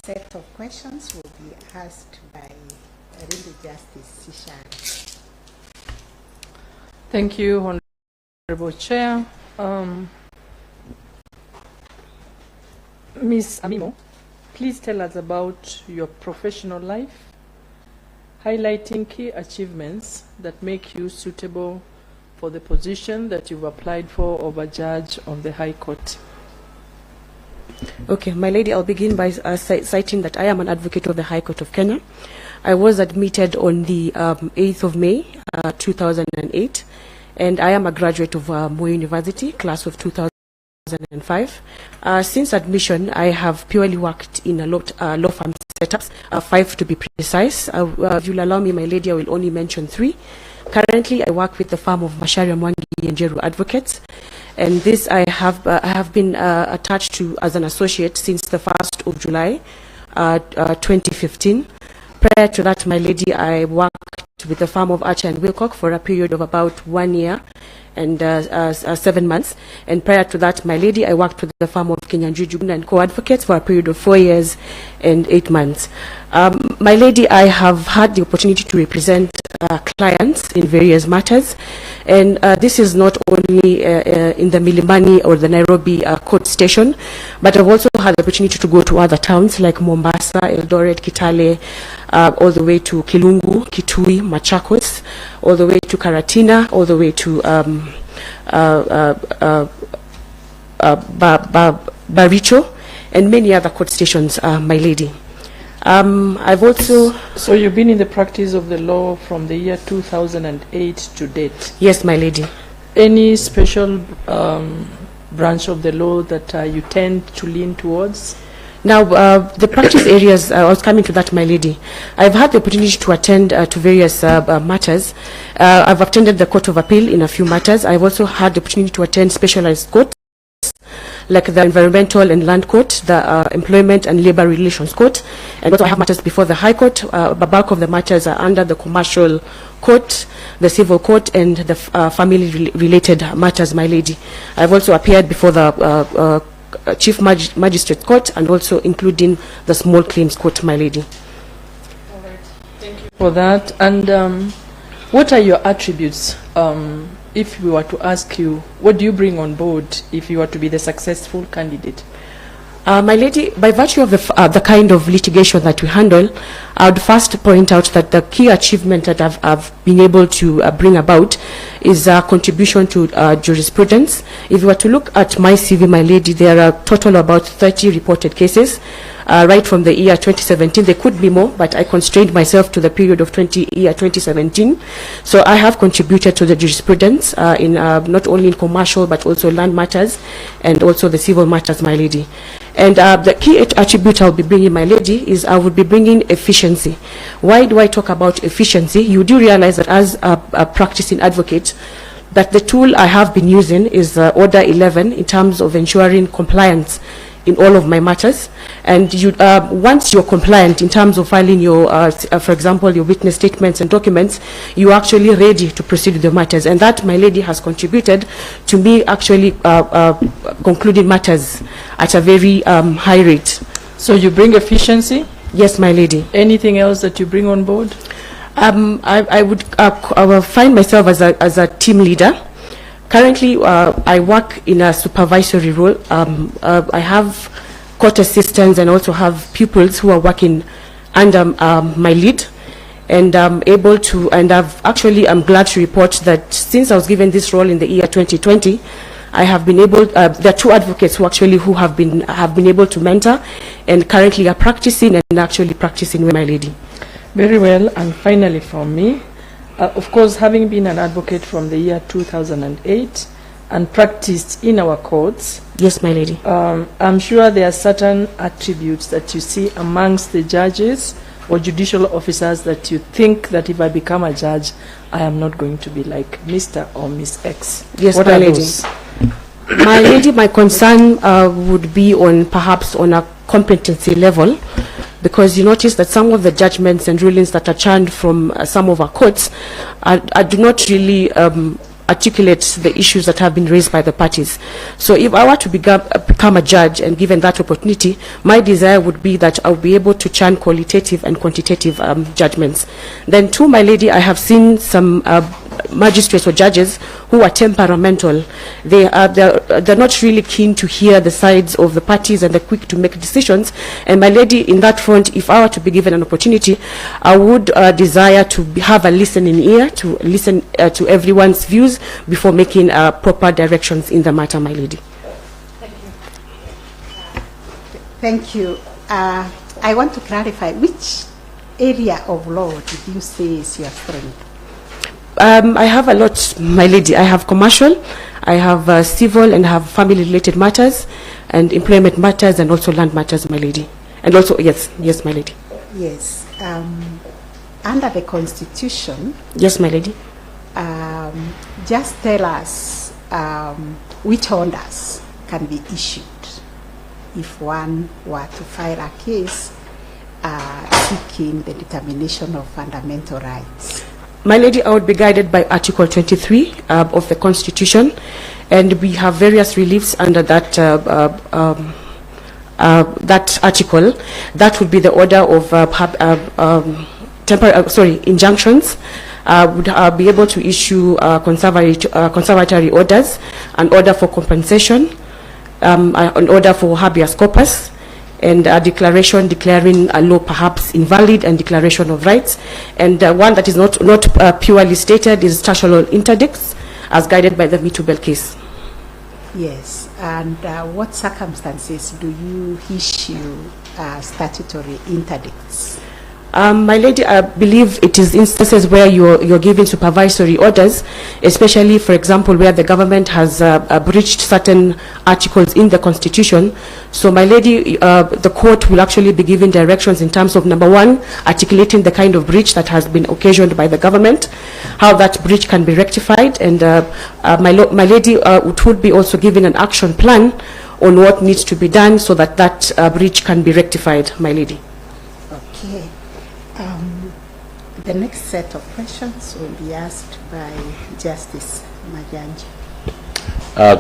set of questions will be asked by Leads JSC Interviews. Thank you, Honorable Chair. Ms. Amimo, please tell us about your professional life, highlighting key achievements that make you suitable for the position that you've applied for of a judge on the High Court. Okay, my lady, I'll begin by citing that I am an advocate of the High Court of Kenya. I was admitted on the 8th of May, 2008, and I am a graduate of Moi University, class of 2005. Since admission, I have purely worked in a law firm setups, 5 to be precise. If you'll allow me, my lady, I will only mention 3. Currently, I work with the firm of Macharia Mwangi and Jeru Advocates, and this I have been attached to as an associate since the 1st of July 2015. Prior to that, my lady, I worked with the firm of Archer and Wilcock for a period of about 1 year and 7 months. And prior to that, my lady, I worked with the firm of Kenyanjui and Co-Advocates for a period of 4 years and 8 months. My lady, I have had the opportunity to represent clients in various matters, and this is not only in the Milimani or the Nairobi court station, but I've also had the opportunity to go to other towns like Mombasa, Eldoret, Kitale, all the way to Kilungu, Kitui, Machakos, all the way to Karatina, all the way to Baricho, and many other court stations, my lady. I've also... So you've been in the practice of the law from the year 2008 to date? Yes, my lady. Any special branch of the law that you tend to lean towards? Now, the practice areas, I was coming to that, my lady. I've had the opportunity to attend to various matters. I've attended the Court of Appeal in a few matters. I've also had the opportunity to attend specialized courts, like the Environmental and Land Court, the Employment and Labor Relations Court, and also I have matters before the High Court. The bulk of the matters are under the Commercial Court, the Civil Court, and the family-related matters, my lady. I've also appeared before the Chief Magistrate Court, and also including the Small Claims Court, my lady. All right. Thank you for that. And what are your attributes? If we were to ask you, what do you bring on board if you were to be the successful candidate? My lady, by virtue of the kind of litigation that we handle, I would first point out that the key achievement that I've been able to bring about is a contribution to jurisprudence. If you were to look at my CV, my lady, there are a total of about 30 reported cases. Right from the year 2017, there could be more, but I constrained myself to the period of year 2017. So I have contributed to the jurisprudence in not only in commercial but also land matters and also the civil matters, my lady. And the key attribute I'll be bringing, my lady, is I would be bringing efficiency. Why do I talk about efficiency? You do realize that as a practicing advocate, that the tool I have been using is Order 11 in terms of ensuring compliance in all of my matters. And you, once you're compliant in terms of filing your, for example, your witness statements and documents, you're actually ready to proceed with the matters. And that, my lady, has contributed to me actually concluding matters at a very high rate. So you bring efficiency? Yes, my lady. Anything else that you bring on board? I will find myself as a team leader. Currently, I work in a supervisory role. I have court assistants and also have pupils who are working under my lead, and I'm able to. And I'm glad to report that since I was given this role in the year 2020, I have been able. There are 2 advocates who have been able to mentor, and currently are practicing and actually practicing with my lady. Very well. And finally, for me. Of course, having been an advocate from the year 2008 and practiced in our courts. Yes, my lady. I'm sure there are certain attributes that you see amongst the judges or judicial officers that you think that if I become a judge, I am not going to be like Mr. or Miss X. Yes, what my are lady. Those? My lady, my concern would be perhaps on a competency level, because you notice that some of the judgments and rulings that are churned from some of our courts, I do not really articulate the issues that have been raised by the parties. So if I were to become a judge and given that opportunity, my desire would be that I will be able to churn qualitative and quantitative judgments. Then too, my lady, I have seen some magistrates or judges who are temperamental. They're not really keen to hear the sides of the parties, and they're quick to make decisions. And my lady, in that front, if I were to be given an opportunity, I would desire to have a listening ear, to listen to everyone's views before making proper directions in the matter, my lady. Thank you. I want to clarify, which area of law did you say is your strength? I have a lot, my lady. I have commercial, I have civil, and I have family-related matters, and employment matters, and also land matters, my lady. And also, yes, my lady. Yes. Under the Constitution. Yes, my lady. Just tell us which orders can be issued if one were to file a case seeking the determination of fundamental rights. My lady, I would be guided by Article 23 of the Constitution, and we have various reliefs under that that article. That would be the order of injunctions. Would be able to issue conservatory orders, an order for compensation, an order for habeas corpus, and a declaration declaring a law perhaps invalid, and declaration of rights. And one that is not purely stated is statutory interdicts, as guided by the Mitubel case. Yes, and what circumstances do you issue statutory interdicts? My lady, I believe it is instances where you're giving supervisory orders, especially, for example, where the government has breached certain articles in the Constitution. So, my lady, the court will actually be giving directions in terms of, number one, articulating the kind of breach that has been occasioned by the government, how that breach can be rectified, and my lady, it would be also giving an action plan on what needs to be done so that that breach can be rectified, my lady. Okay. The next set of questions will be asked by Justice Majanji.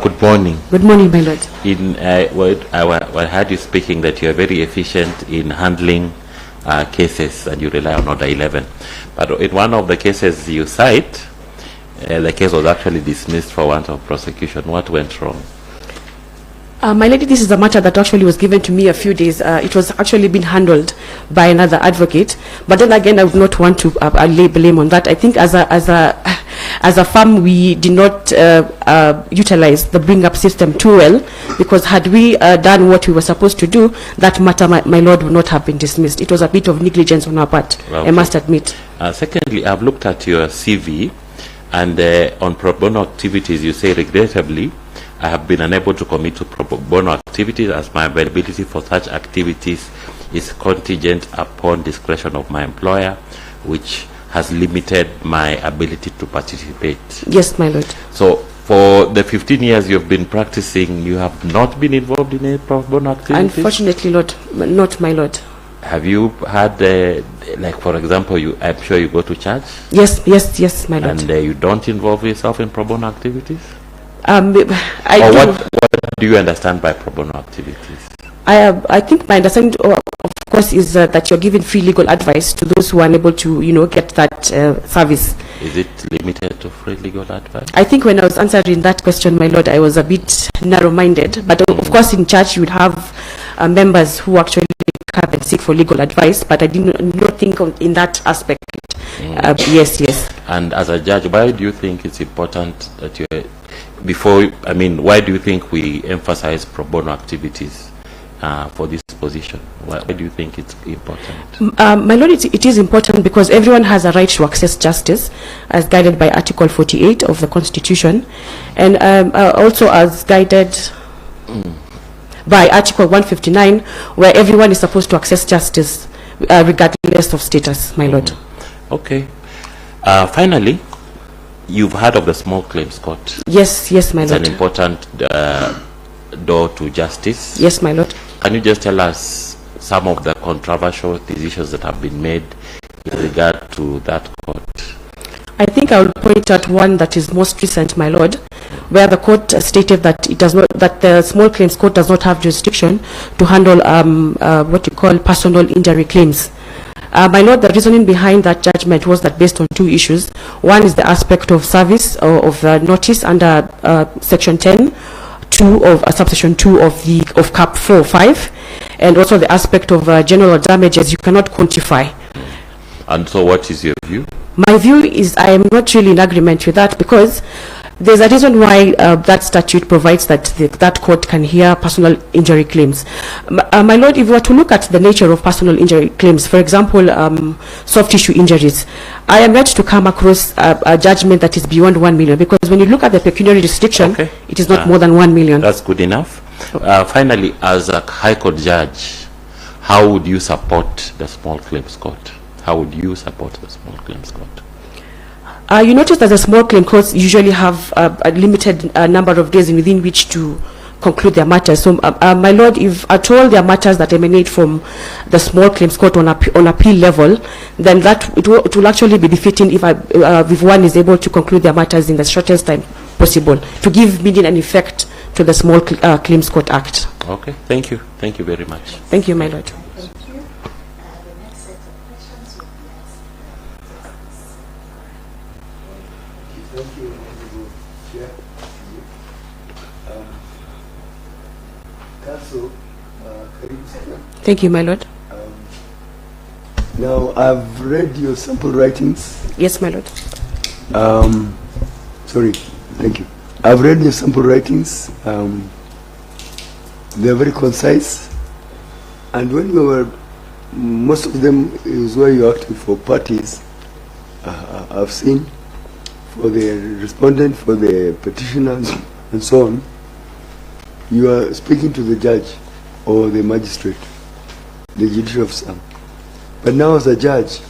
Good morning. Good morning, my lord. I heard you speaking that you are very efficient in handling cases and you rely on Order 11. But in one of the cases you cite, the case was actually dismissed for want of prosecution. What went wrong? My lady, this is a matter that actually was given to me a few days. It was actually being handled by another advocate. But then again, I would not want to lay blame on that. I think as a firm, we did not utilize the bring-up system too well, because had we done what we were supposed to do, that matter, my lord, would not have been dismissed. It was a bit of negligence on our part, okay. I must admit. Secondly, I've looked at your CV, and on pro bono activities, you say, regrettably, I have been unable to commit to pro bono activities as my availability for such activities is contingent upon discretion of my employer, which has limited my ability to participate. Yes, my lord. So, for the 15 years you've been practicing, you have not been involved in any pro bono activities? Unfortunately, Lord, not my lord. Have you had, like for example, I'm sure you go to church? Yes, my lord. And you don't involve yourself in pro bono activities? What do you understand by pro bono activities? I think my understanding, of course, is that you're giving free legal advice to those who are unable to, get that service. Is it limited to free legal advice? I think when I was answering that question, my lord, I was a bit narrow-minded. But of course, in church, you would have members who actually come and seek for legal advice. But I did not think in that aspect. Yes. And as a judge, why do you think it's important that you, why do you think we emphasize pro bono activities for this position? Why do you think it's important? My lord, it is important because everyone has a right to access justice, as guided by Article 48 of the Constitution, and also as guided by Article 159, where everyone is supposed to access justice regardless of status, my lord. Okay. Finally, you've heard of the small claims court. Yes, my lord. It's an important door to justice. Yes, my lord. Can you just tell us some of the controversial decisions that have been made in regard to that court? I think I will point out one that is most recent, my lord, where the court stated that it does not, that the small claims court does not have jurisdiction to handle what you call personal injury claims. My lord, the reasoning behind that judgment was that based on two issues. One is the aspect of service of notice under section 10. 2 of subsection 2 of cap 4.5, and also the aspect of general damages you cannot quantify. And so what is your view? My view is I am not really in agreement with that, because there's a reason why that statute provides that that court can hear personal injury claims. My lord, if we were to look at the nature of personal injury claims, for example, soft tissue injuries, I am yet to come across a judgment that is beyond 1 million, because when you look at the pecuniary restriction, it is not more than 1 million. That's good enough. Finally, as a High Court judge, how would you support the small claims court? How would you support the small claims court? You notice that the small claim courts usually have a limited number of days within which to conclude their matters. So, my lord, if at all there are matters that emanate from the small claims court on appeal level, then that it will actually be befitting if one is able to conclude their matters in the shortest time possible, to give meaning and effect to the Small Claims Court Act. Okay, thank you. Thank you very much. Thank you, my lord. Thank you. The next set of questions will be asked. Thank you, Honorable Chair. Council, karibu sana. Thank you, my lord. Now, I've read your sample writings. Yes, my lord. Sorry, thank you. I've read your sample writings. They're very concise. And when you were, most of them is where you're acting for parties. I've seen for the respondent, for the petitioners, and so on. You are speaking to the judge or the magistrate, the judicial officer. But now as a judge,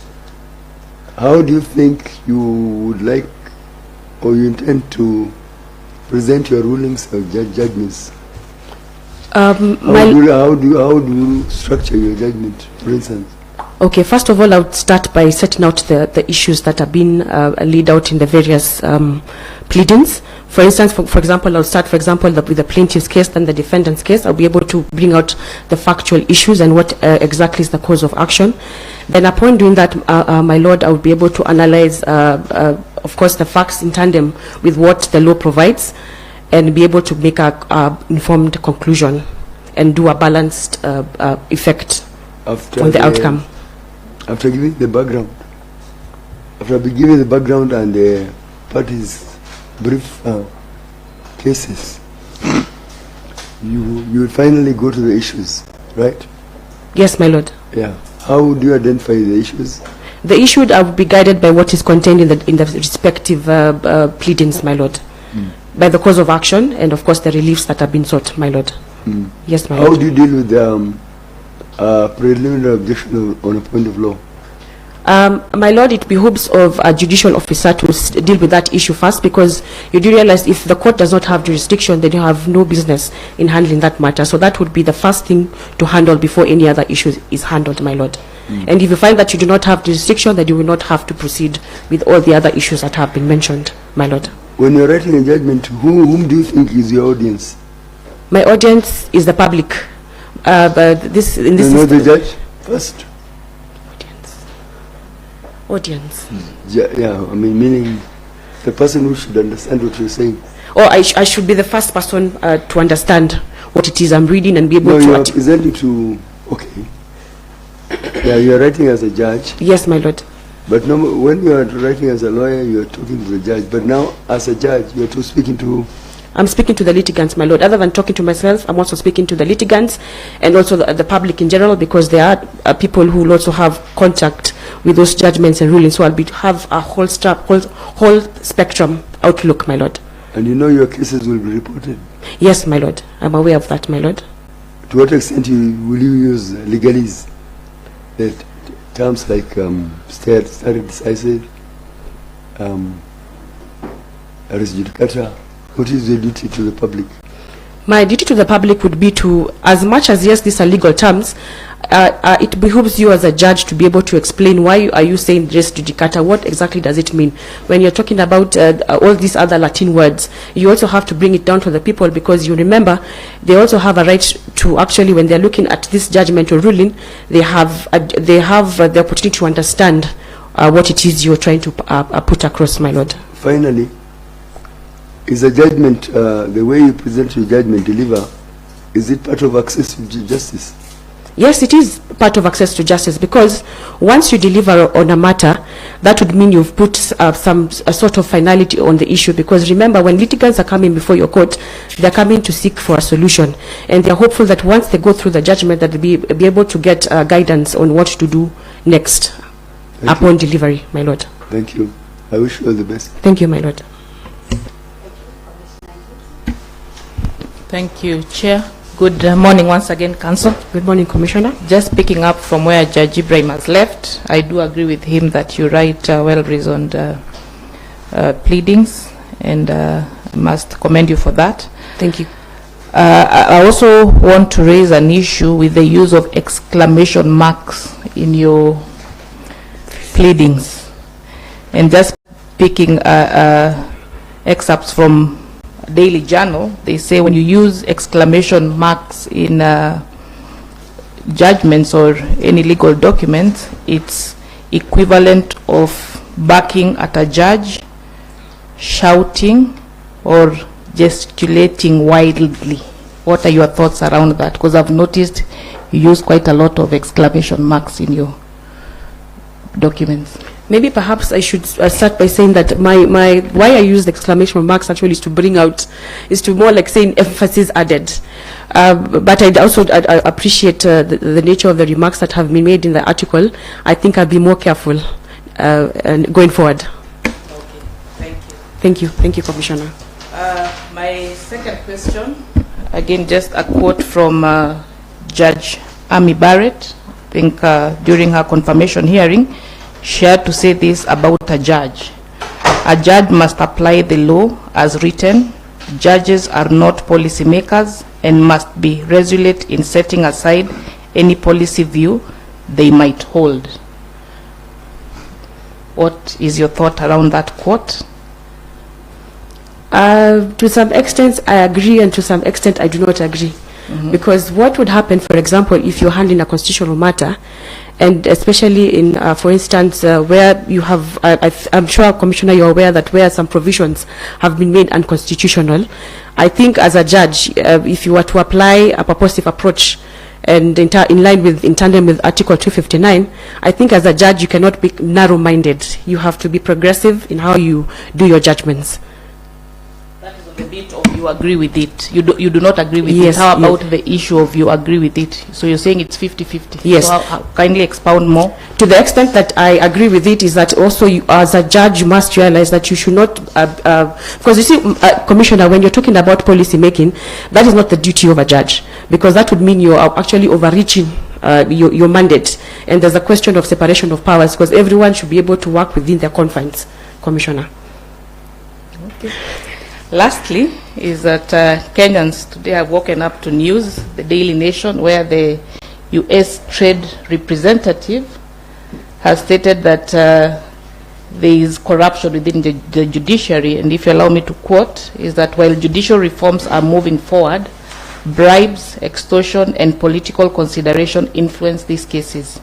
how do you think you would like or you intend to present your rulings or judgments? How do you structure your judgment, for instance? Okay, first of all, I would start by setting out the issues that have been laid out in the various pleadings. For instance, for example, I'll start, for example, with the plaintiff's case, then the defendant's case. I'll be able to bring out the factual issues and what exactly is the cause of action. Then upon doing that, my lord, I would be able to analyze, of course, the facts in tandem with what the law provides, and be able to make a informed conclusion and do a balanced effect on the outcome. After giving the background, after giving the background and the parties' brief cases, you will finally go to the issues, right? Yes, my lord. Yeah. How do you identify the issues? The issue I would be guided by what is contained in the respective pleadings, my lord, by the cause of action and, of course, the reliefs that have been sought, my lord. Yes, my lord. How do you deal with the preliminary objection on a point of law? My lord, it behooves of a judicial officer to deal with that issue first, because you do realize if the court does not have jurisdiction, then you have no business in handling that matter. So that would be the first thing to handle before any other issue is handled, my lord. And if you find that you do not have jurisdiction, then you will not have to proceed with all the other issues that have been mentioned, my lord. When you're writing a judgment, whom do you think is your audience? My audience is the public. But this in this you know the judge first. Audience. Yeah, I mean, meaning the person who should understand what you're saying. Or I should be the first person to understand what it is I'm reading and be able no, to. You are presenting to. Okay. Yeah, you are writing as a judge. Yes, my lord. But no, when you are writing as a lawyer, you are talking to the judge. But now, as a judge, you are speaking to. I'm speaking to the litigants, my lord. Other than talking to myself, I'm also speaking to the litigants and also the public in general, because there are people who will also have contact with those judgments and rulings. So I'll have a whole spectrum outlook, my lord. And you know your cases will be reported? Yes, my lord. I'm aware of that, my lord. To what extent will you use legalese? That terms like stare decisis, res judicata. What is your duty to the public? My duty to the public would be to, as much as, yes, these are legal terms, it behooves you as a judge to be able to explain why are you saying res judicata. What exactly does it mean? When you're talking about all these other Latin words, you also have to bring it down to the people, because you remember they also have a right to actually, when they're looking at this judgment or ruling, they have the opportunity to understand what it is you're trying to put across, my lord. Finally, is a judgment, the way you present your judgment, deliver, is it part of access to justice? Yes, it is part of access to justice, because once you deliver on a matter, that would mean you've put a sort of finality on the issue. Because remember, when litigants are coming before your court, they're coming to seek for a solution, and they're hopeful that once they go through the judgment, that they'll be able to get guidance on what to do next upon delivery, my lord. Thank you. I wish you all the best. Thank you, my lord. Thank you, Chair. Good morning once again, Council. Good morning, Commissioner. Just picking up from where Judge Ibrahim has left, I do agree with him that you write well-reasoned pleadings, and I must commend you for that. Thank you. I also want to raise an issue with the use of exclamation marks in your pleadings. And just picking excerpts from Daily Journal, they say when you use exclamation marks in judgments or any legal documents, it's equivalent of barking at a judge, shouting, or gesticulating wildly. What are your thoughts around that? Because I've noticed you use quite a lot of exclamation marks in your documents. Maybe perhaps I should start by saying that why I use exclamation marks actually is to bring out, is to more like saying emphasis added. But I also appreciate the nature of the remarks that have been made in the article. I think I'll be more careful and going forward. Okay, thank you. Thank you. Thank you, Commissioner. My second question, again, just a quote from Judge Amy Barrett. I think during her confirmation hearing, she had to say this about a judge. A judge must apply the law as written. Judges are not policymakers and must be resolute in setting aside any policy view they might hold. What is your thought around that quote? To some extent, I agree, and to some extent, I do not agree. Because what would happen, for example, if you're handling a constitutional matter, and especially in, for instance, where you have, I'm sure, Commissioner, you're aware that where some provisions have been made unconstitutional, I think as a judge, if you were to apply a purposive approach and in tandem with Article 259, I think as a judge you cannot be narrow-minded. You have to be progressive in how you do your judgments. That is on the bit of you agree with it. You do not agree with Yes, it. How about the issue of you agree with it? So you're saying it's 50-50. Yes. So kindly expound more. To the extent that I agree with it is that also you, as a judge, you must realize that you should not, because you see, Commissioner, when you're talking about policy making, that is not the duty of a judge, because that would mean you are actually overreaching your mandate, and there's a question of separation of powers, because everyone should be able to work within their confines, Commissioner. Okay. Lastly, is that Kenyans today have woken up to news, the Daily Nation, where the U.S. Trade Representative has stated that there is corruption within the judiciary, and if you allow me to quote, is that while judicial reforms are moving forward, bribes, extortion, and political consideration influence these cases.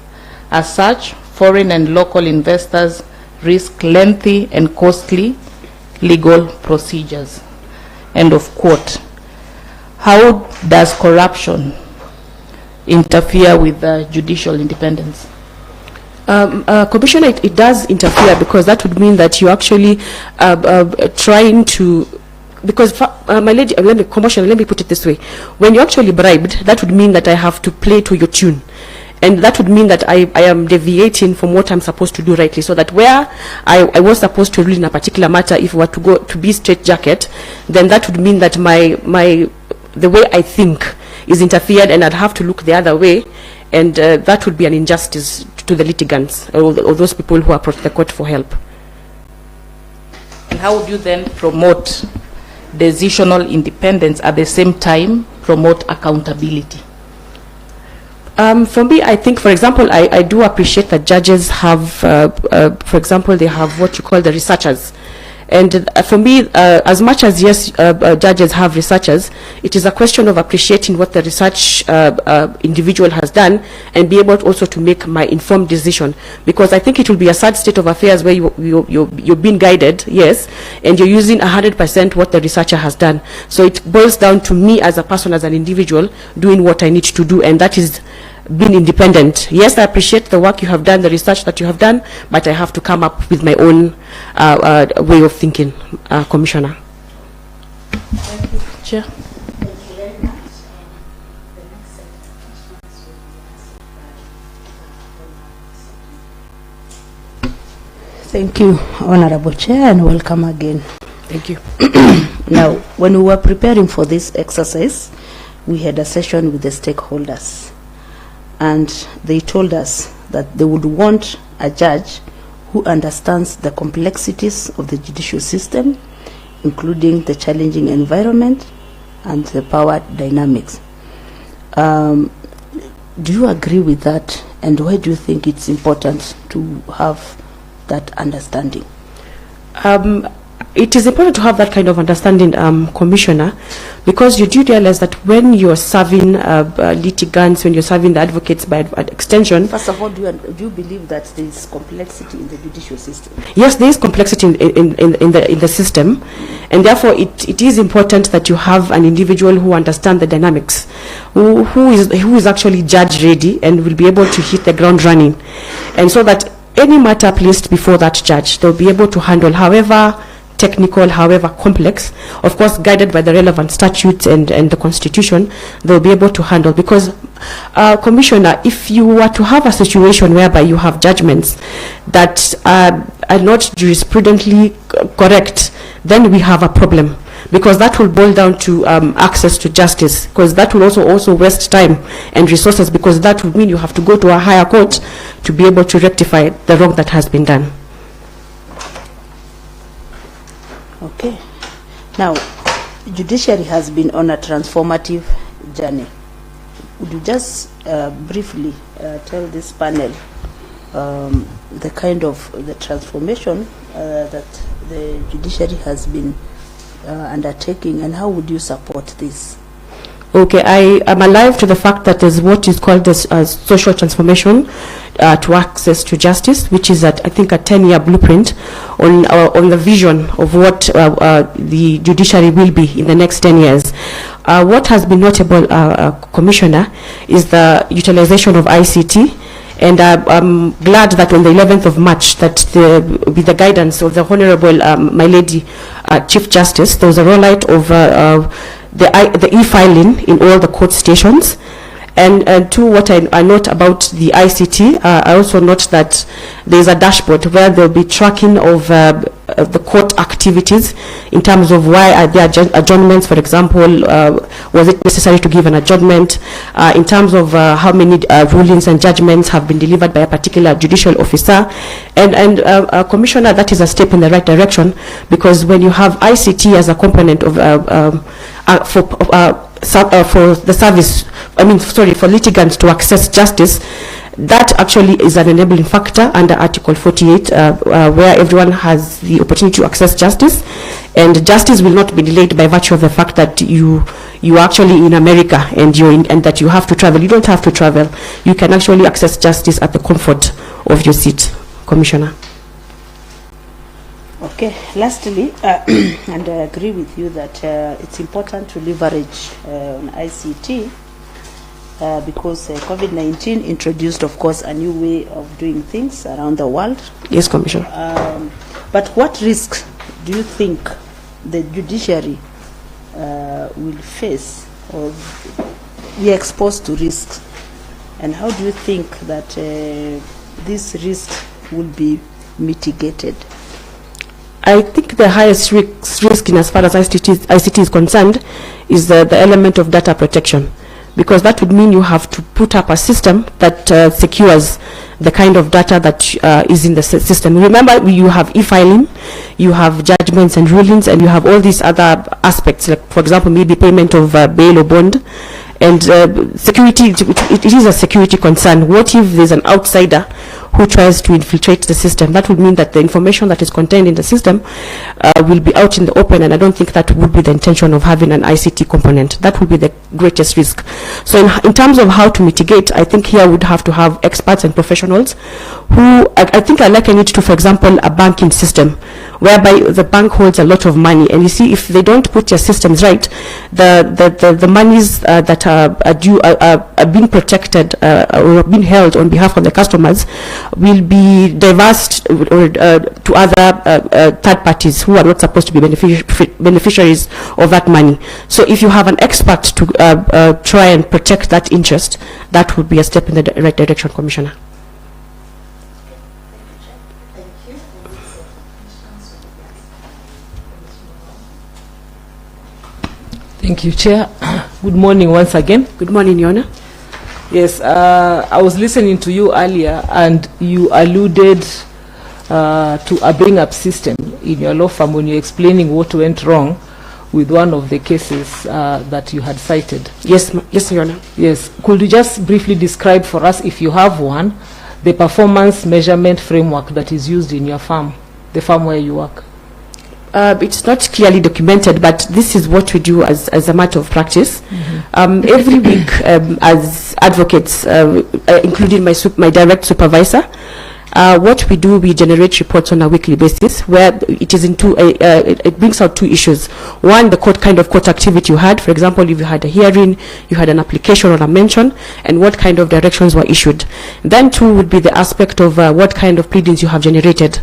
As such, foreign and local investors risk lengthy and costly legal procedures. End of quote. How does corruption interfere with judicial independence? Commissioner, it does interfere, because that would mean that you actually trying to, because my lady, Commissioner, let me put it this way: when you're actually bribed, that would mean that I have to play to your tune. And that would mean that I am deviating from what I'm supposed to do rightly, so that where I was supposed to rule in a particular matter, if I were to go to be straitjacket, then that would mean that the way I think is interfered, and I'd have to look the other way, and that would be an injustice to the litigants or those people who approach the court for help. And how would you then promote decisional independence at the same time promote accountability? For me, I think, for example, I do appreciate that judges have, for example, they have what you call the researchers. And for me, as much as, yes, judges have researchers, it is a question of appreciating what the research individual has done and be able also to make my informed decision. Because I think it will be a sad state of affairs where you're being guided, yes, and you're using 100% what the researcher has done. So it boils down to me as a person, as an individual, doing what I need to do, and that is being independent. Yes, I appreciate the work you have done, the research that you have done, but I have to come up with my own way of thinking, Commissioner. Thank you, Chair. Thank you, Honorable Chair, and welcome again. Thank you. Now, when we were preparing for this exercise, we had a session with the stakeholders, and they told us that they would want a judge who understands the complexities of the judicial system, including the challenging environment and the power dynamics. Do you agree with that, and why do you think it's important to have that understanding? It is important to have that kind of understanding, Commissioner, because you do realize that when you're serving litigants, when you're serving the advocates by extension... First of all, do you believe that there is complexity in the judicial system? Yes, there is complexity in the system, and therefore it is important that you have an individual who understands the dynamics, who is actually judge ready and will be able to hit the ground running, and so that any matter placed before that judge, they'll be able to handle, however technical, however complex, of course guided by the relevant statutes and the Constitution, they'll be able to handle. Because, Commissioner, if you were to have a situation whereby you have judgments that are not jurisprudently correct, then we have a problem. Because that will boil down to access to justice, because that will also waste time and resources, because that would mean you have to go to a higher court to be able to rectify the wrong that has been done. Okay. Now, judiciary has been on a transformative journey. Would you just briefly tell this panel the kind of the transformation that the judiciary has been undertaking, and how would you support this? Okay, I am alive to the fact that there's what is called this social transformation to access to justice, which is, I think, a 10-year blueprint on the vision of what the judiciary will be in the next 10 years. What has been notable, Commissioner, is the utilization of ICT. And I'm glad that on the 11th of March, that with the guidance of the Honorable my Lady Chief Justice, there was a rollout of the e-filing in all the court stations. And to what I note about the ICT, I also note that there is a dashboard where there will be tracking of the court activities in terms of why are there adjournments, for example, was it necessary to give an adjournment, in terms of how many rulings and judgments have been delivered by a particular judicial officer. And Commissioner, that is a step in the right direction, because when you have ICT as a component of for the service, for litigants to access justice, that actually is an enabling factor under Article 48, where everyone has the opportunity to access justice, and justice will not be delayed by virtue of the fact that you are actually in America and and that you have to travel. You don't have to travel. You can actually access justice at the comfort of your seat, Commissioner. Okay, lastly, and I agree with you that it's important to leverage on ICT because COVID-19 introduced, of course, a new way of doing things around the world. Yes, Commissioner. But what risks do you think the judiciary will face or be exposed to risks? And how do you think that this risk will be mitigated? I think the highest risk in as far as ICT is concerned is the element of data protection, because that would mean you have to put up a system that secures the kind of data that is in the system. Remember, you have e-filing, you have judgments and rulings, and you have all these other aspects, like, for example, maybe payment of bail or bond. and security, it is a security concern. What if there's an outsider who tries to infiltrate the system? That would mean that the information that is contained in the system will be out in the open, and I don't think that would be the intention of having an ICT component. That would be the greatest risk. So in terms of how to mitigate, I think here would have to have experts and professionals who, I think I liken it to, for example, a banking system, whereby the bank holds a lot of money, and you see, if they don't put their systems right, the monies that are due are being protected or being held on behalf of the customers will be diversed to other third parties who are not supposed to be beneficiaries of that money. So if you have an expert to try and protect that interest, that would be a step in the right direction, Commissioner. Thank you, Chair. Good morning once again. Good morning, Your Honor. Yes, I was listening to you earlier, and you alluded to a bring-up system in your law firm when you're explaining what went wrong with one of the cases that you had cited. Yes, yes, Your Honor. Yes. Could you just briefly describe for us, if you have one, the performance measurement framework that is used in your firm, the firm where you work? It's not clearly documented, but this is what we do as a matter of practice. Every week, as advocates, including my direct supervisor, what we do, we generate reports on a weekly basis, where it is into it brings out two issues. One, the kind of court activity you had. For example, if you had a hearing, you had an application or a mention, and what kind of directions were issued. Then two would be the aspect of what kind of pleadings you have generated.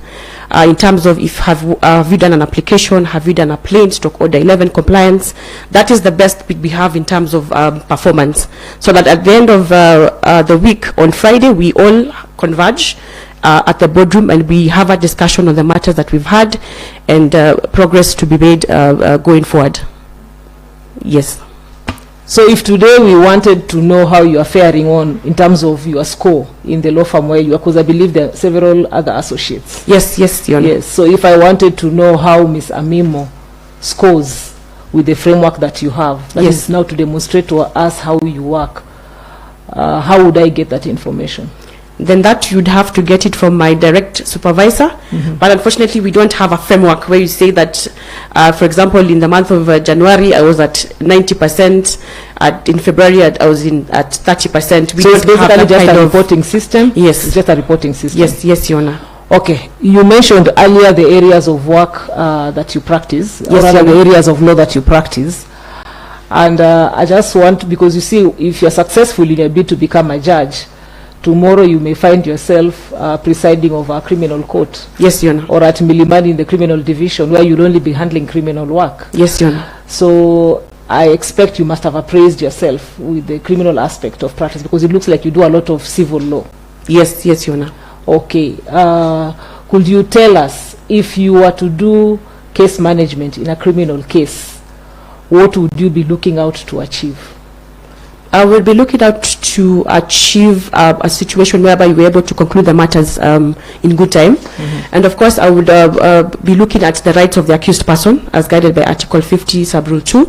In terms of if have you done an application, have you done a plain stroke order 11 compliance. That is the best we have in terms of performance. So that at the end of the week, on Friday, we all converge at the boardroom, and we have a discussion on the matters that we've had and progress to be made going forward. Yes. So if today we wanted to know how you are faring on in terms of your score in the law firm where you are, because I believe there are several other associates. Yes, yes, Your Honor. Yes. So if I wanted to know how Ms. Amimo scores with the framework that you have, that is now to demonstrate to us how you work, how would I get that information? Then that you'd have to get it from my direct supervisor. But unfortunately, we don't have a framework where you say that, for example, in the month of January, I was at 90%, in February, I was at 30%. We so it's basically just a reporting system? Yes. It's just a reporting system? Yes, yes, Your Honor. Okay. You mentioned earlier the areas of work that you practice, yes, or rather the areas of law that you practice. And I just want, because you see, if you're successful in your bid to become a judge, tomorrow you may find yourself presiding over a criminal court. Yes, Your Honor. Or at Milimani in the criminal division, where you'll only be handling criminal work. Yes, Your Honor. So I expect you must have appraised yourself with the criminal aspect of practice, because it looks like you do a lot of civil law. Yes, yes, Your Honor. Okay. Could you tell us, if you were to do case management in a criminal case, what would you be looking out to achieve? I will be looking out to achieve a situation whereby we're able to conclude the matters in good time. And of course, I would be looking at the rights of the accused person as guided by Article 50, Sub-Rule 2,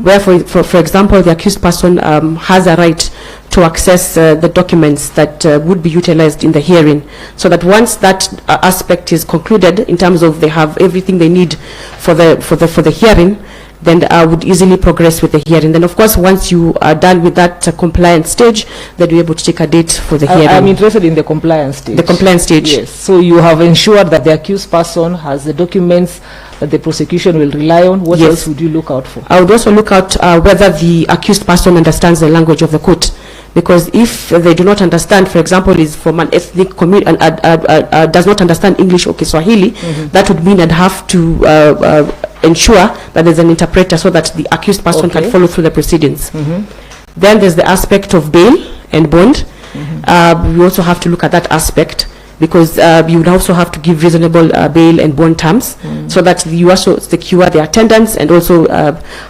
where, for example, the accused person has a right to access the documents that would be utilized in the hearing, so that once that aspect is concluded, in terms of they have everything they need for the hearing, then I would easily progress with the hearing. Then, of course, once you are done with that compliance stage, then we're able to take a date for the hearing. I'm interested in the compliance stage. The compliance stage. Yes. So you have ensured that the accused person has the documents that the prosecution will rely on. What else would you look out for? I would also look out whether the accused person understands the language of the court. Because if they do not understand, for example, is from an ethnic community and does not understand English or Kiswahili, that would mean I'd have to ensure that there's an interpreter so that the accused person can follow through the proceedings. Then there's the aspect of bail and bond. We also have to look at that aspect, because you would also have to give reasonable bail and bond terms, so that you also secure the attendance and also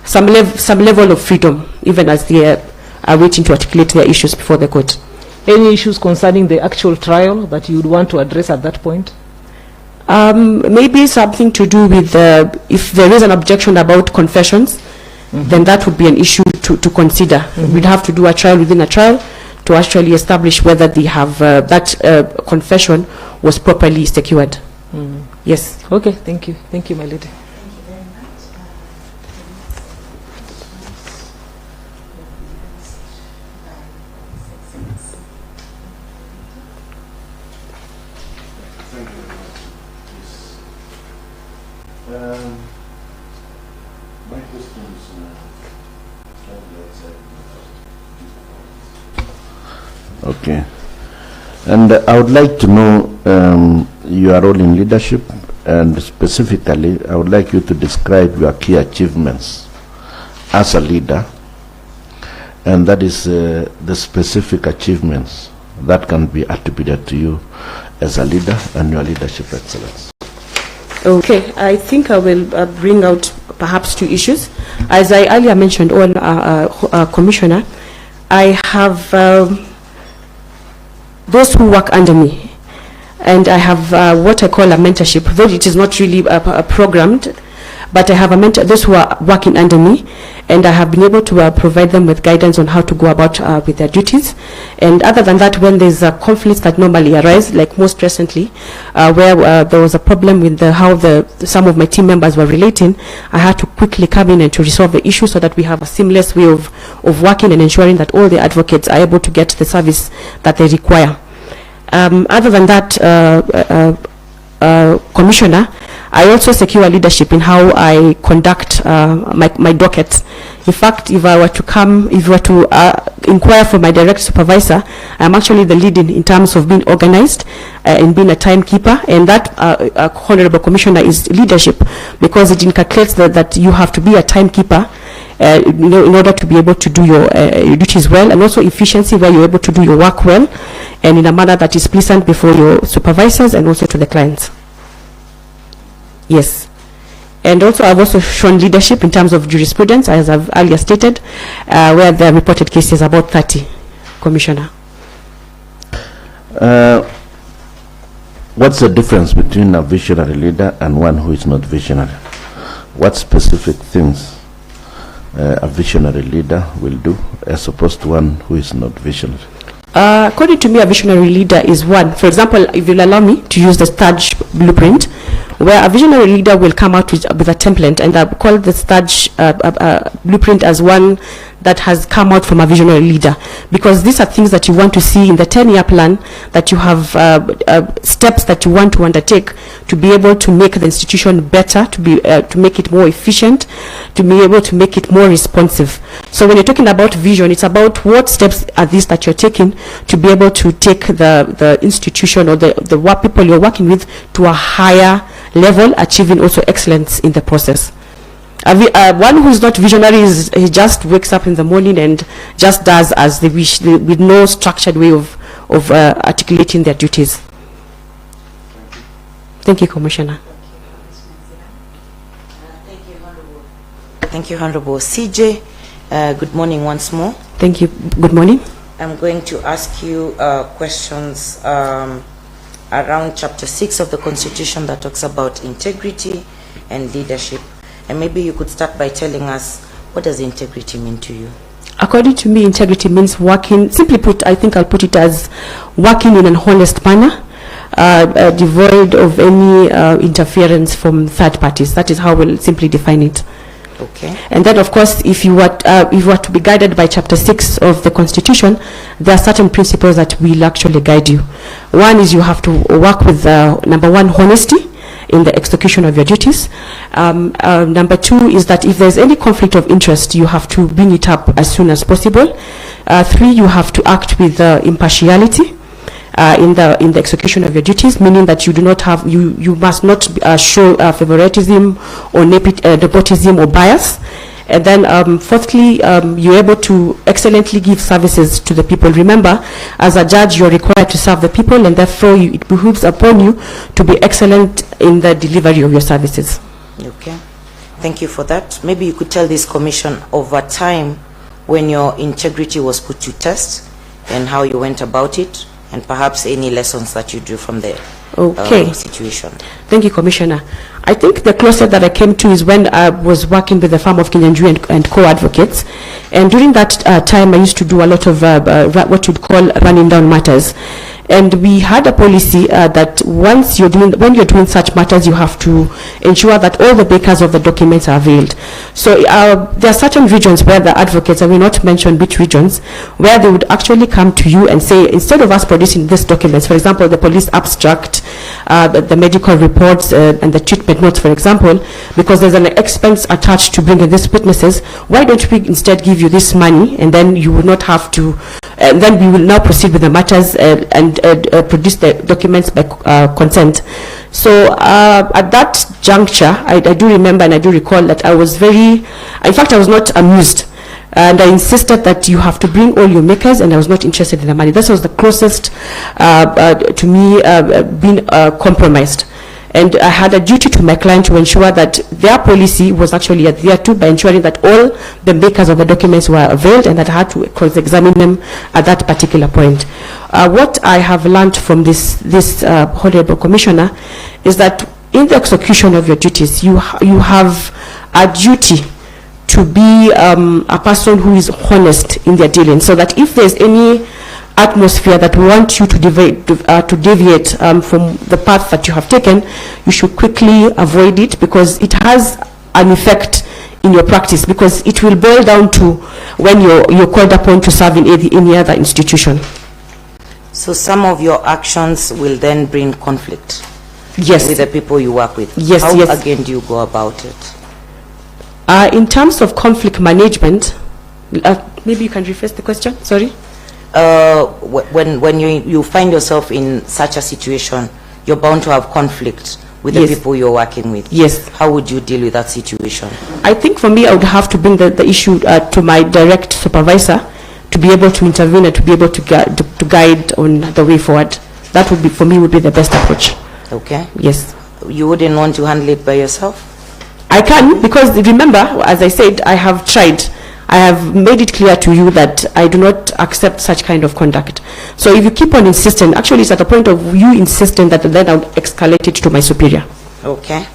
some level of freedom, even as they are waiting to articulate their issues before the court. Any issues concerning the actual trial that you would want to address at that point? Maybe something to do with if there is an objection about confessions, then that would be an issue to consider. We'd have to do a trial within a trial to actually establish whether they have that confession was properly secured. Yes. Okay, thank you. Thank you, my lady. My question is okay, and I would like to know your role in leadership, and specifically I would like you to describe your key achievements as a leader, and that is the specific achievements that can be attributed to you as a leader and your leadership excellence. Okay, I think I will bring out perhaps two issues. As I earlier mentioned, Commissioner, I have those who work under me, and I have what I call a mentorship, though it is not really programmed, but I have a mentor, those who are working under me, and I have been able to provide them with guidance on how to go about with their duties. And other than that, when there's conflicts that normally arise, like most recently, where there was a problem with how some of my team members were relating, I had to quickly come in and to resolve the issue so that we have a seamless way of working and ensuring that all the advocates are able to get the service that they require. Other than that, Commissioner, I also secure leadership in how I conduct my dockets. In fact, if I were to inquire for my direct supervisor, I'm actually the lead in terms of being organized and being a timekeeper, and that, Honorable Commissioner, is leadership, because it inculcates that you have to be a timekeeper in order to be able to do your duties well, and also efficiency, where you're able to do your work well and in a manner that is pleasant before your supervisors and also to the clients. Yes. And also I've also shown leadership in terms of jurisprudence, as I've earlier stated, where the reported cases about 30, Commissioner. What's the difference between a visionary leader and one who is not visionary? What specific things a visionary leader will do as opposed to one who is not visionary? According to me, a visionary leader is one. For example, if you'll allow me to use the Sturge blueprint, where a visionary leader will come out with a template, and I call the Sturge blueprint as one that has come out from a visionary leader, because these are things that you want to see in the 10-year plan, that you have steps that you want to undertake to be able to make the institution better, to make it more efficient, to be able to make it more responsive. So when you're talking about vision, it's about what steps are these that you're taking to be able to take the institution or the people you're working with to a higher level, achieving also excellence in the process. One who is not visionary he just wakes up in the morning and just does as they wish, with no structured way of articulating their duties. Thank you, Commissioner. Thank you, Honorable CJ. Good morning once more. Thank you. Good morning. I'm going to ask you questions around Chapter 6 of the Constitution that talks about integrity and leadership. And maybe you could start by telling us, what does integrity mean to you? According to me, integrity means working, simply put, I think I'll put it as working in an honest manner, devoid of any interference from third parties. That is how we'll simply define it. Okay. And then, of course, if you were to be guided by Chapter 6 of the Constitution, there are certain principles that will actually guide you. One is you have to work with, number one, honesty in the execution of your duties. Number two is that if there's any conflict of interest, you have to bring it up as soon as possible. Three, you have to act with impartiality in the execution of your duties, meaning that you do not have, you must not show favoritism or nepotism or bias. And then fourthly, you're able to excellently give services to the people. Remember, as a judge, you're required to serve the people, and therefore it behooves upon you to be excellent in the delivery of your services. Okay. Thank you for that. Maybe you could tell this commission over time when your integrity was put to test and how you went about it, and perhaps any lessons that you drew from the situation. Thank you, Commissioner. I think the closest that I came to is when I was working with the firm of Kinyanjui and co-advocates. And during that time, I used to do a lot of what you'd call running down matters. And we had a policy that when you're doing such matters, you have to ensure that all the bakers of the documents are availed. So there are certain regions where the advocates, I will not mention which regions, where they would actually come to you and say, instead of us producing these documents, for example, the police abstract, the medical reports, and the treatment notes, for example, because there's an expense attached to bringing these witnesses, why don't we instead give you this money, and then you will not have to, and then we will now proceed with the matters and produce the documents by consent. So at that juncture, I do remember and I do recall that I was in fact I was not amused, and I insisted that you have to bring all your makers, and I was not interested in the money. This was the closest to me being compromised. And I had a duty to my client to ensure that their policy was actually adhered to by ensuring that all the makers of the documents were availed, and that I had to cross-examine them at that particular point. What I have learned from this Honorable Commissioner is that in the execution of your duties, you have a duty to be a person who is honest in their dealing, so that if there's any atmosphere that we want you to deviate from the path that you have taken, you should quickly avoid it, because it has an effect in your practice, because it will boil down to when you're called upon to serve in any other institution. So some of your actions will then bring conflict, yes, with the people you work with. Yes, How yes. again do you go about it? In terms of conflict management, maybe you can rephrase the question, sorry? When you find yourself in such a situation, you're bound to have conflict with the yes, people you're working with. Yes. How would you deal with that situation? I think for me, I would have to bring the issue to my direct supervisor to be able to intervene and to be able to guide on the way forward. That would be, for me, would be the best approach. Okay. Yes. You wouldn't want to handle it by yourself? I can, because remember, as I said, I have tried. I have made it clear to you that I do not accept such kind of conduct. So if you keep on insisting, actually it's at the point of you insisting that then I'll escalate it to my superior. Okay.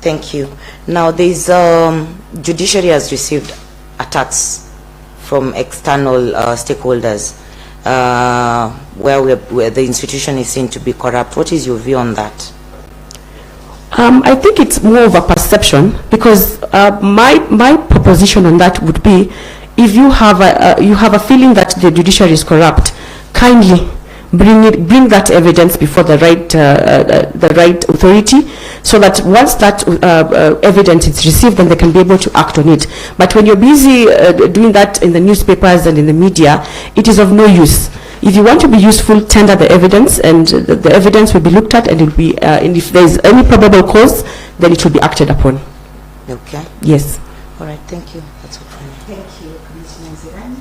Thank you. Now there's judiciary has received attacks from external stakeholders where the institution is seen to be corrupt. What is your view on that? I think it's more of a perception, because my proposition on that would be, if you have a feeling that the judiciary is corrupt, kindly bring that evidence before the right authority, so that once that evidence is received, then they can be able to act on it. But when you're busy doing that in the newspapers and in the media, it is of no use. If you want to be useful, tender the evidence, and the evidence will be looked at, and it will be, and if there is any probable cause, then it will be acted upon. Okay. Yes. All right. Thank you. That's all from me. Thank you, Commissioner Zirani.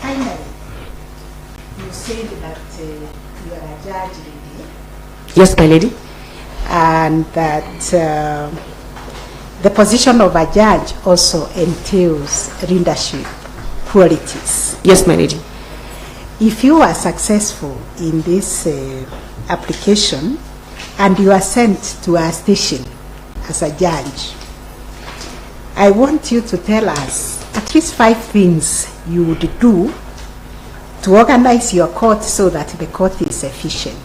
Finally, you said that you are a judge, lady. Yes, my lady. And that the position of a judge also entails leadership qualities. Yes, my lady. If you are successful in this application and you are sent to a station as a judge, I want you to tell us at least 5 things you would do to organize your court so that the court is efficient.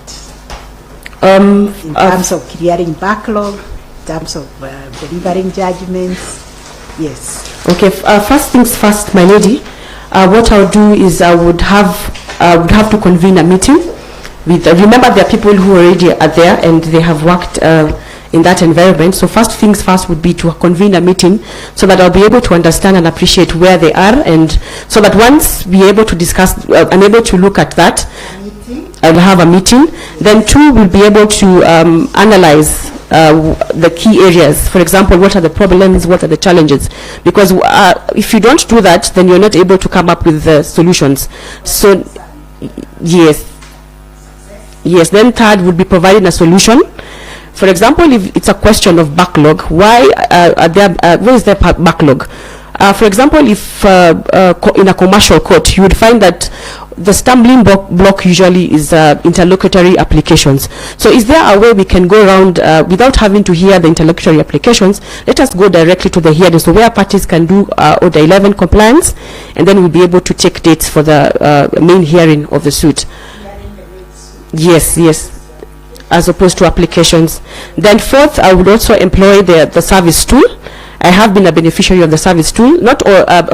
In terms of clearing backlog, in terms of delivering judgments. Yes. Okay, first things first, my lady. What I'll do is I would have to convene a meeting with, remember there are people who already are there and they have worked in that environment. So first things first would be to convene a meeting so that I'll be able to understand and appreciate where they are, and so that once we're able to discuss, I'm able to look at that, I'll have a meeting. Then 2, we'll be able to analyze the key areas. For example, what are the problems, what are the challenges? Because if you don't do that, then you're not able to come up with solutions. So, yes. Then 3rd would be providing a solution. For example, if it's a question of backlog, where is there backlog? For example, if in a commercial court, you would find that the stumbling block usually is interlocutory applications. So is there a way we can go around without having to hear the interlocutory applications? Let us go directly to the hearing, so where parties can do Order 11 compliance, and then we'll be able to take dates for the main hearing of the suit. Yes, as opposed to applications. Then fourth, I would also employ the service tool. I have been a beneficiary of the service tool, not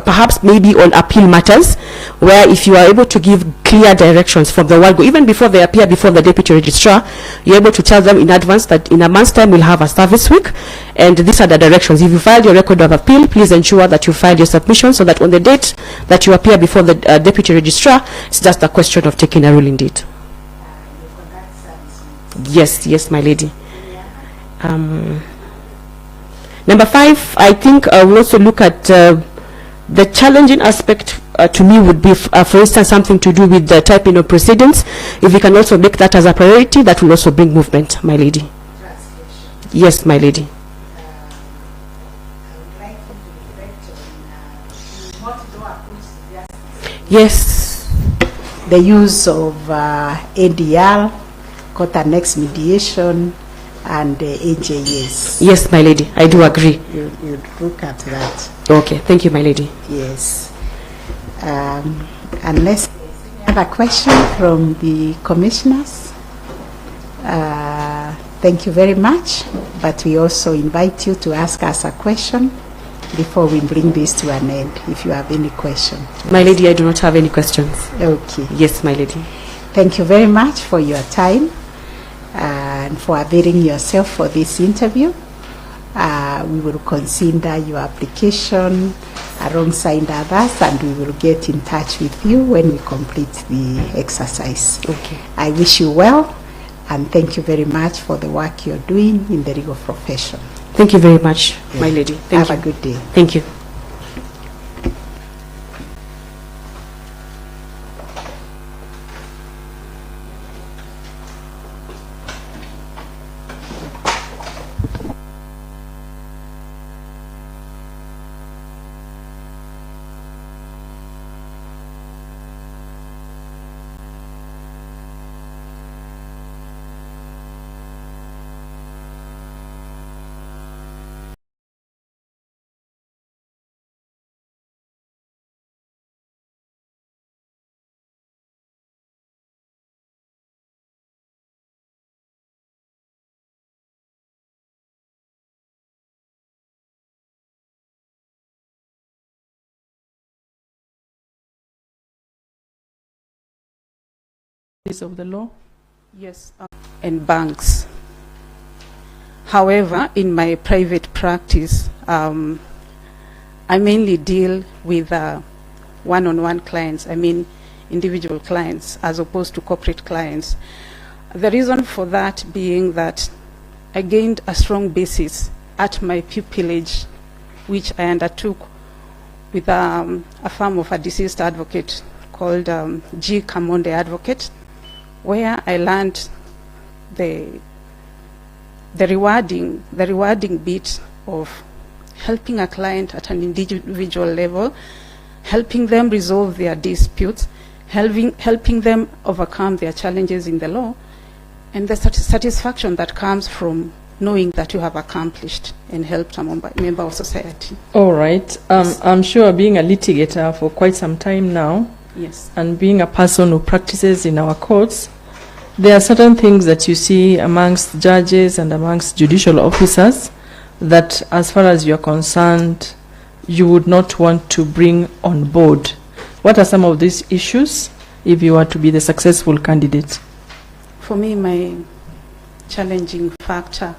perhaps maybe on appeal matters, where if you are able to give clear directions from the word go, even before they appear before the deputy registrar, you're able to tell them in advance that in a month's time we'll have a service week, and these are the directions. If you filed your record of appeal, please ensure that you filed your submission so that on the date that you appear before the deputy registrar, it's just a question of taking a ruling date. Yes, my lady. Number 5, I think we'll also look at the challenging aspect to me would be, for instance, something to do with the typing of proceedings. If we can also make that as a priority, that will also bring movement, my lady. Yes, my lady. Yes. The use of ADR, court annexed mediation, and AJAABU. Yes, my lady, I do agree. You'd look at that. Okay, thank you, my lady. Yes. Unless there's any other question from the commissioners, thank you very much. But we also invite you to ask us a question before we bring this to an end, if you have any question. My lady, I do not have any questions. Okay. Yes, my lady. Thank you very much for your time and for availing yourself for this interview. We will consider your application alongside others, and we will get in touch with you when we complete the exercise. Okay. I wish you well, and thank you very much for the work you're doing in the legal profession. Thank you very much, my lady. Thank you. Have a good day. Thank you. Of the law? Yes, and banks. However, in my private practice, I mainly deal with one-on-one clients, I mean individual clients, as opposed to corporate clients. The reason for that being that I gained a strong basis at my pupillage, which I undertook with a firm of a deceased advocate called G. Kamonde Advocate, where I learned the rewarding bit of helping a client at an individual level, helping them resolve their disputes, helping them overcome their challenges in the law, and the satisfaction that comes from knowing that you have accomplished and helped a member of society. All right. I'm sure being a litigator for quite some time now, yes, and being a person who practices in our courts, there are certain things that you see amongst judges and amongst judicial officers that, as far as you're concerned, you would not want to bring on board. What are some of these issues if you are to be the successful candidate? For me, my challenging factor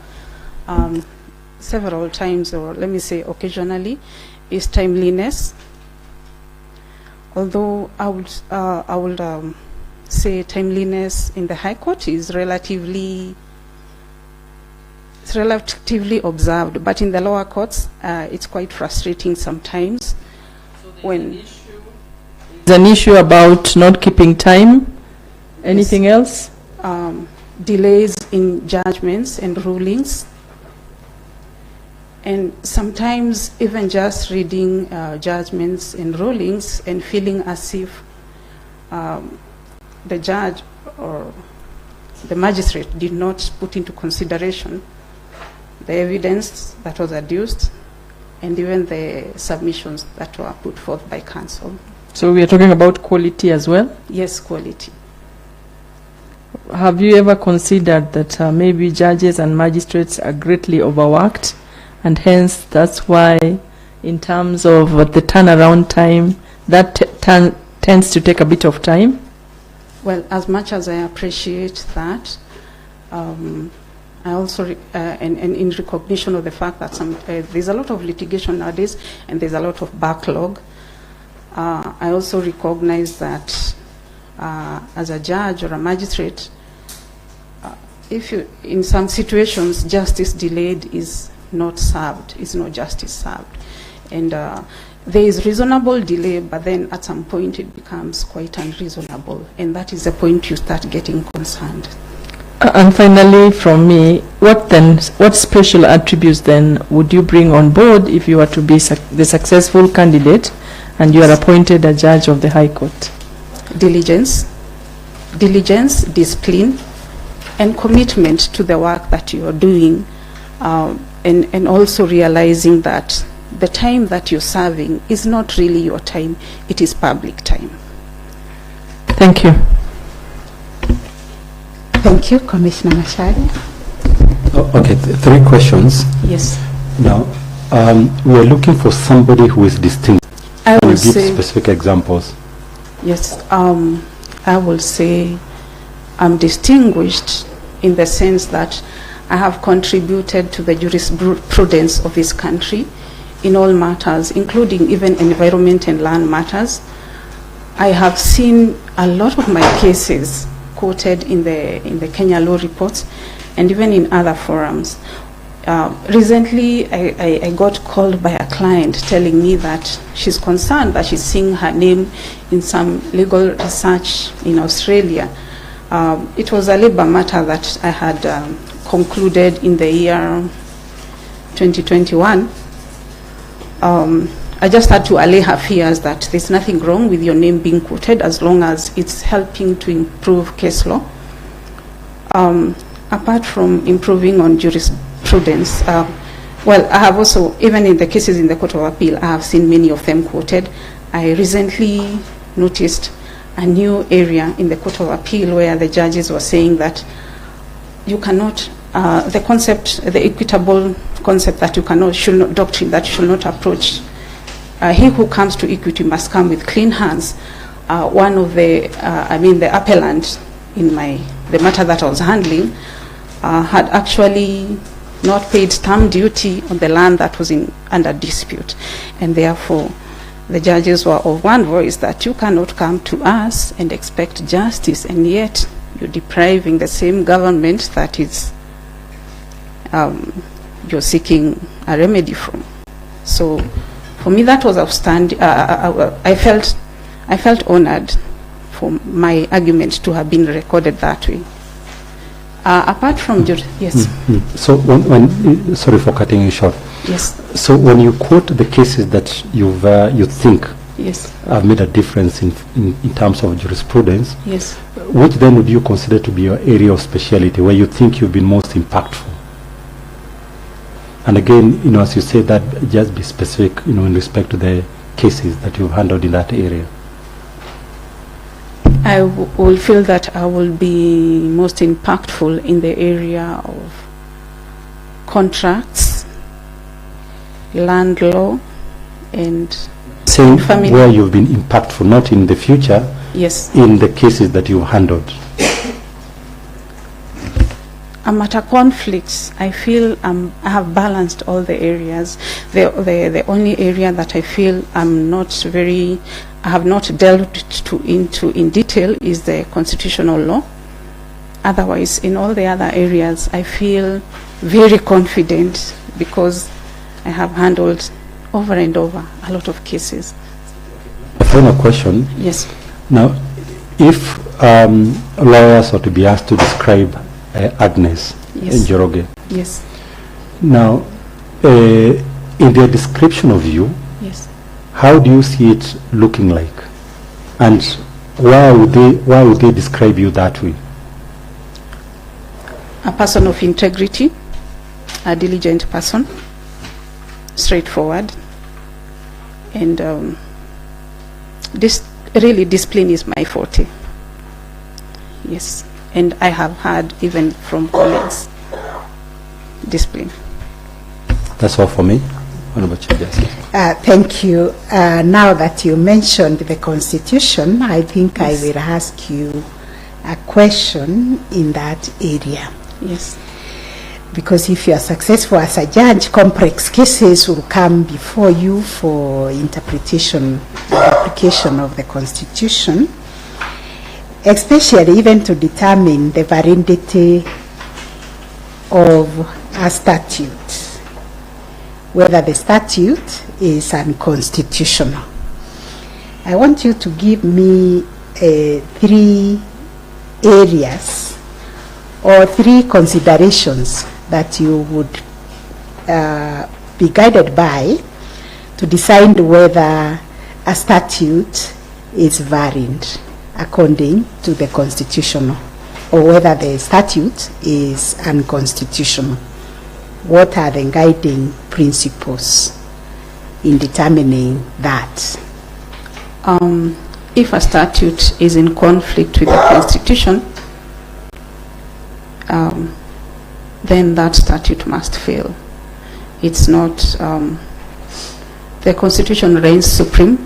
several times, or let me say occasionally, is timeliness. Although I would say timeliness in the High Court is relatively observed, but in the lower courts, it's quite frustrating sometimes. So there's an issue about not keeping time. Anything else? Delays in judgments and rulings, and sometimes even just reading judgments and rulings and feeling as if the judge or the magistrate did not put into consideration the evidence that was adduced and even the submissions that were put forth by counsel. So we are talking about quality as well? Yes, quality. Have you ever considered that maybe judges and magistrates are greatly overworked, and hence that's why in terms of the turnaround time, that tends to take a bit of time? Well, as much as I appreciate that, I also, and in recognition of the fact that there's a lot of litigation nowadays and there's a lot of backlog, I also recognize that as a judge or a magistrate, if you, in some situations, justice delayed is not served, is no justice served. And there is reasonable delay, but then at some point it becomes quite unreasonable. And that is the point you start getting concerned. And finally, from me, what special attributes then would you bring on board if you were to be the successful candidate and you are appointed a judge of the High Court? Diligence, discipline, and commitment to the work that you are doing, and also realizing that the time that you're serving is not really your time, it is public time. Thank you. Thank you, Commissioner Mashari. Okay, three questions. Yes. Now, we are looking for somebody who is distinct. I will give say specific examples. Yes, I will say I'm distinguished in the sense that I have contributed to the jurisprudence of this country in all matters, including even environment and land matters. I have seen a lot of my cases quoted in the Kenya law reports and even in other forums. Recently, I got called by a client telling me that she's concerned that she's seeing her name in some legal research in Australia. It was a labor matter that I had concluded in the year 2021. I just had to allay her fears that there's nothing wrong with your name being quoted as long as it's helping to improve case law. Apart from improving on jurisprudence, well, I have also, even in the cases in the Court of Appeal, I have seen many of them quoted. I recently noticed a new area in the Court of Appeal where the judges were saying that you cannot, the concept, the equitable concept that you cannot, should not, doctrine that you should not approach. He who comes to equity must come with clean hands. One of the, the appellant in the matter that I was handling had actually not paid stamp duty on the land that was under dispute, and therefore the judges were of one voice that you cannot come to us and expect justice, and yet you're depriving the same government that is you're seeking a remedy from. So for me that was outstanding. I felt honored for my argument to have been recorded that way. Apart from yes. So when sorry for cutting you short. Yes. So when you quote the cases that you think yes have made a difference in terms of jurisprudence, yes, which then would you consider to be your area of speciality where you think you've been most impactful? And again, as you say, that just be specific, in respect to the cases that you've handled in that area. I will feel that I will be most impactful in the area of contracts, land law, and saying family. Where you've been impactful, not in the future, yes, in the cases that you've handled. Matter conflicts, I feel I have balanced all the areas. The only area that I feel I have not delved into in detail is the constitutional law. Otherwise, in all the other areas, I feel very confident because I have handled over and over a lot of cases. A final question. Yes. Now, if lawyers are to be asked to describe Agnes Njoroge. Yes. Now, in their description of you, yes, how do you see it looking like? And why would they describe you that way? A person of integrity, a diligent person, straightforward, and this really discipline is my forte. Yes, and I have had even from colleagues discipline. That's all for me. What about you, Jesse? Thank you. Now that you mentioned the Constitution, I think I will ask you a question in that area. Yes. Because if you are successful as a judge, complex cases will come before you for interpretation and application of the Constitution, especially even to determine the validity of a statute, whether the statute is unconstitutional. I want you to give me 3 areas or 3 considerations that you would be guided by to decide whether a statute is valid according to the Constitution, or whether the statute is unconstitutional. What are the guiding principles in determining that? If a statute is in conflict with the Constitution, then that statute must fail. It's not, the Constitution reigns supreme,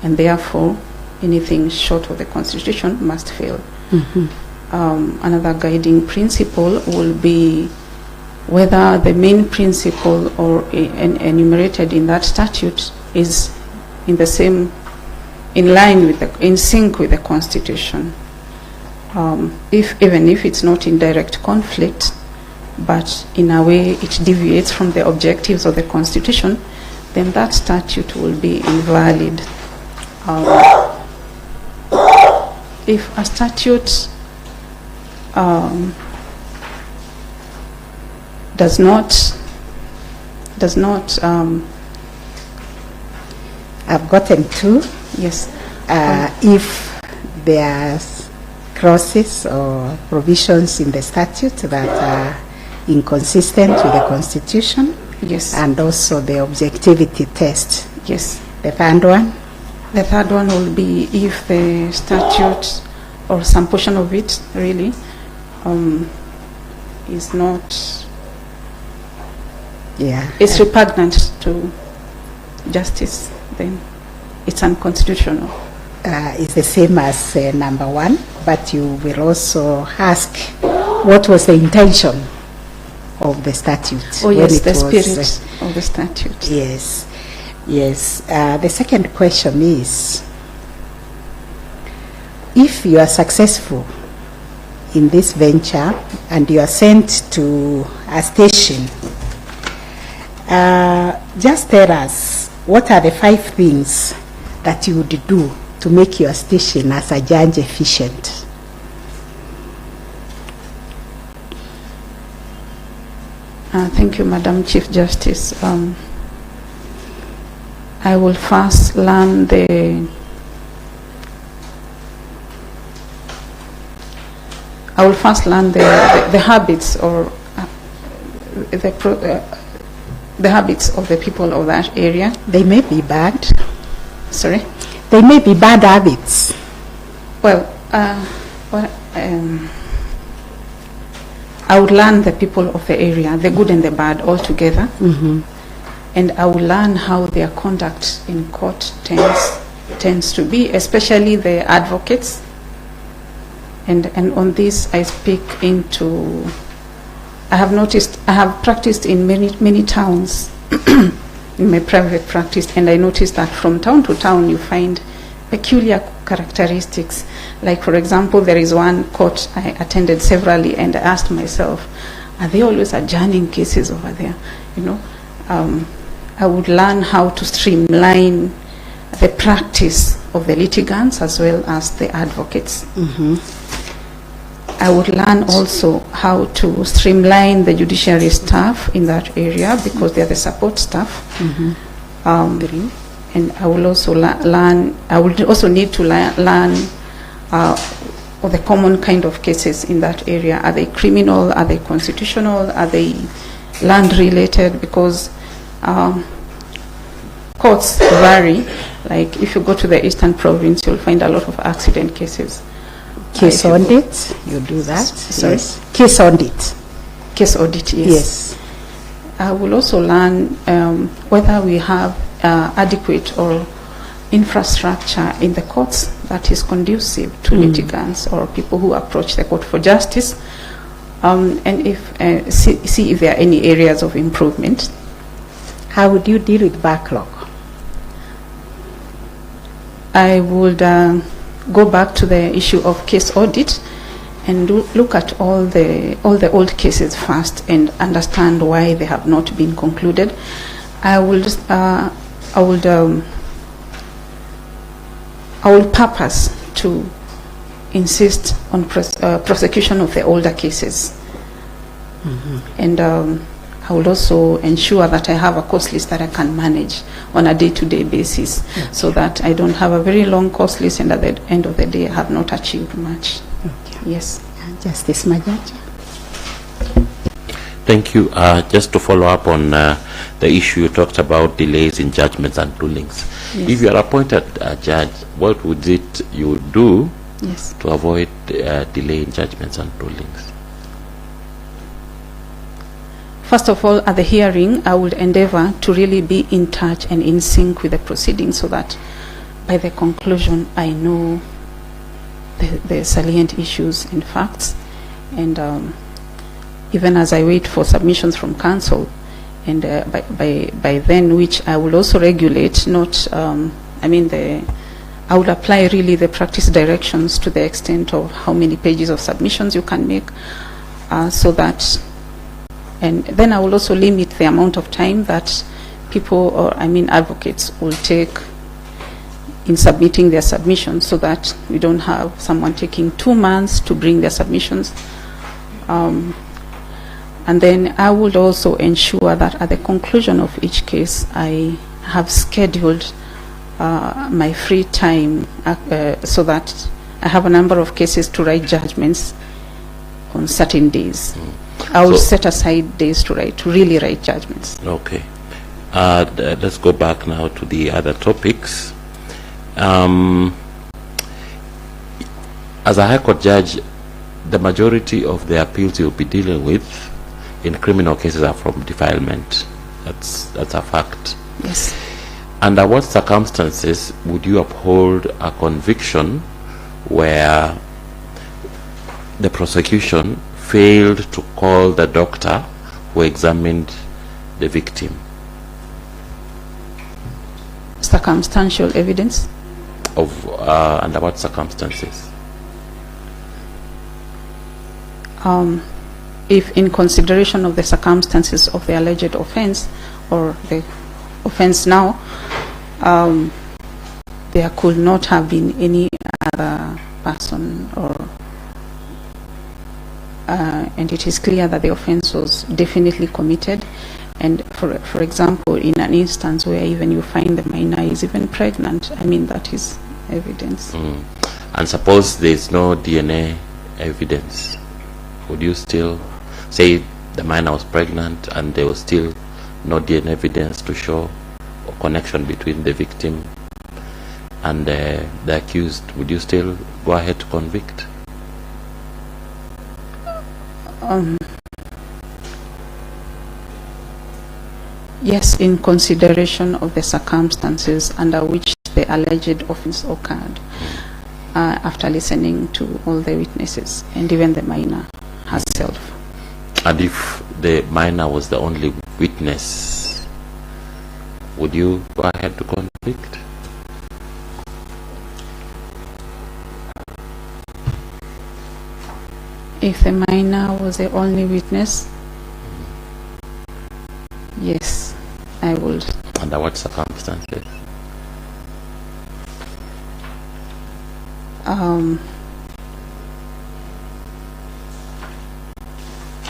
and therefore anything short of the Constitution must fail. Another guiding principle will be whether the main principle or enumerated in that statute is in the same, in line with the, in sync with the Constitution. Even if it's not in direct conflict, but in a way it deviates from the objectives of the Constitution, then that statute will be invalid. If a statute does not I've gotten 2. Yes. If there's clauses or provisions in the statute that are inconsistent with the Constitution. Yes. And also the objectivity test. Yes. The third one? The third one will be if the statute or some portion of it really is not, it's repugnant to justice, then it's unconstitutional. It's the same as number 1, but you will also ask what was the intention of the statute. Oh yes, the spirit of the statute. Yes, yes. The second question is, if you are successful in this venture and you are sent to a station, just tell us what are the 5 things that you would do to make your station as a judge efficient. Thank you, Madam Chief Justice. I will first learn the habits or the habits of the people of that area. They may be bad. Sorry? They may be bad habits. Well, I would learn the people of the area, the good and the bad all together. And I will learn how their conduct in court tends to be, especially the advocates. And on this I speak into, I have practiced in many towns in my private practice, and I noticed that from town to town you find peculiar characteristics. Like, for example, there is one court I attended severally, and I asked myself, are they always adjourning cases over there? You know, I would learn how to streamline the practice of the litigants as well as the advocates. I would learn also how to streamline the judiciary staff in that area, because they are the support staff. And I will also learn, I will also need to learn or the common kind of cases in that area. Are they criminal? Are they constitutional? Are they land related? Because courts vary. Like if you go to the Eastern Province, you'll find a lot of accident cases. Case audit, you do that. Sorry? Yes. Case audit. Case audit, yes. Yes. I will also learn whether we have adequate or infrastructure in the courts that is conducive to litigants or people who approach the court for justice, and if see if there are any areas of improvement. How would you deal with backlog? I would go back to the issue of case audit and look at all the old cases first and understand why they have not been concluded. I will purpose to insist on prosecution of the older cases, and I will also ensure that I have a cost list that I can manage on a day-to-day basis, so that I don't have a very long cost list and at the end of the day I have not achieved much. Okay. Yes. Justice Majaji. Thank you. Just to follow up on the issue you talked about, delays in judgments and rulings. Yes. If you are appointed a judge, what would it you would do Yes. to avoid delay in judgments and rulings? First of all, at the hearing, I would endeavor to really be in touch and in sync with the proceedings, so that by the conclusion I know the salient issues and facts, and even as I wait for submissions from counsel, and by then, which I will also regulate, not, I would apply really the practice directions to the extent of how many pages of submissions you can make, so that, and then I will also limit the amount of time that people, or advocates, will take in submitting their submissions, so that we don't have someone taking 2 months to bring their submissions. And then I would also ensure that at the conclusion of each case, I have scheduled my free time so that I have a number of cases to write judgments on certain days. I will set aside days to really write judgments. Okay. Let's go back now to the other topics. As a High Court judge, the majority of the appeals you'll be dealing with in criminal cases are from defilement. That's a fact. Yes. Under what circumstances would you uphold a conviction where the prosecution failed to call the doctor who examined the victim? Circumstantial evidence. Of under what circumstances? If in consideration of the circumstances of the alleged offense, or the offense now, there could not have been any other person, or and it is clear that the offense was definitely committed. And for example, in an instance where even you find the minor is even pregnant, that is evidence. And suppose there is no DNA evidence, would you still say the minor was pregnant and there was still no DNA evidence to show a connection between the victim and the accused? Would you still go ahead to convict? Yes, in consideration of the circumstances under which the alleged offense occurred, after listening to all the witnesses and even the minor herself. And if the minor was the only witness, would you go ahead to convict? If the minor was the only witness, yes, I would. Under what circumstances?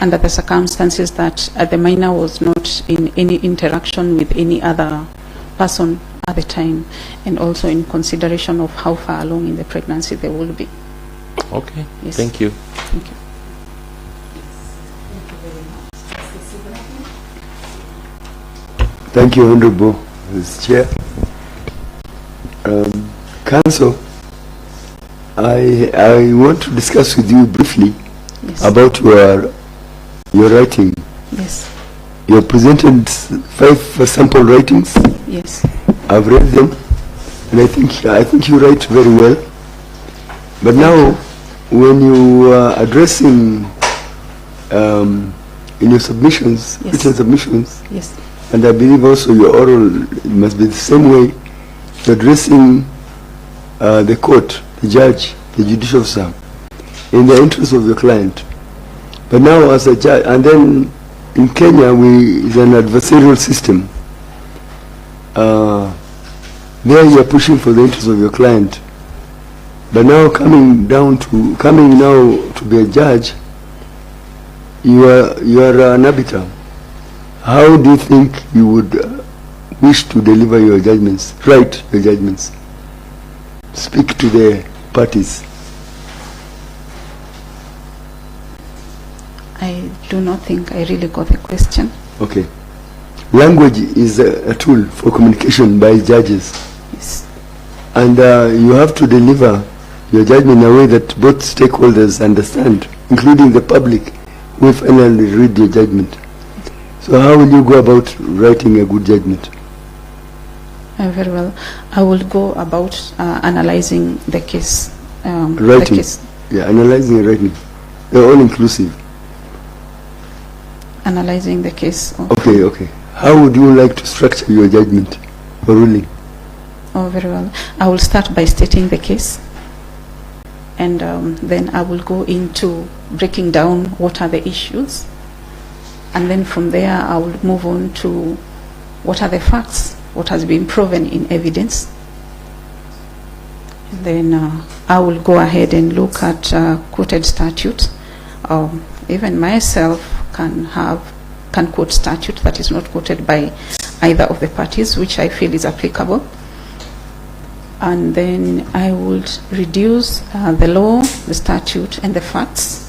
Under the circumstances that the minor was not in any interaction with any other person at the time, and also in consideration of how far along in the pregnancy they will be. Okay. Yes. Thank you. Thank you. Thank you, Honorable Mr. Chair. Council, I want to discuss with you briefly about your writing. Yes. You have presented 5 sample writings. Yes. I've read them, and I think you write very well. But now, when you are addressing in your submissions, written submissions, yes, and I believe also your oral, it must be the same way, you're addressing the court, the judge, the judicial officer, in the interest of your client. But now as a judge, and then in Kenya, it's an adversarial system. There you are pushing for the interest of your client. But now coming now to be a judge, you are an arbiter. How do you think you would wish to deliver your judgments, write your judgments? Speak to the parties. I do not think I really got the question. Okay. Language is a tool for communication by judges. Yes. And you have to deliver your judgment in a way that both stakeholders understand, including the public who will finally read your judgment. So how will you go about writing a good judgment? Very well. I will go about analyzing the case. Writing. The case. Yeah, analyzing and writing. They're all inclusive. Analyzing the case. Okay, okay. How would you like to structure your judgment or ruling? Oh, very well. I will start by stating the case, and then I will go into breaking down what are the issues, and then from there I will move on to what are the facts, what has been proven in evidence. And then I will go ahead and look at quoted statute. Even myself can quote statute that is not quoted by either of the parties, which I feel is applicable. And then I would reduce the law, the statute, and the facts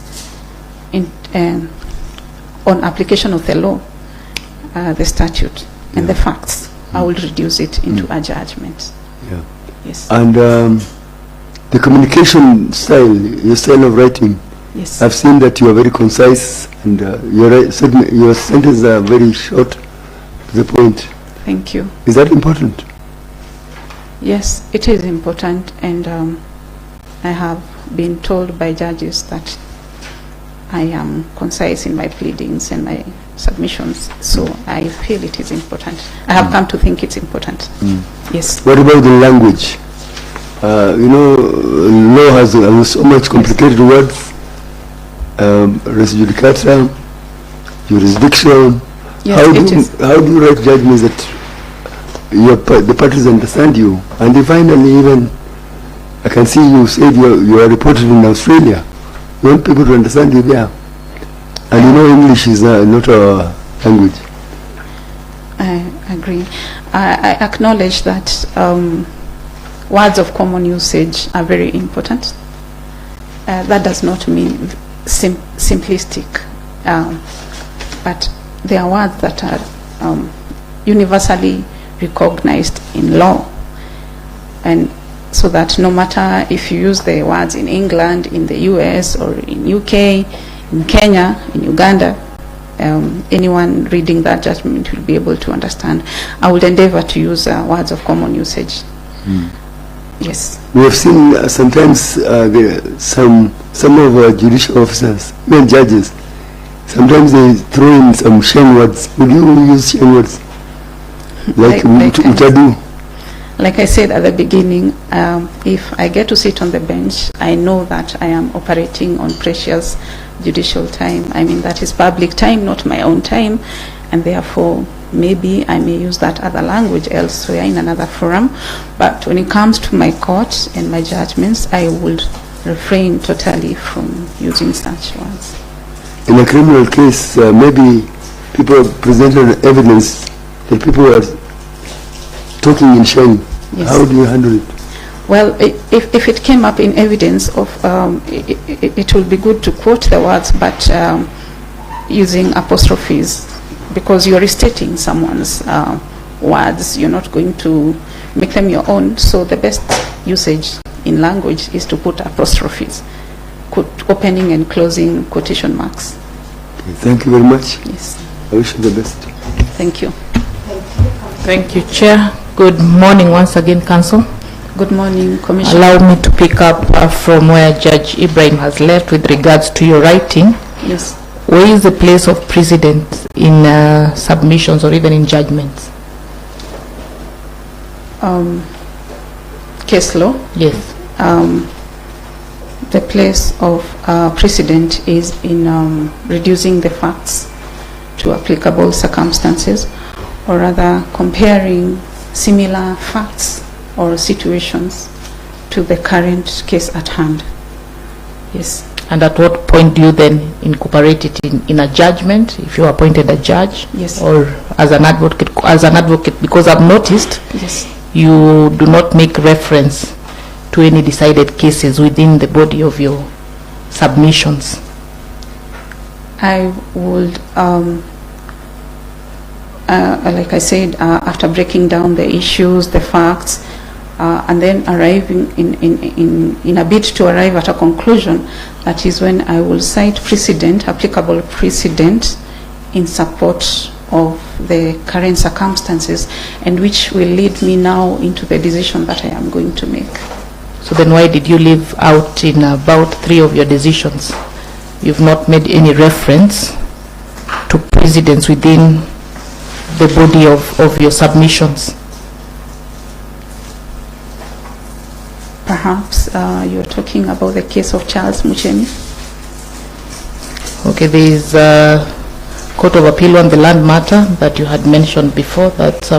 on application of the law, the statute, and the facts. I will reduce it into a judgment. Yeah. Yes. And the communication style, your style of writing, yes, I've seen that you are very concise, and your sentences are very short, to the point. Thank you. Is that important? Yes, it is important, and I have been told by judges that I am concise in my pleadings and my submissions, so I feel it is important. I have come to think it's important. Yes. What about the language? Law has so much complicated words. Res judicata, jurisdiction. Yes, how do you write judgments that the parties understand you? And then finally, even I can see you said you are reported in Australia. You want people to understand you there, and you know English is not a language. I agree. I acknowledge that words of common usage are very important. That does not mean simplistic, but there are words that are universally recognized in law, and so that no matter if you use the words in England, in the US, or in UK, in Kenya, in Uganda, anyone reading that judgment will be able to understand. I would endeavor to use words of common usage. Yes. We have seen sometimes some of our judicial officers, even judges, sometimes they throw in some shame words. Would you use shame words? Like I said at the beginning, if I get to sit on the bench, I know that I am operating on precious judicial time. I mean, that is public time, not my own time, and therefore maybe I may use that other language elsewhere in another forum. But when it comes to my court and my judgments, I would refrain totally from using such words. In a criminal case, maybe people presented evidence that people are talking in shame. Yes. How do you handle it? Well, if it came up in evidence of, it will be good to quote the words, but using apostrophes, because you're restating someone's words. You're not going to make them your own. So the best usage in language is to put apostrophes, opening and closing quotation marks. Okay, thank you very much. Yes. I wish you the best. Thank you. Thank you, Chair. Good morning once again, Council. Good morning, Commissioner. Allow me to pick up from where Judge Ibrahim has left with regards to your writing. Yes. Where is the place of precedent in submissions or even in judgments? Case law? Yes. The place of precedent is in reducing the facts to applicable circumstances, or rather comparing similar facts or situations to the current case at hand. Yes. And at what point do you then incorporate it in a judgment, if you are appointed a judge? Yes. Or as an advocate? As an advocate, because I've noticed yes, you do not make reference to any decided cases within the body of your submissions. I would, like I said, after breaking down the issues, the facts, and then arriving in a bid to arrive at a conclusion, that is when I will cite precedent, applicable precedent, in support of the current circumstances, and which will lead me now into the decision that I am going to make. So then why did you leave out in about 3 of your decisions? You've not made any reference to precedents within the body of your submissions. Perhaps you're talking about the case of Charles Muchemi. Okay, there is a Court of Appeal on the land matter that you had mentioned before. That's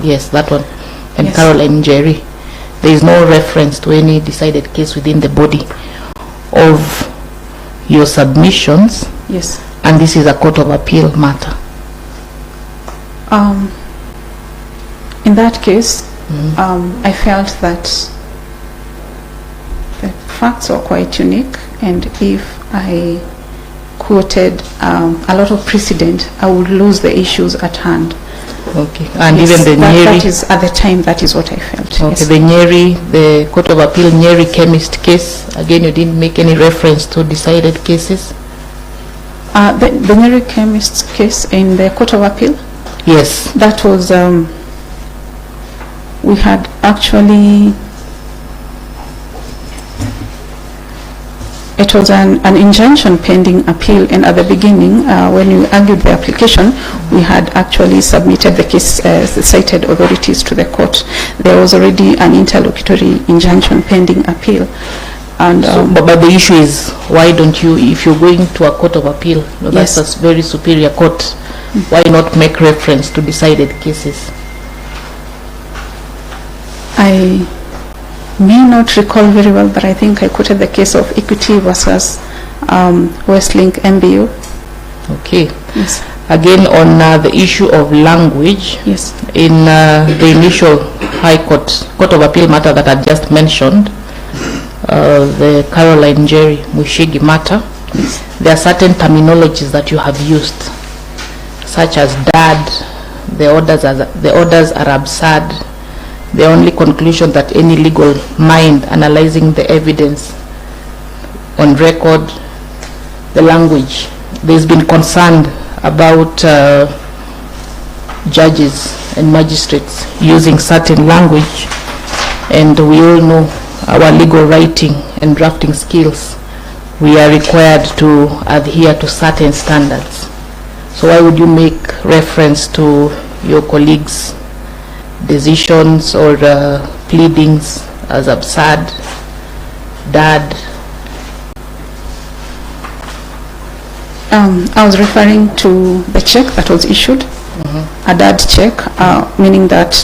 yes, that one. And yes, Caroline Jerry. There is no reference to any decided case within the body of your submissions. Yes. And this is a Court of Appeal matter. In that case, I felt that the facts are quite unique, and if I quoted a lot of precedent, I would lose the issues at hand. Okay, and yes, even the Nyeri, that is at the time, that is what I felt. Okay, yes. the Nyeri, the Court of Appeal Nyeri chemist case, again you didn't make any reference to decided cases? The Nyeri chemist case in the Court of Appeal? Yes. That was, we had actually, it was an injunction pending appeal, and at the beginning, when we argued the application, we had actually submitted the case, the cited authorities to the court. There was already an interlocutory injunction pending appeal. And but the issue is, why don't you, if you're going to a Court of Appeal, that's yes, a very superior court, why not make reference to decided cases? I may not recall very well, but I think I quoted the case of Equity versus Westlink MBU. Okay. Yes. Again, on the issue of language, yes, in the initial High Court of Appeal matter that I just mentioned, the Caroline Jerry Mushigi matter, yes, there are certain terminologies that you have used, such as dad. The orders are absurd. The only conclusion that any legal mind analyzing the evidence on record, the language. There's been concern about judges and magistrates using certain language, and we all know our legal writing and drafting skills. We are required to adhere to certain standards. So why would you make reference to your colleagues' decisions or pleadings as absurd, dad? I was referring to the check that was issued, a dad check, meaning that,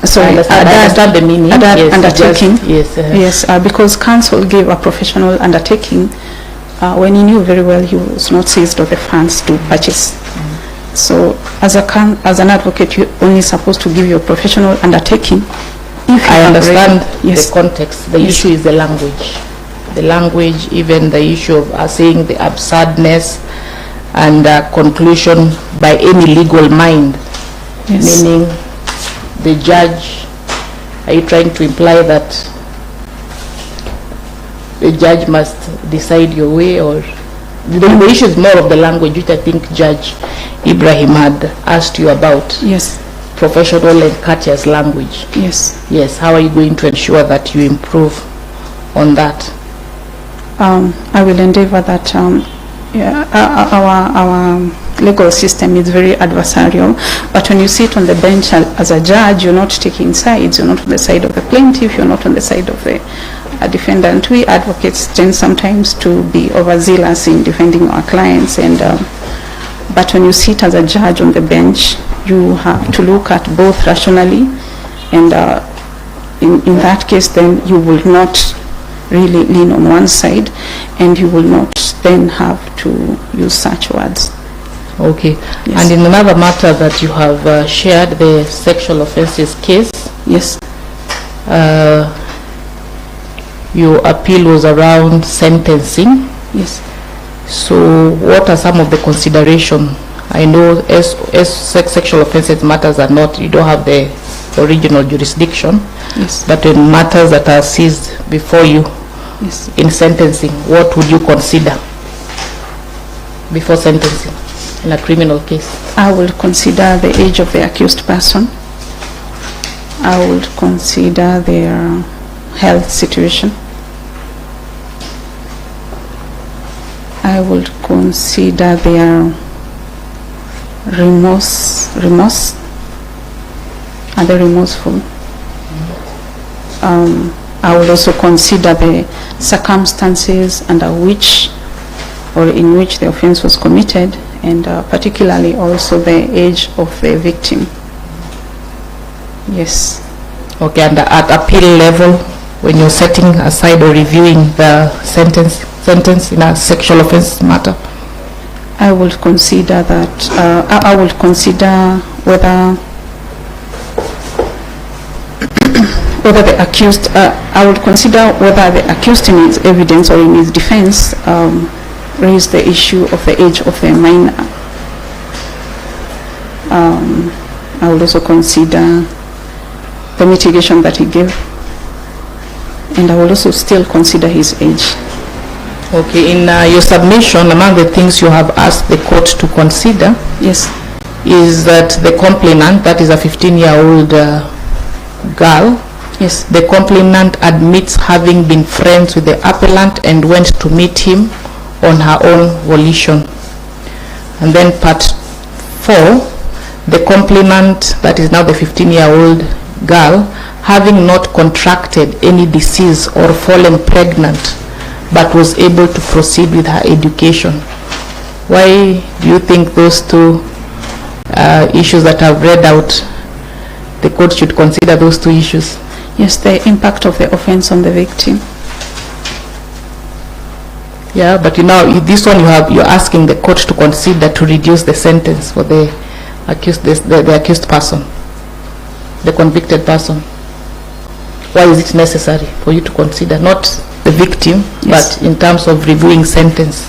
sorry, I understand the meaning. A dad yes, undertaking. Just, yes, yes, because counsel gave a professional undertaking when he knew very well he was not seized of the funds to purchase So as an advocate, you're only supposed to give your professional undertaking. If I understand yes. the context. The issue is the language. The language, even the issue of saying the absurdness and conclusion by any legal mind, Yes. meaning the judge. Are you trying to imply that the judge must decide your way, or the issue is more of the language, which I think Judge Ibrahim had asked you about? Yes. Professional and courteous language. Yes. Yes. How are you going to ensure that you improve on that? I will endeavor that our legal system is very adversarial, but when you sit on the bench as a judge, you're not taking sides. You're not on the side of the plaintiff, you're not on the side of the defendant. We advocates tend sometimes to be overzealous in defending our clients, and but when you sit as a judge on the bench, you have to look at both rationally, and in that case then you will not really lean on one side, and you will not then have to use such words. Okay. Yes. And in another matter that you have shared, the sexual offences case. Yes. Your appeal was around sentencing. Yes. So what are some of the consideration? I know as sexual offences matters are not, you don't have the original jurisdiction. Yes. But in matters that are seized before you, yes, in sentencing, what would you consider before sentencing in a criminal case? I will consider the age of the accused person. I would consider their health situation. I would consider their remorse. Are they remorseful? I would also consider the circumstances under which or in which the offense was committed, and particularly also the age of the victim. Yes. Okay, and at appeal level, when you're setting aside or reviewing the sentence in a sexual offense matter? I will consider that, I will consider whether the accused, I would consider whether the accused in his evidence or in his defense raised the issue of the age of the minor. I would also consider the mitigation that he gave, and I will also still consider his age. Okay, in your submission, among the things you have asked the court to consider, yes, is that the complainant, that is a 15-year-old girl, yes, the complainant admits having been friends with the appellant and went to meet him on her own volition. And then part 4, the complainant, that is now the 15-year-old girl, having not contracted any disease or fallen pregnant, but was able to proceed with her education. Why do you think those two issues that I've read out, the court should consider those two issues? Yes, the impact of the offense on the victim. Yeah, but you know, this one you're asking the court to consider to reduce the sentence for the accused, the accused person, the convicted person. Why is it necessary for you to consider not the victim, yes, but in terms of reviewing sentence?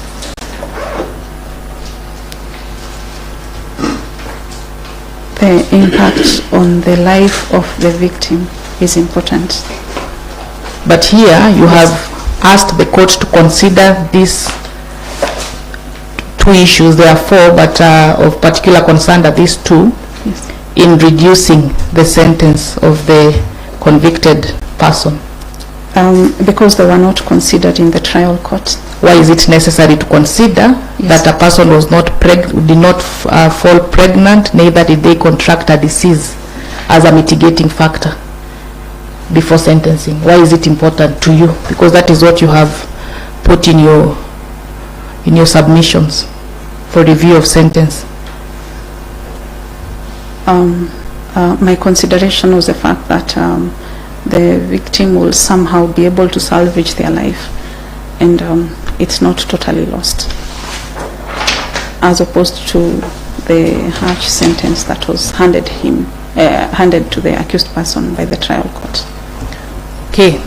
The impact on the life of the victim is important. But here you have asked the court to consider these two issues. There are 4, but of particular concern are these 2, yes, in reducing the sentence of the convicted person. Because they were not considered in the trial court. Why is it necessary to consider that a person was not did not fall pregnant, neither did they contract a disease as a mitigating factor before sentencing? Why is it important to you? Because that is what you have put in your submissions for review of sentence. My consideration was the fact that the victim will somehow be able to salvage their life, and it's not totally lost, as opposed to the harsh sentence that was handed to the accused person by the trial court. Okay.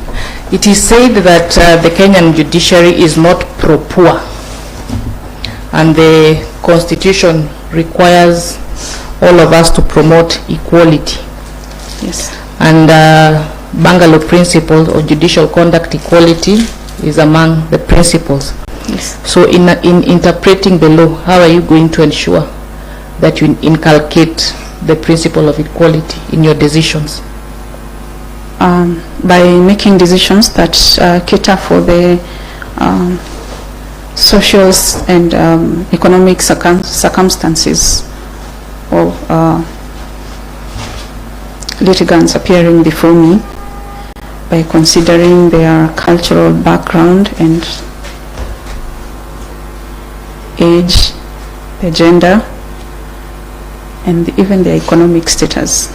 It is said that the Kenyan judiciary is not pro-poor, and the Constitution requires all of us to promote equality. Yes. And Bangalore principle of judicial conduct equality is among the principles. Yes. So in interpreting the law, how are you going to ensure that you inculcate the principle of equality in your decisions? By making decisions that cater for the social and economic circumstances of litigants appearing before me, by considering their cultural background and age, their gender, and even their economic status.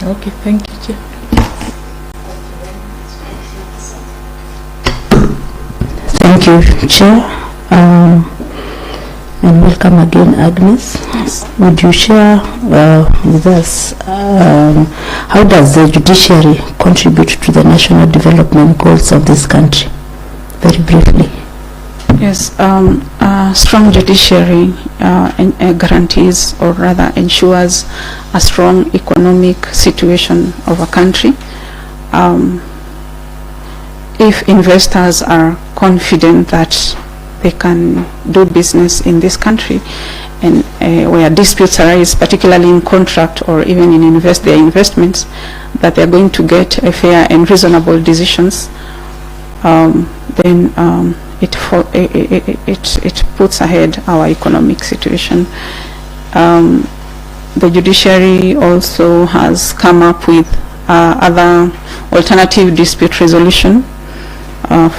Okay, thank you, Chair. Thank you, Chair. And welcome again, Agnes. Yes. Would you share with us how does the judiciary contribute to the national development goals of this country? Very briefly. Yes, a strong judiciary guarantees, or rather ensures, a strong economic situation of a country. If investors are confident that they can do business in this country, and where disputes arise, particularly in contract or even in their investments, that they're going to get a fair and reasonable decisions, then it puts ahead our economic situation. The judiciary also has come up with other alternative dispute resolution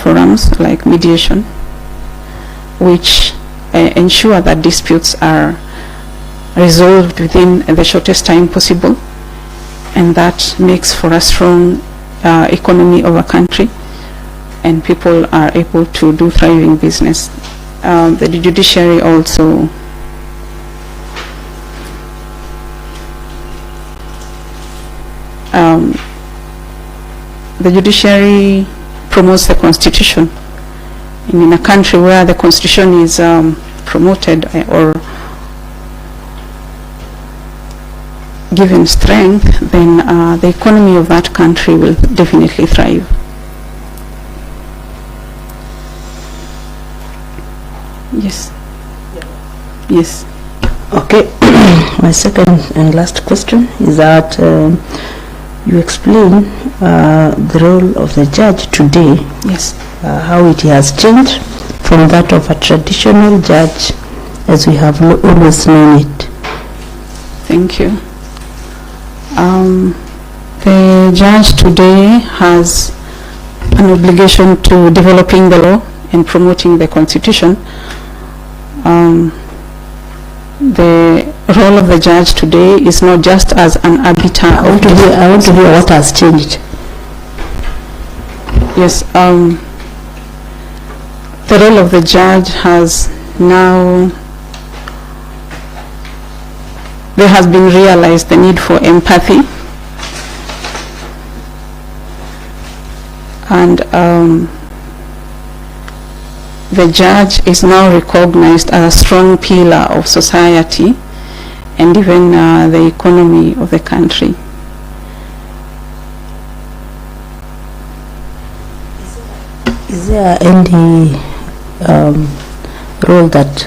forums like mediation, which ensure that disputes are resolved within the shortest time possible, and that makes for a strong economy of a country, and people are able to do thriving business. The judiciary also promotes the Constitution. And in a country where the Constitution is promoted or given strength, then the economy of that country will definitely thrive. Yes. Yes. Okay. My second and last question is that you explain the role of the judge today. Yes. How it has changed from that of a traditional judge as we have always known it. Thank you. The judge today has an obligation to developing the law and promoting the Constitution. The role of the judge today is not just as an arbiter. I want to hear what has changed. Yes. The role of the judge has now, there has been realized the need for empathy, and the judge is now recognized as a strong pillar of society and even the economy of the country. Is there any role that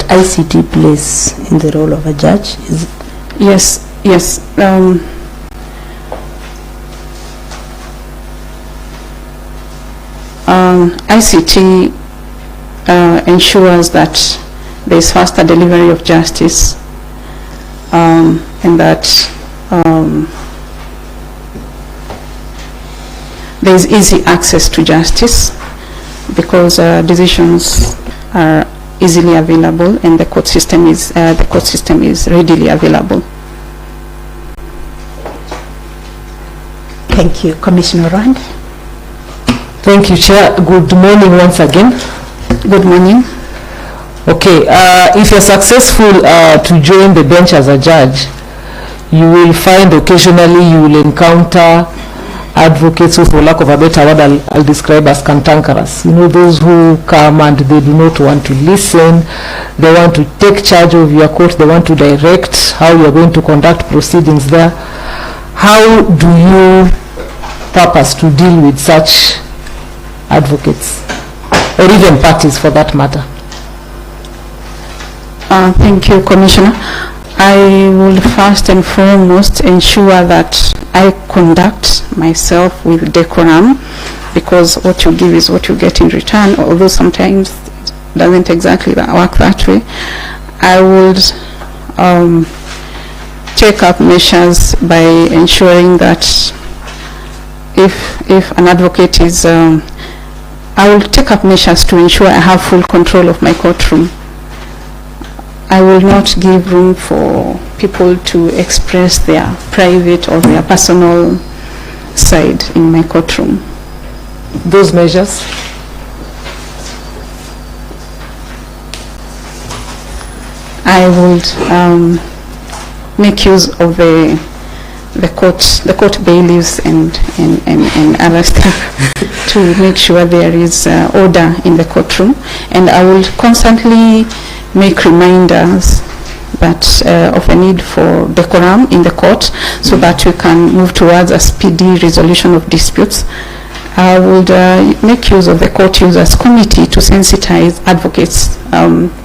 ICT plays in the role of a judge? Yes. ICT ensures that there is faster delivery of justice, and that there is easy access to justice, because decisions are easily available and the court system is readily available. Thank you, Commissioner Rand. Thank you, Chair. Good morning once again. Good morning. Okay, if you're successful to join the bench as a judge, you will find occasionally you will encounter advocates who, for lack of a better word, I'll describe as cantankerous. You know, those who come and they do not want to listen, they want to take charge of your court, they want to direct how you're going to conduct proceedings there. How do you purpose to deal with such advocates, or even parties for that matter? Thank you, Commissioner. I will first and foremost ensure that I conduct myself with decorum, because what you give is what you get in return, although sometimes it doesn't exactly work that way. I would take up measures by ensuring that if an advocate is, I will take up measures to ensure I have full control of my courtroom. I will not give room for people to express their private or their personal side in my courtroom. Those measures? I would make use of the court bailiffs and other stuff to make sure there is order in the courtroom, and I will constantly make reminders that of a need for decorum in the court, so that we can move towards a speedy resolution of disputes. I would make use of the court users committee to sensitize advocates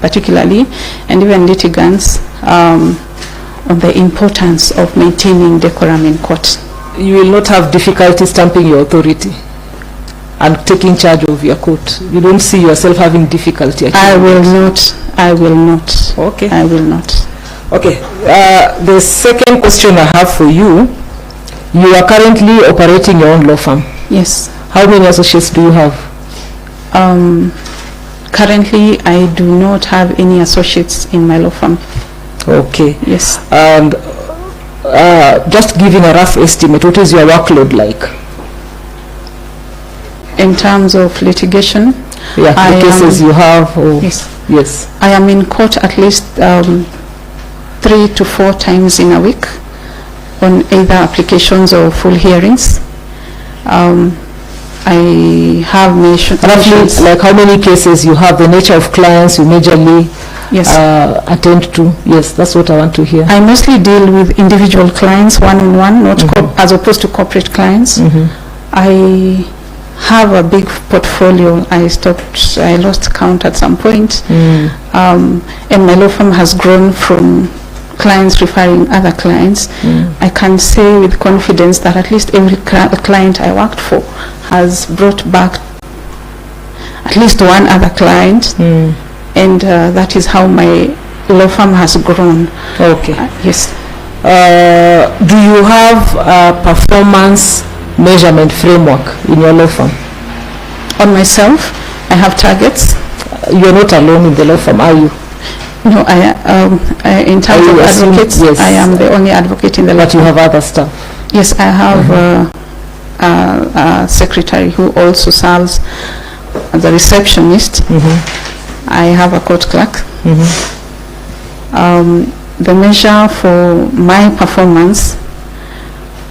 particularly, and even litigants, on the importance of maintaining decorum in court. You will not have difficulty stamping your authority and taking charge of your court. You don't see yourself having difficulty? I will not. I will not. Okay. I will not. Okay. The second question I have for you, you are currently operating your own law firm. Yes. How many associates do you have? Currently, I do not have any associates in my law firm. Okay. Yes. And just giving a rough estimate, what is your workload like? In terms of litigation? Yeah, the cases you have. Yes. Yes. I am in court at least 3 to 4 times in a week on either applications or full hearings. I have mentioned like how many cases you have, the nature of clients you majorly attend to. Yes, that's what I want to hear. I mostly deal with individual clients, one-on-one, not as opposed to corporate clients. I have a big portfolio. I lost count at some point. And my law firm has grown from clients referring other clients. I can say with confidence that at least every client I worked for has brought back at least one other client, and that is how my law firm has grown. Okay. Yes. Do you have a performance measurement framework in your law firm? On myself, I have targets. You're not alone in the law firm, are you? No, in terms of advocates, yes. I am the only advocate in the law firm. But you have other staff? Yes, I have a secretary who also serves as a receptionist. I have a court clerk. The measure for my performance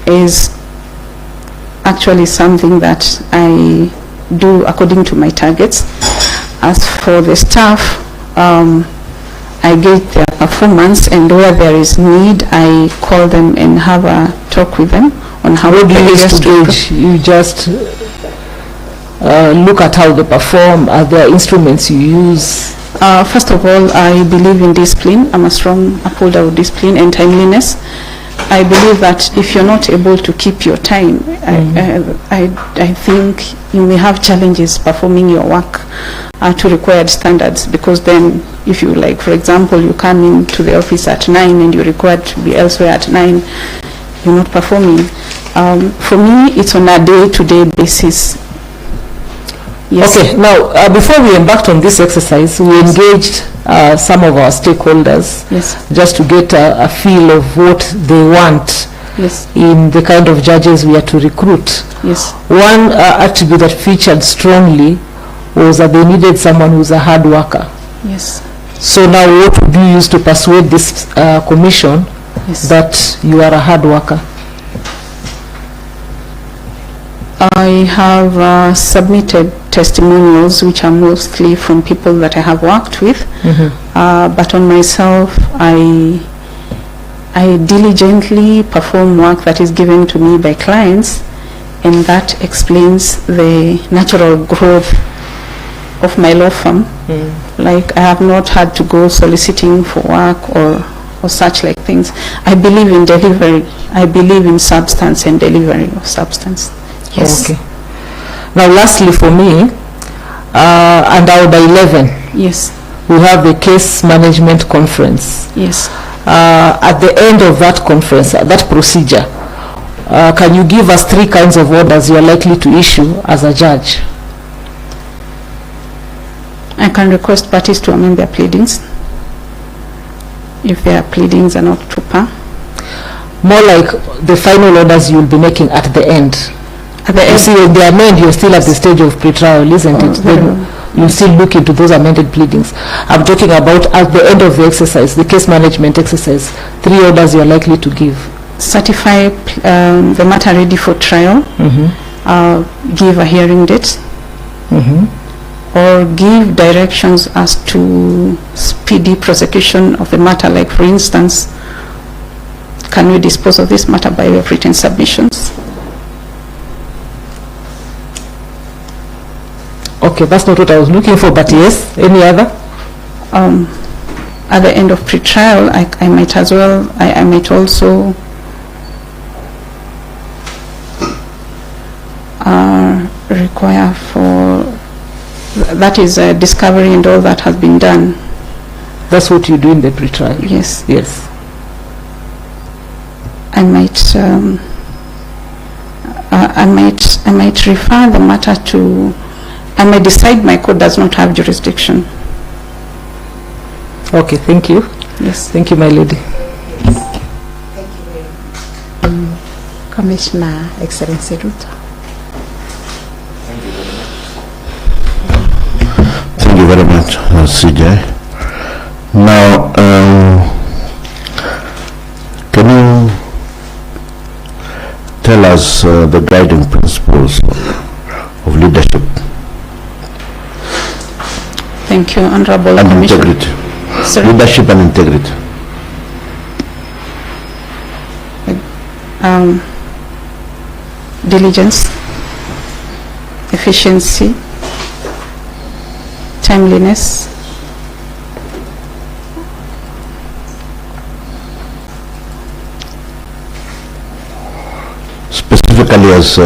is actually something that I do according to my targets. As for the staff, I gauge their performance, and where there is need, I call them and have a talk with them on how do you just gauge? You just look at how they perform. Are there instruments you use? First of all, I believe in discipline. I'm a strong upholder of discipline and timeliness. I believe that if you're not able to keep your time, I think you may have challenges performing your work to required standards, because then if you, like, for example, you come into the office at 9 and you're required to be elsewhere at 9, you're not performing. For me, it's on a day-to-day basis. Yes. Okay, now before we embarked on this exercise, we engaged some of our stakeholders just to get a feel of what they want in the kind of judges we are to recruit. Yes. One attribute that featured strongly was that they needed someone who's a hard worker. Yes. So now what would you use to persuade this commission that you are a hard worker? I have submitted testimonials which are mostly from people that I have worked with, but on myself I diligently perform work that is given to me by clients, and that explains the natural growth of my law firm. Like, I have not had to go soliciting for work or such like things. I believe in delivery. I believe in substance and delivery of substance. Yes. Okay. Now lastly for me, under order 11, yes, we have the case management conference. Yes. At the end of that conference, that procedure, can you give us 3 kinds of orders you are likely to issue as a judge? I can request parties to amend their pleadings if their pleadings are not proper. More like the final orders you will be making at the end. At the end. You see, when they amend, you're still at the stage of pre-trial, isn't it? Then you still look into those amended pleadings. I'm talking about at the end of the exercise, the case management exercise, 3 orders you're likely to give. Certify the matter ready for trial, give a hearing date, or give directions as to speedy prosecution of the matter. Like, for instance, can we dispose of this matter by way of written submissions? Okay, that's not what I was looking for, but yes, any other? At the end of pre-trial, I might as well, I might also require for, that is discovery and all that has been done. That's what you do in the pre-trial? Yes. Yes. I might refer the matter to, I might decide my court does not have jurisdiction. Okay, thank you. Yes. Thank you, my lady. Thank you very much. Commissioner Excellency Ruto. Thank you very much, CJ. Now, can you tell us the guiding principles of leadership? Thank you, Honorable and Commissioner. Integrity. Sorry? Leadership and integrity. Diligence, efficiency, timeliness, specifically as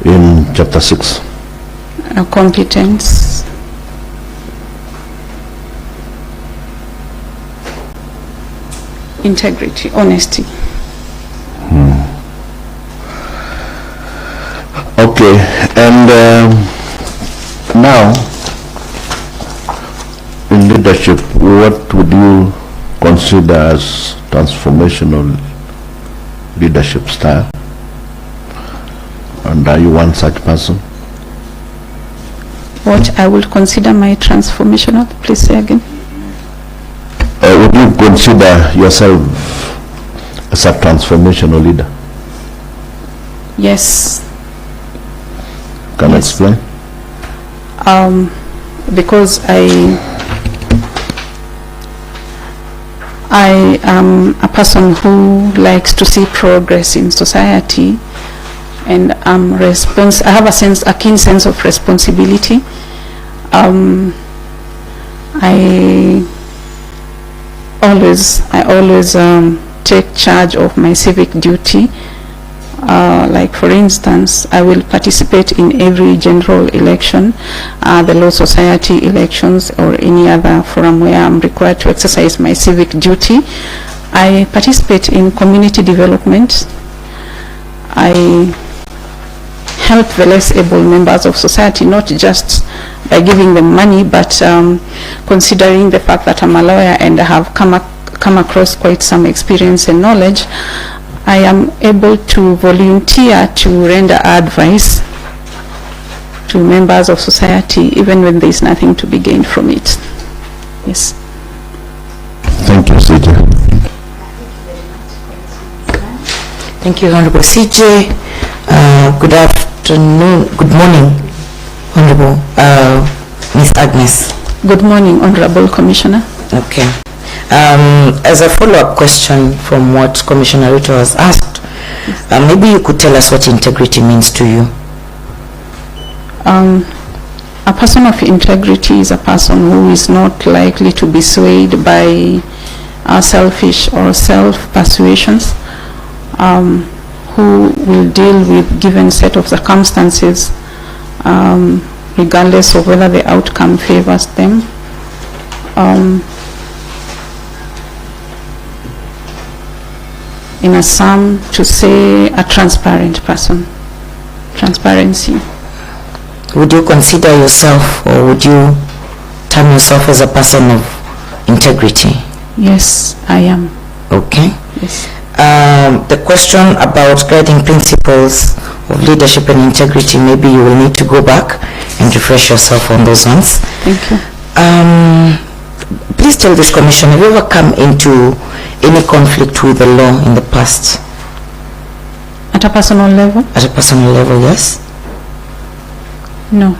in chapter 6. Competence, integrity, honesty. Okay, and now in leadership, what would you consider as transformational leadership style? And are you one such person? What I would consider my transformational, please say again. Would you consider yourself as a transformational leader? Yes. Can you explain? Because I am a person who likes to see progress in society, and I have a keen sense of responsibility. I always take charge of my civic duty. Like, for instance, I will participate in every general election, the Law Society elections, or any other forum where I'm required to exercise my civic duty. I participate in community development. I help the less able members of society, not just by giving them money, but considering the fact that I'm a lawyer and I have come across quite some experience and knowledge, I am able to volunteer to render advice to members of society, even when there is nothing to be gained from it. Yes. Thank you, CJ. Thank you, Honorable CJ. Good afternoon, good morning, Honorable Ms. Agnes. Good morning, Honorable Commissioner. Okay. As a follow-up question from what Commissioner Ruto has asked, maybe you could tell us what integrity means to you. A person of integrity is a person who is not likely to be swayed by selfish or self-persuasions, who will deal with given set of circumstances regardless of whether the outcome favors them. In a sum, to say a transparent person. Transparency. Would you consider yourself, or would you term yourself as a person of integrity? Yes, I am. Okay. Yes. The question about guiding principles of leadership and integrity, maybe you will need to go back and refresh yourself on those ones. Thank you. Please tell this commission, have you ever come into any conflict with the law in the past? At a personal level? At a personal level, yes. No.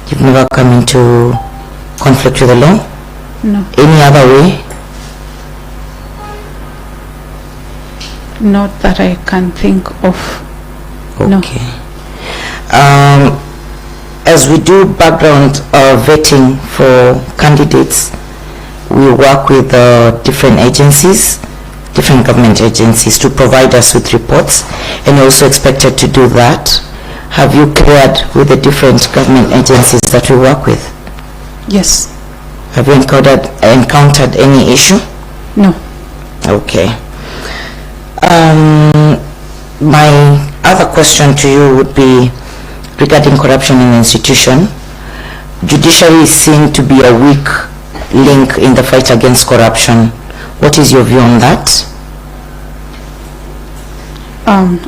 You've never come into conflict with the law? No. Any other way? Not that I can think of. Okay. As we do background vetting for candidates, we work with different agencies, different government agencies, to provide us with reports, and you're also expected to do that. Have you cleared with the different government agencies that we work with? Yes. Have you encountered any issue? No. Okay. My other question to you would be regarding corruption in the institution. Judiciary is seen to be a weak link in the fight against corruption. What is your view on that?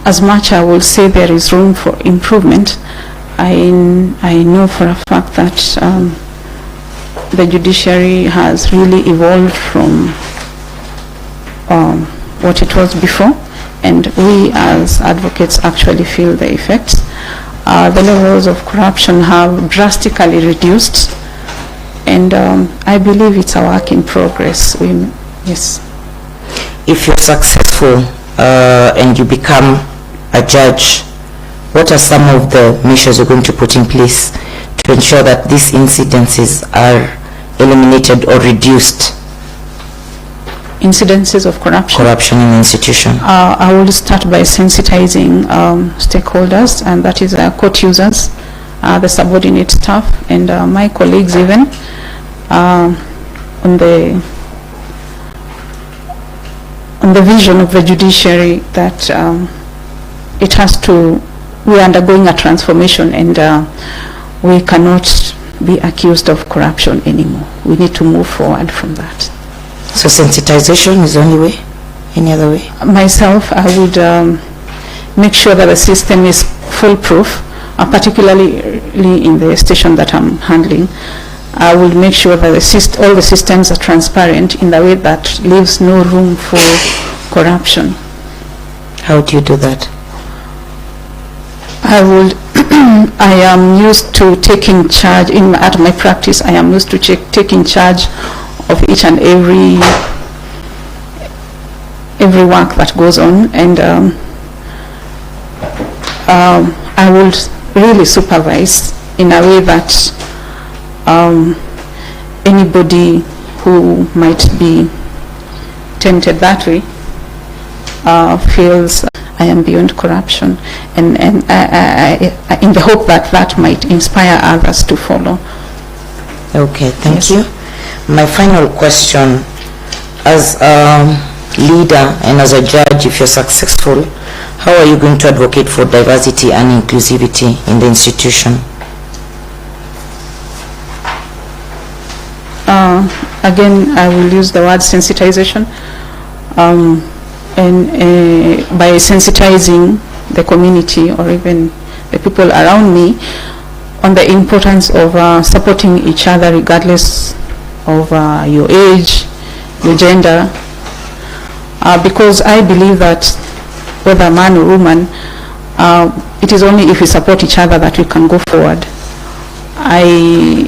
As much I will say there is room for improvement, I know for a fact that the judiciary has really evolved from what it was before, and we as advocates actually feel the effects. The levels of corruption have drastically reduced, and I believe it's a work in progress. Yes. If you're successful and you become a judge, what are some of the measures you're going to put in place to ensure that these incidences are eliminated or reduced? Incidences of corruption? Corruption in the institution. I will start by sensitizing stakeholders, and that is court users, the subordinate staff, and my colleagues even, on the vision of the judiciary that it has to, we're undergoing a transformation, and we cannot be accused of corruption anymore. We need to move forward from that. So sensitization is the only way? Any other way? Myself, I would make sure that the system is foolproof, particularly in the station that I'm handling. I will make sure that all the systems are transparent in the way that leaves no room for corruption. How do you do that? I am used to taking charge, at my practice, I am used to taking charge of each and every work that goes on, and I will really supervise in a way that anybody who might be tempted that way feels I am beyond corruption, and I in the hope that that might inspire others to follow. Okay, thank you. My final question, as a leader and as a judge, if you're successful, how are you going to advocate for diversity and inclusivity in the institution? Again, I will use the word sensitization, and by sensitizing the community or even the people around me on the importance of supporting each other regardless of your age, your gender, because I believe that whether man or woman, it is only if we support each other that we can go forward. I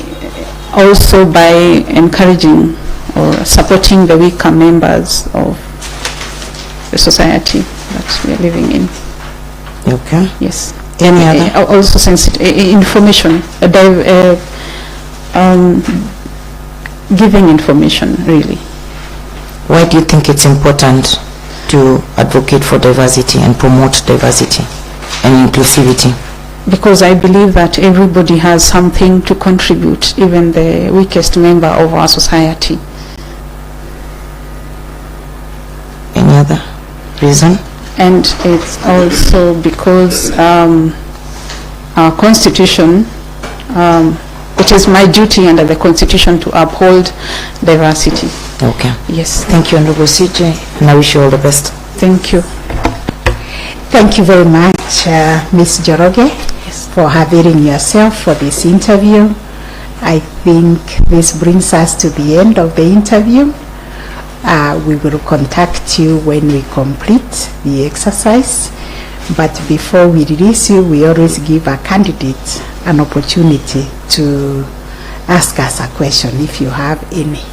also, by encouraging or supporting the weaker members of the society that we are living in. Okay. Yes. Any other? Also information, giving information, really. Why do you think it's important to advocate for diversity and promote diversity and inclusivity? Because I believe that everybody has something to contribute, even the weakest member of our society. Any other reason? And it's also because our constitution, it is my duty under the constitution to uphold diversity. Okay. Yes. Thank you, Honorable CJ, and I wish you all the best. Thank you. Thank you very much, Ms. Joroge, for availing yourself for this interview. I think this brings us to the end of the interview. We will contact you when we complete the exercise. But before we release you, we always give a candidate an opportunity to ask us a question if you have any.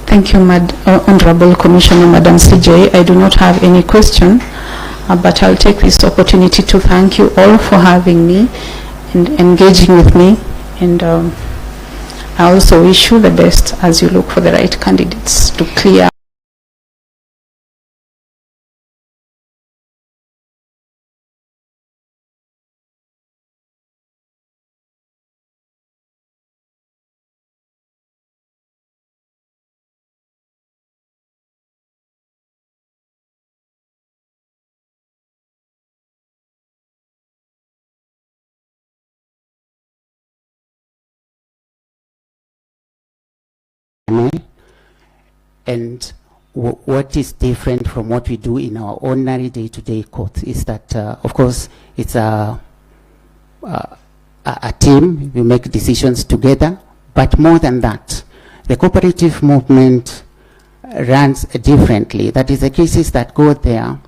Thank you, Honorable Commissioner, Madam CJ. I do not have any question, but I'll take this opportunity to thank you all for having me and engaging with me. And I also wish you the best as you look for the right candidates to clear And what is different from what we do in our ordinary day-to-day court is that, of course, it's a team. We make decisions together. But more than that, the cooperative movement runs differently. That is, the cases that go there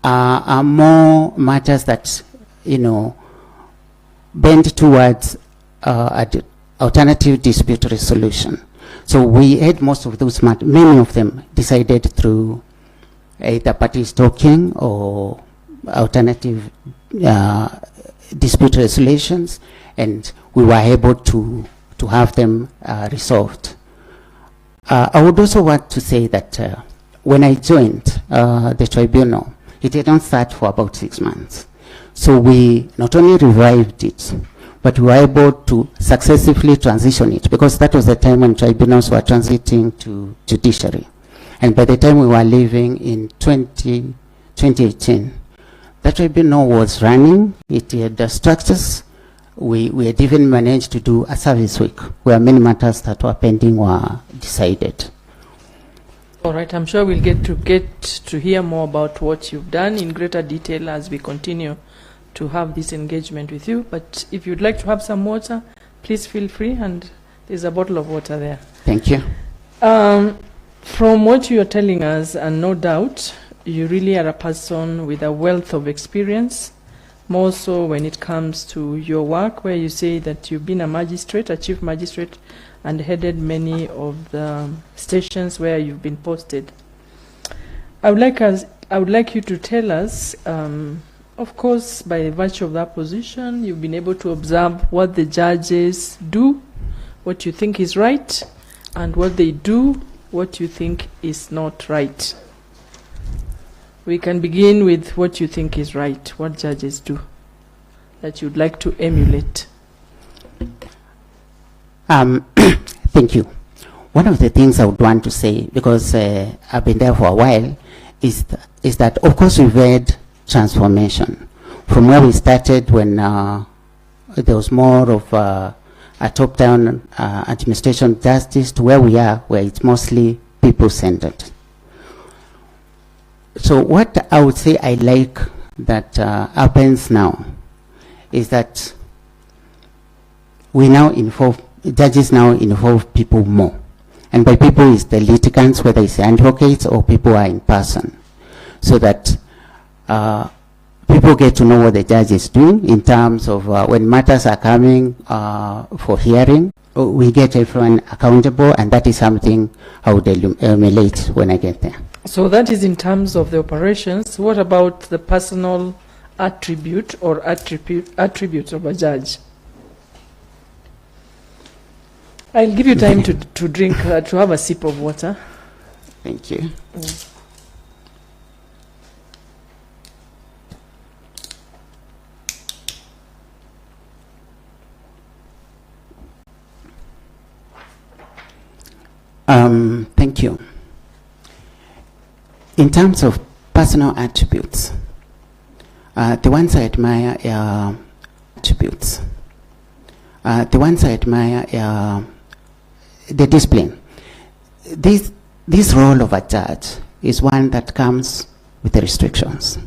are more matters that, bend towards alternative dispute resolution. So we had most of those matters, many of them decided through either parties talking or alternative dispute resolutions, and we were able to have them resolved. I would also want to say that when I joined the tribunal, it did not start for about 6 months. So we not only revived it, but we were able to successfully transition it, because that was the time when tribunals were transiting to judiciary. And by the time we were leaving in 2018, the tribunal was running, it had the structures. We had even managed to do a service week where many matters that were pending were decided. All right, I'm sure we'll get to hear more about what you've done in greater detail as we continue to have this engagement with you. But if you'd like to have some water, please feel free, and there's a bottle of water there. Thank you. From what you're telling us, and no doubt, you really are a person with a wealth of experience, more so when it comes to your work, where you say that you've been a magistrate, a chief magistrate, and headed many of the stations where you've been posted. I would like you to tell us, of course, by virtue of that position, you've been able to observe what the judges do, what you think is right, and what they do, what you think is not right. We can begin with what you think is right, what judges do, that you'd like to emulate. Thank you. One of the things I would want to say, because I've been there for a while, is that, of course, we've had transformation from where we started when there was more of a top-down administration of justice to where we are, where it's mostly people-centered. So what I would say I like that happens now is that we now judges now involve people more. And by people is the litigants, whether it's advocates or people are in person. So that people get to know what the judge is doing in terms of when matters are coming for hearing. We get everyone accountable, and that is something I would emulate when I get there. So that is in terms of the operations. What about the personal attribute or attributes of a judge? I'll give you time to drink, to have a sip of water. Thank you. Thank you. In terms of personal attributes, the ones I admire are attributes. The ones I admire are the discipline. This role of a judge is one that comes with the restrictions.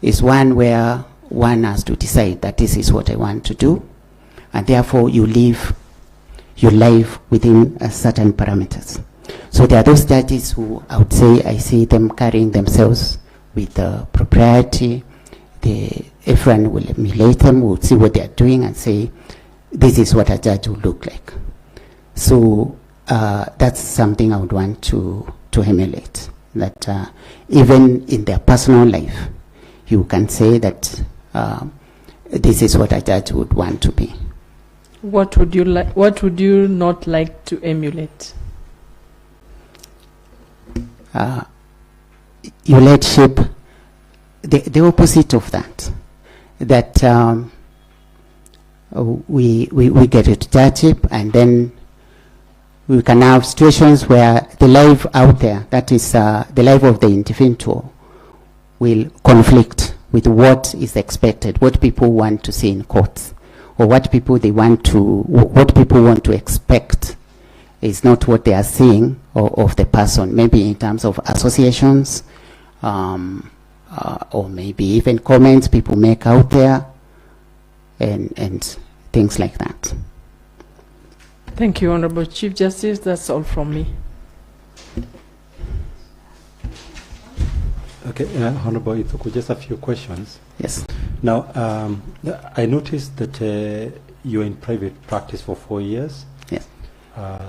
It's one where one has to decide that this is what I want to do, and therefore you live your life within certain parameters. So there are those judges who I would say I see them carrying themselves with propriety. Everyone will emulate them, will see what they are doing and say, this is what a judge would look like. So that's something I would want to emulate. That even in their personal life, you can say that this is what a judge would want to be. What would you like? What would you not like to emulate? You let shape the opposite of that. That we get into judgeship, and then we can have situations where the life out there, that is the life of the individual, will conflict with what is expected, what people want to see in courts, or what people want to expect is not what they are seeing of the person, maybe in terms of associations, or maybe even comments people make out there, and things like that. Thank you, Honorable Chief Justice. That's all from me. Okay, Honorable Ithuku, just a few questions. Yes. Now, I noticed that you're in private practice for 4 years. Yes.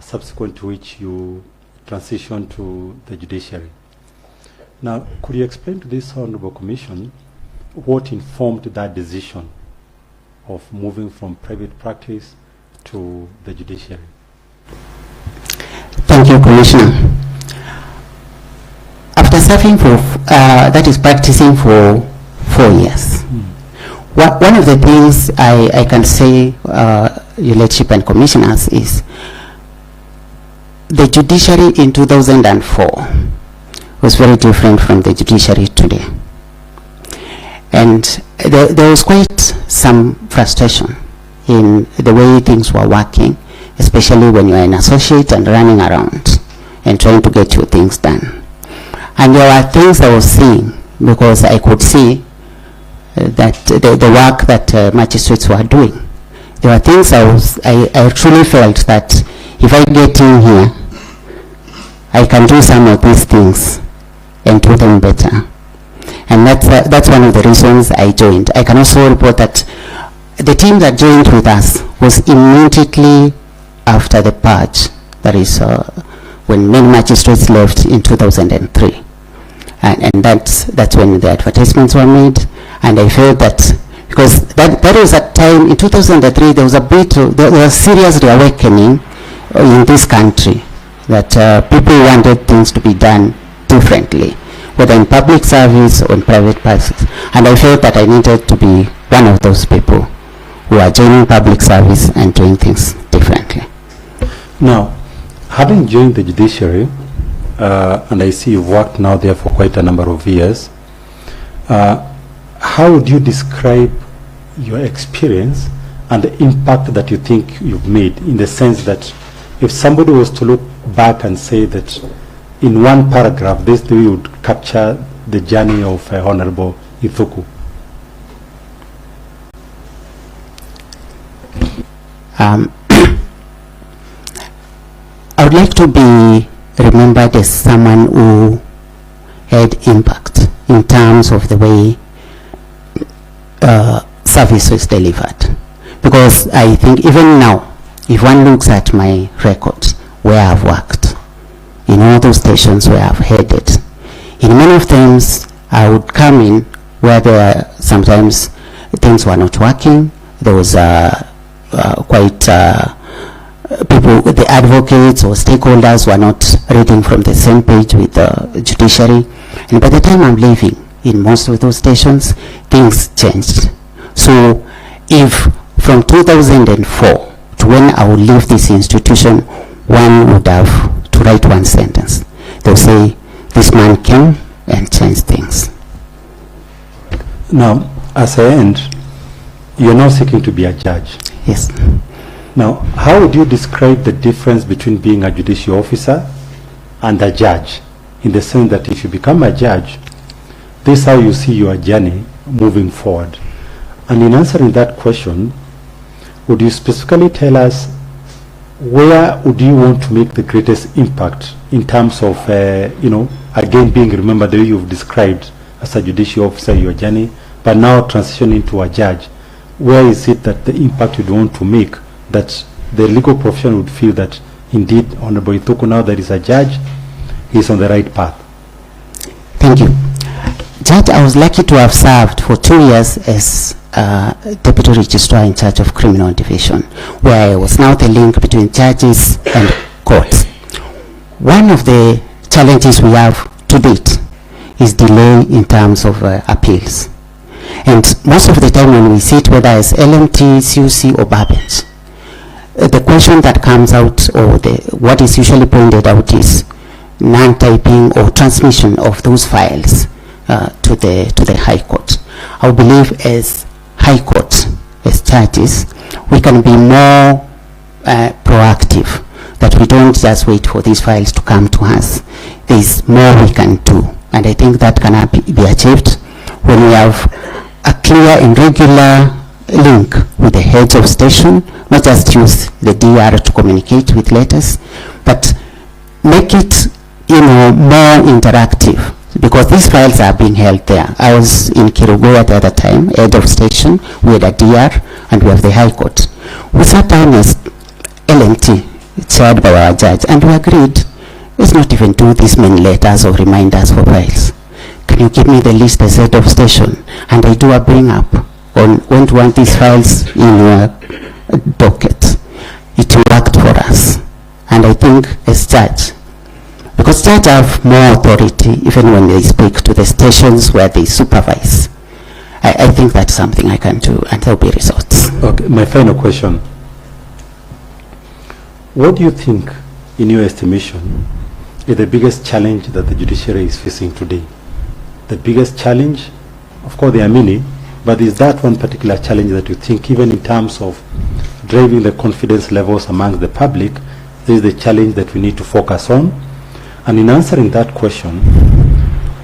Subsequent to which you transitioned to the judiciary. Now, could you explain to this Honorable Commission what informed that decision of moving from private practice to the judiciary? Thank you, Commissioner. After serving for, that is practicing for 4 years, one of the things I can say, Your Lordship and Commissioners, is the judiciary in 2004 was very different from the judiciary today. And there was quite some frustration in the way things were working, especially when you are an associate and running around and trying to get your things done. And there were things I was seeing, because I could see that the work that magistrates were doing. There were things I truly felt that if I get in here, I can do some of these things and do them better. And that's one of the reasons I joined. I can also report that the team that joined with us was immediately after the purge, that is when many magistrates left in 2003. And that's when the advertisements were made, and I felt that, because that was a time, in 2003, there was a serious reawakening in this country, that people wanted things to be done differently, whether in public service or in private practice. And I felt that I needed to be one of those people who are joining public service and doing things differently. Now, having joined the judiciary, and I see you've worked now there for quite a number of years, how would you describe your experience and the impact that you think you've made, in the sense that if somebody was to look back and say that in one paragraph this way would capture the journey of Honorable Ithuku? would like to be remembered as someone who had impact in terms of the way service was delivered. Because I think even now, if one looks at my records where I've worked, in all those stations where I've headed, in many of them I would come in where there are sometimes things were not working. There was quite people, the advocates or stakeholders were not reading from the same page with the judiciary. And by the time I'm leaving, in most of those stations, things changed. So if from 2004 to when I would leave this institution, one would have to write one sentence. They'll say, this man came and changed things. Now, as I end, you're now seeking to be a judge. Yes. Now, how would you describe the difference between being a judicial officer and a judge? In the sense that if you become a judge, this is how you see your journey moving forward. And in answering that question, would you specifically tell us where would you want to make the greatest impact in terms of, again being remembered the way you've described as a judicial officer your journey, but now transitioning to a judge? Where is it that the impact you'd want to make that the legal profession would feel that indeed Honorable Ituku, now that is a judge, he's on the right path? Thank you. Judge, I was lucky to have served for 2 years as Deputy Registrar in charge of Criminal Division, where I was now the link between judges and courts. One of the challenges we have to date is delay in terms of appeals. And most of the time when we sit, whether it's LMT, CUC or BABENS, the question that comes out, or what is usually pointed out, is non-typing or transmission of those files to the High Court. I believe as High Court, as judges, we can be more proactive, that we don't just wait for these files to come to us. There's more we can do, and I think that can be achieved when we have a clear and regular link with the heads of station, not just use the DR to communicate with letters, but make it more interactive, because these files are being held there. I was in Kirugu at the other time, head of station, we had a DR, and we have the High Court. We sat down as LMT, chaired by our judge, and we agreed, let's not even do this many letters or reminders for files. Can you give me the list as head of station? And I do a bring up on when to want these files in your docket. It worked for us. And I think as judge, because judges have more authority even when they speak to the stations where they supervise, I think that's something I can do, and there'll be results. Okay, my final question. What do you think, in your estimation, is the biggest challenge that the judiciary is facing today? The biggest challenge, of course there are many, but is that one particular challenge that you think, even in terms of driving the confidence levels among the public, this is the challenge that we need to focus on? And in answering that question,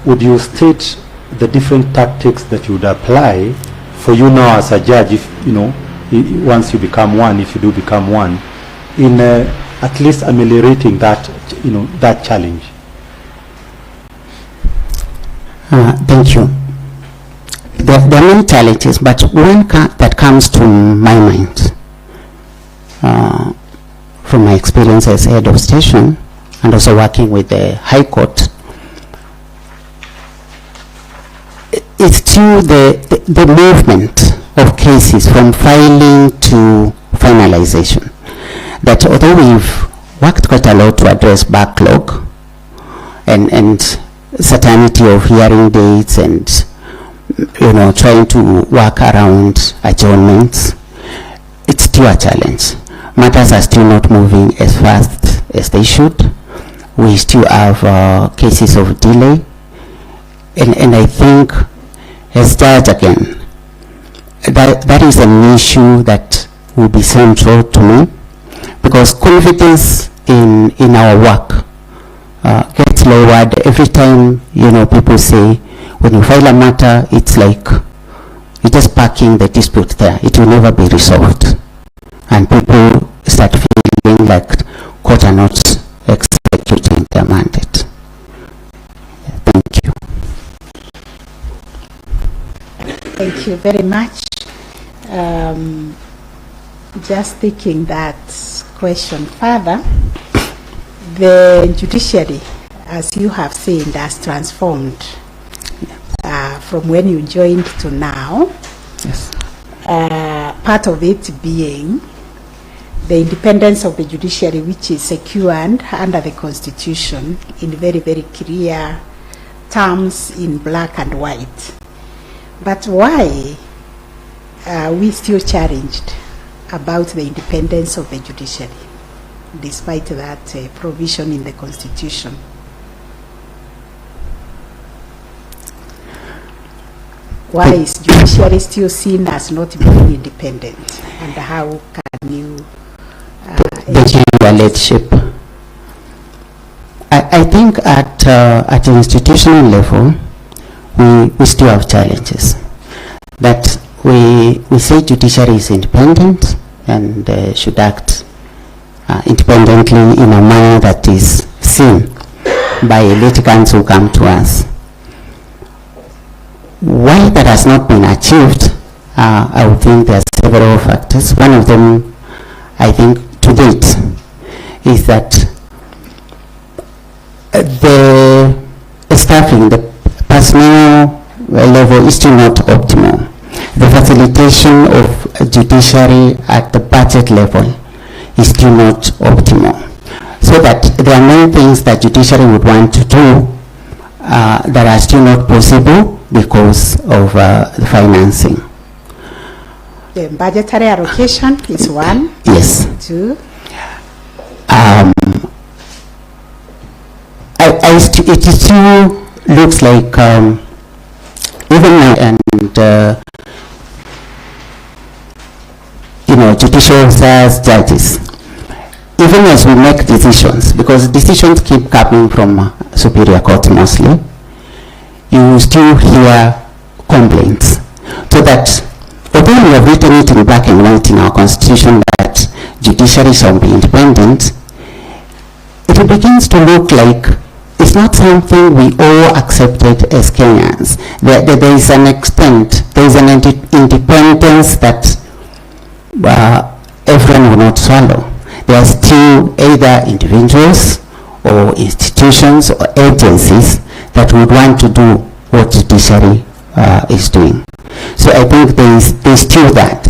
would you state the different tactics that you would apply for you now as a judge, if once you become one, if you do become one, in at least ameliorating that, that challenge? Thank you. There are many challenges, but one that comes to my mind from my experience as head of station and also working with the High Court, it's to the movement of cases from filing to finalization. That although we've worked quite a lot to address backlog and certainty of hearing dates and trying to work around adjournments, it's still a challenge. Matters are still not moving as fast as they should. We still have cases of delay, and I think as judge again, that is an issue that will be central to me, because confidence in our work gets lowered every time people say, when you file a matter, it's like you're just parking the dispute there. It will never be resolved. And people start feeling like court are not Thank you very much. Just taking that question further, the judiciary, as you have seen, has transformed from when you joined to now. Yes. Part of it being the independence of the judiciary, which is secured under the Constitution in very, very clear terms in black and white. But why are we still challenged about the independence of the judiciary, despite that provision in the Constitution? Why is judiciary still seen as not being independent, and how can you Thank you, Your Lordship. I think at institutional level, we still have challenges. That we say judiciary is independent and should act independently in a manner that is seen by litigants who come to us. Why that has not been achieved, I would think there are several factors. One of them, I think, to date, is that the staffing, the personnel level is still not optimal. The facilitation of judiciary at the budget level is still not optimal. So that there are many things that judiciary would want to do that are still not possible because of the financing. The budgetary allocation is one. Yes. Two. It still looks like even judicial officers, judges, even as we make decisions, because decisions keep coming from superior court mostly, you still hear complaints. So that although we have written it in black and white in our constitution that judiciary shall be independent, it begins to look like it's not something we all accepted as Kenyans. There is an extent, there is an independence that everyone will not swallow. There are still either individuals or institutions or agencies that would want to do what judiciary is doing. So I think there's still that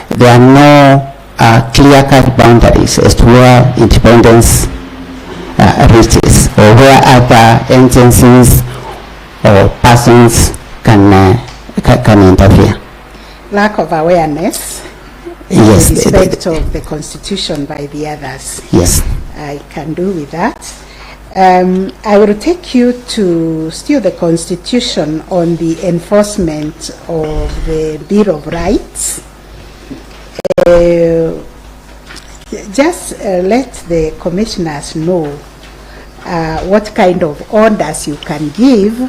there are no clear-cut boundaries as to where independence reaches, or where other agencies or persons can interfere. Lack of awareness. Yes. In respect of the Constitution by the others. Yes. I can do with that. I will take you to still the Constitution on the enforcement of the Bill of Rights. Just let the commissioners know what kind of orders you can give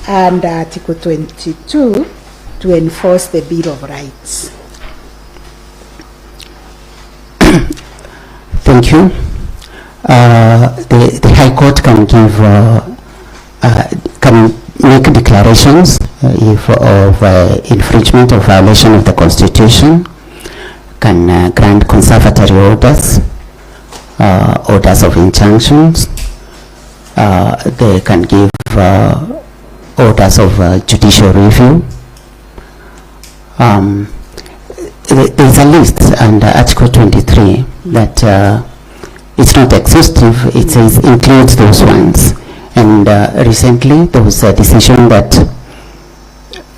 under Article 22 to enforce the Bill of Rights. Thank you. The High Court can give can make declarations if of infringement or violation of the Constitution, can grant conservatory orders, orders of injunctions. They can give orders of judicial review. There's a list under Article 23 that it's not exhaustive, it says includes those ones. And recently there was a decision that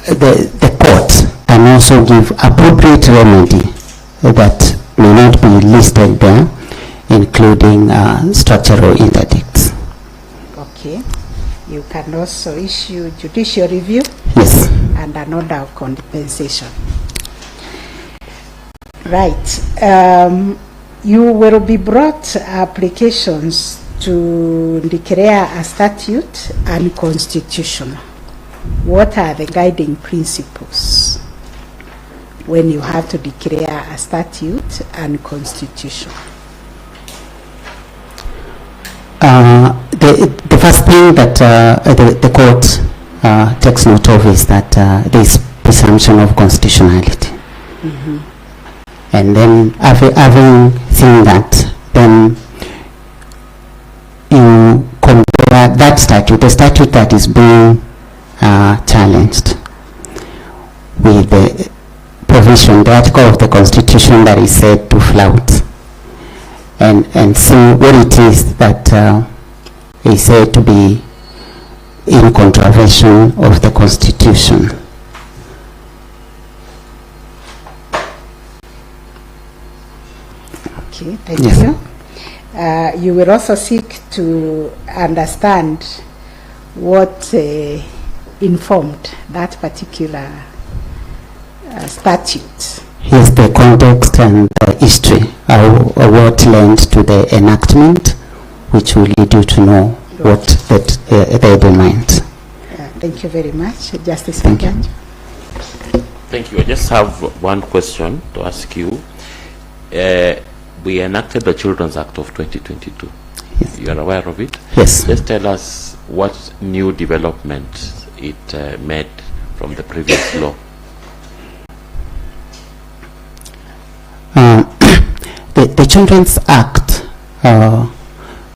the court can also give appropriate remedy that may not be listed there, including structural interdicts. Okay. You can also issue judicial review. Yes. And an order of compensation. Right. You will be brought applications to declare a statute unconstitutional. What are the guiding principles when you have to declare a statute unconstitutional? The first thing that the court takes note of is that there is presumption of constitutionality. And then having seen that, then you compare that statute, the statute that is being challenged, with the provision, the article of the Constitution that is said to flout, and see what it is that is said to be in contravention of the Constitution. Okay, thank you. You will also seek to understand what informed that particular statute. Yes, the context and the history, what led to the enactment, which will lead you to know what they had in mind. Thank you very much. Justice Thank you. Muganja. Thank you. I just have one question to ask you. We enacted the Children's Act of 2022. Yes. You are aware of it? Yes. Just tell us what new development it made from the previous law. The Children's Act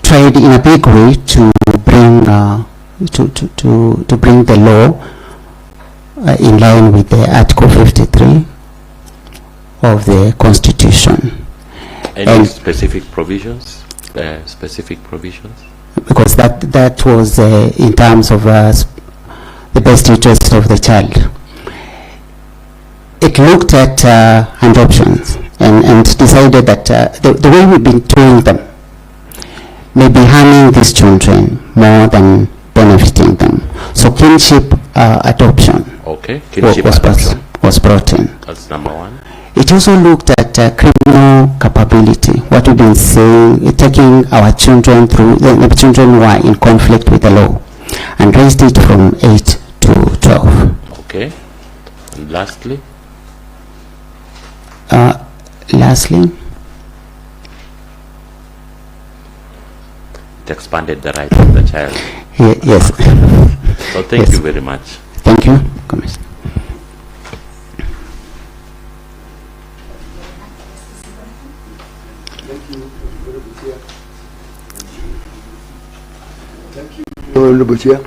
tried in a big way to bring to bring the law in line with the Article 53 of the Constitution. Any specific provisions? Specific provisions? Because that was in terms of the best interest of the child. It looked at adoptions and decided that the way we've been doing them may be harming these children more than benefiting them. So kinship adoption, kinship adoption was brought in. That's number one. It also looked at criminal capability, what we've been saying, taking our children through, the children who are in conflict with the law, and raised it from 8 to 12. Okay. And lastly? Lastly? It expanded the rights of the child. Yes. So thank you very much. Thank you, Commissioner. Honorable Chair.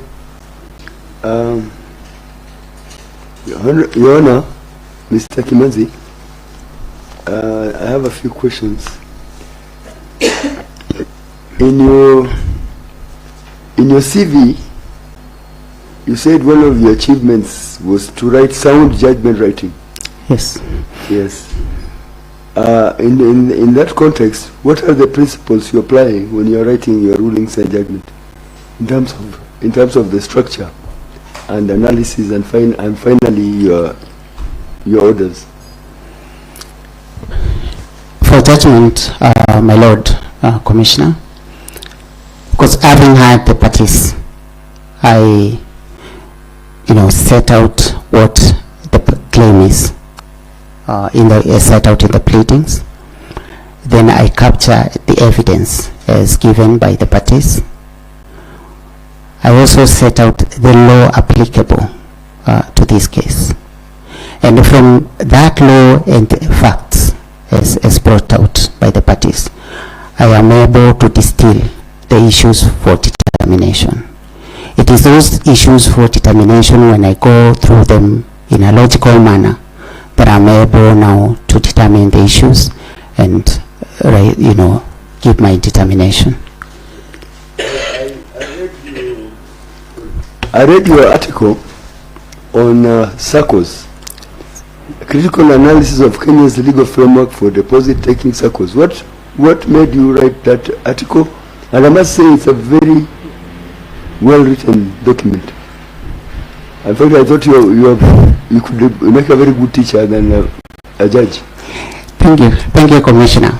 Your Honor, Mr. Kimanzi, I have a few questions. In your CV, you said one of your achievements was to write sound judgment writing. Yes. Yes. In that context, what are the principles you apply when you are writing your rulings and judgment, in terms of the structure and analysis and finally your orders? For judgment, my Lord Commissioner, because having had the parties, I set out what the claim is set out in the pleadings. Then I capture the evidence as given by the parties. I also set out the law applicable to this case. And from that law and the facts as brought out by the parties, I am able to distill the issues for determination. It is those issues for determination, when I go through them in a logical manner, that I'm able now to determine the issues and give my determination. I read your article on SACCOs, critical analysis of Kenya's legal framework for deposit taking SACCOs. What made you write that article? And I must say it's a very well written document. In fact, I thought you could make a very good teacher than a judge. Thank you, Commissioner.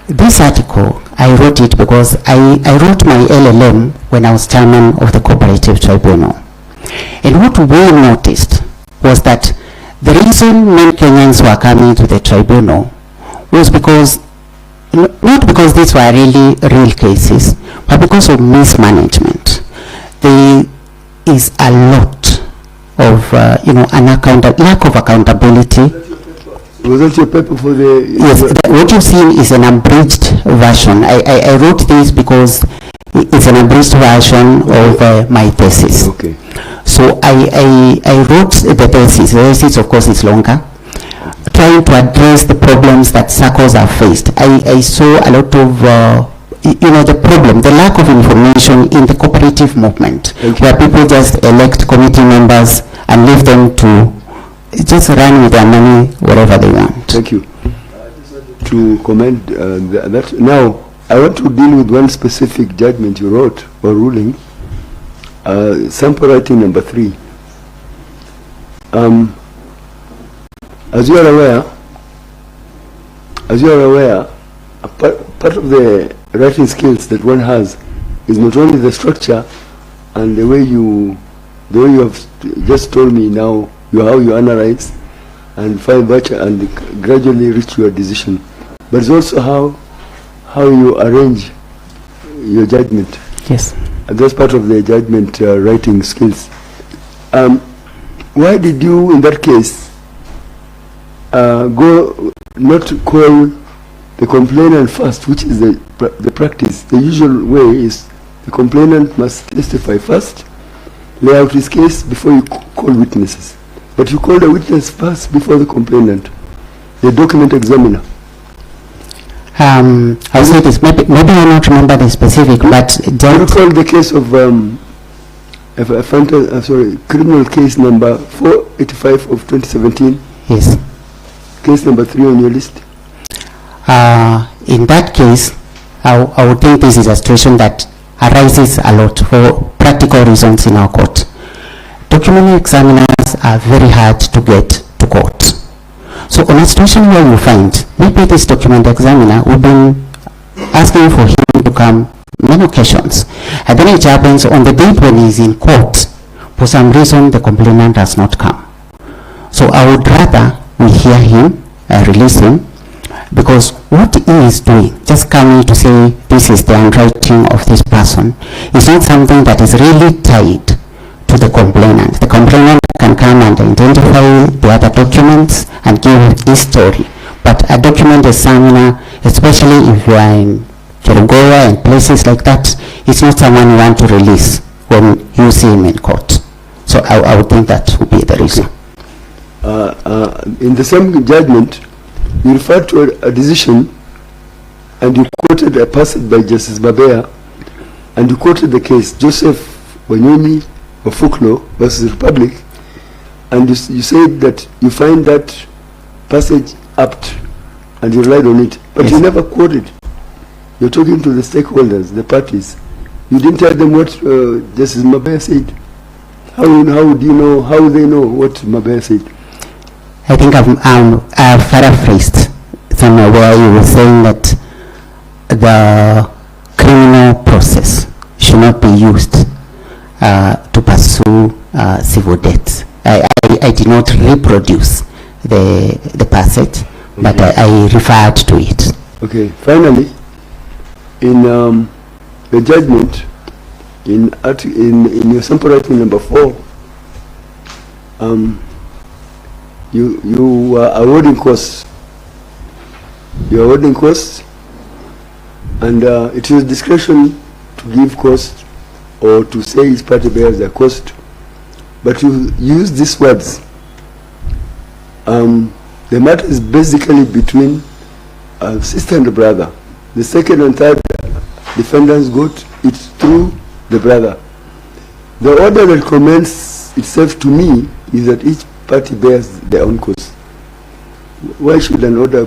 This article, I wrote it because I wrote my LLM when I was chairman of the Cooperative Tribunal. And what we noticed was that the reason many Kenyans were coming to the tribunal was because, not because these were really real cases, but because of mismanagement. is a lot of, lack of accountability. Was that your paper for the... Yes, what you've seen is an abridged version. I wrote this because it's an abridged version of my thesis. Okay. So I wrote the thesis. The thesis, of course, is longer, trying to address the problems that circles have faced. I saw a lot of, the problem, the lack of information in the cooperative movement, where people just elect committee members and leave them to just run with their money wherever they want. Thank you. To comment that. Now, I want to deal with one specific judgment you wrote or ruling. Sample writing number 3. As you are aware, a part of the writing skills that one has is not only the structure and the way you have just told me now, how you analyze and find virtue and gradually reach your decision, but it's also how you arrange your judgment. Yes. And that's part of the judgment writing skills. Why did you, in that case, go not call the complainant first, which is the practice? The usual way is the complainant must testify first, lay out his case before you call witnesses. But you call the witness first before the complainant, the document examiner. I'll say this, maybe I don't remember the specific, but don't recall the case of criminal case number 485 of 2017. Yes. Case number 3 on your list. In that case, I would think this is a situation that arises a lot for practical reasons in our court. Document examiners are very hard to get to court. So on a situation where you find maybe this document examiner, we've been asking for him to come many occasions, and then it happens on the date when he's in court, for some reason the complainant has not come. So I would rather we hear him and release him, because what he is doing, just coming to say this is the handwriting of this person, is not something that is really tied to the complainant. The complainant can come and identify the other documents and give his story. But a document examiner, especially if you are in Kerugoya and places like that, it's not someone you want to release when you see him in court. So I would think that would be the reason. In the same judgment, you referred to a decision and you quoted a passage by Justice Babea, and you quoted the case Joseph Wanyoni of Fuklo versus Republic, and you said that you find that passage apt and you relied on it, but you never quoted. You're talking to the stakeholders, the parties. You didn't tell them what Justice Mabea said. How do you know, how will they know what Mabea said? I think I've paraphrased somewhere where you were saying that the criminal process should not be used to pursue civil debts. I did not reproduce the passage, but I referred to it. Okay. Finally, in the judgment, in your sample writing number 4, you are awarding costs. You are awarding costs, and it is discretion to give cost or to say each party bears their cost. But you use these words. The matter is basically between sister and brother. The second and third defendants got it through the brother. The order that commends itself to me is that each party bears their own cost. Why should an order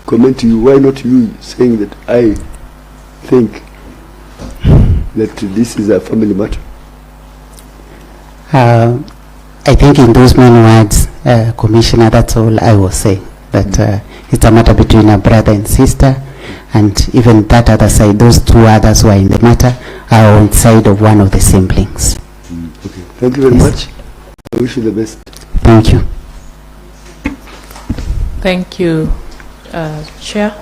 comment to you? Why not you saying that I think that this is a family matter? I think in those many words, Commissioner, that's all I will say. That it's a matter between a brother and sister, and even that other side, those two others who are in the matter are on side of one of the siblings. Okay. Thank you very much. I wish you the best. Thank you. Thank you, Chair.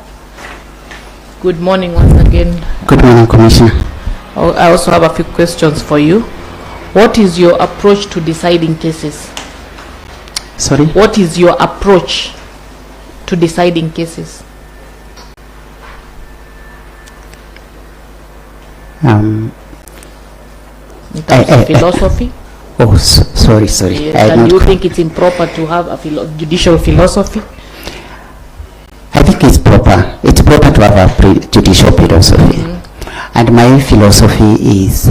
Good morning once again. Good morning, Commissioner. I also have a few questions for you. What is your approach to deciding cases? Sorry? What is your approach to deciding cases? Um, In terms of philosophy? Oh, sorry. And do you think it's improper to have a judicial philosophy? I think it's proper. It's proper to have a judicial philosophy. And my philosophy is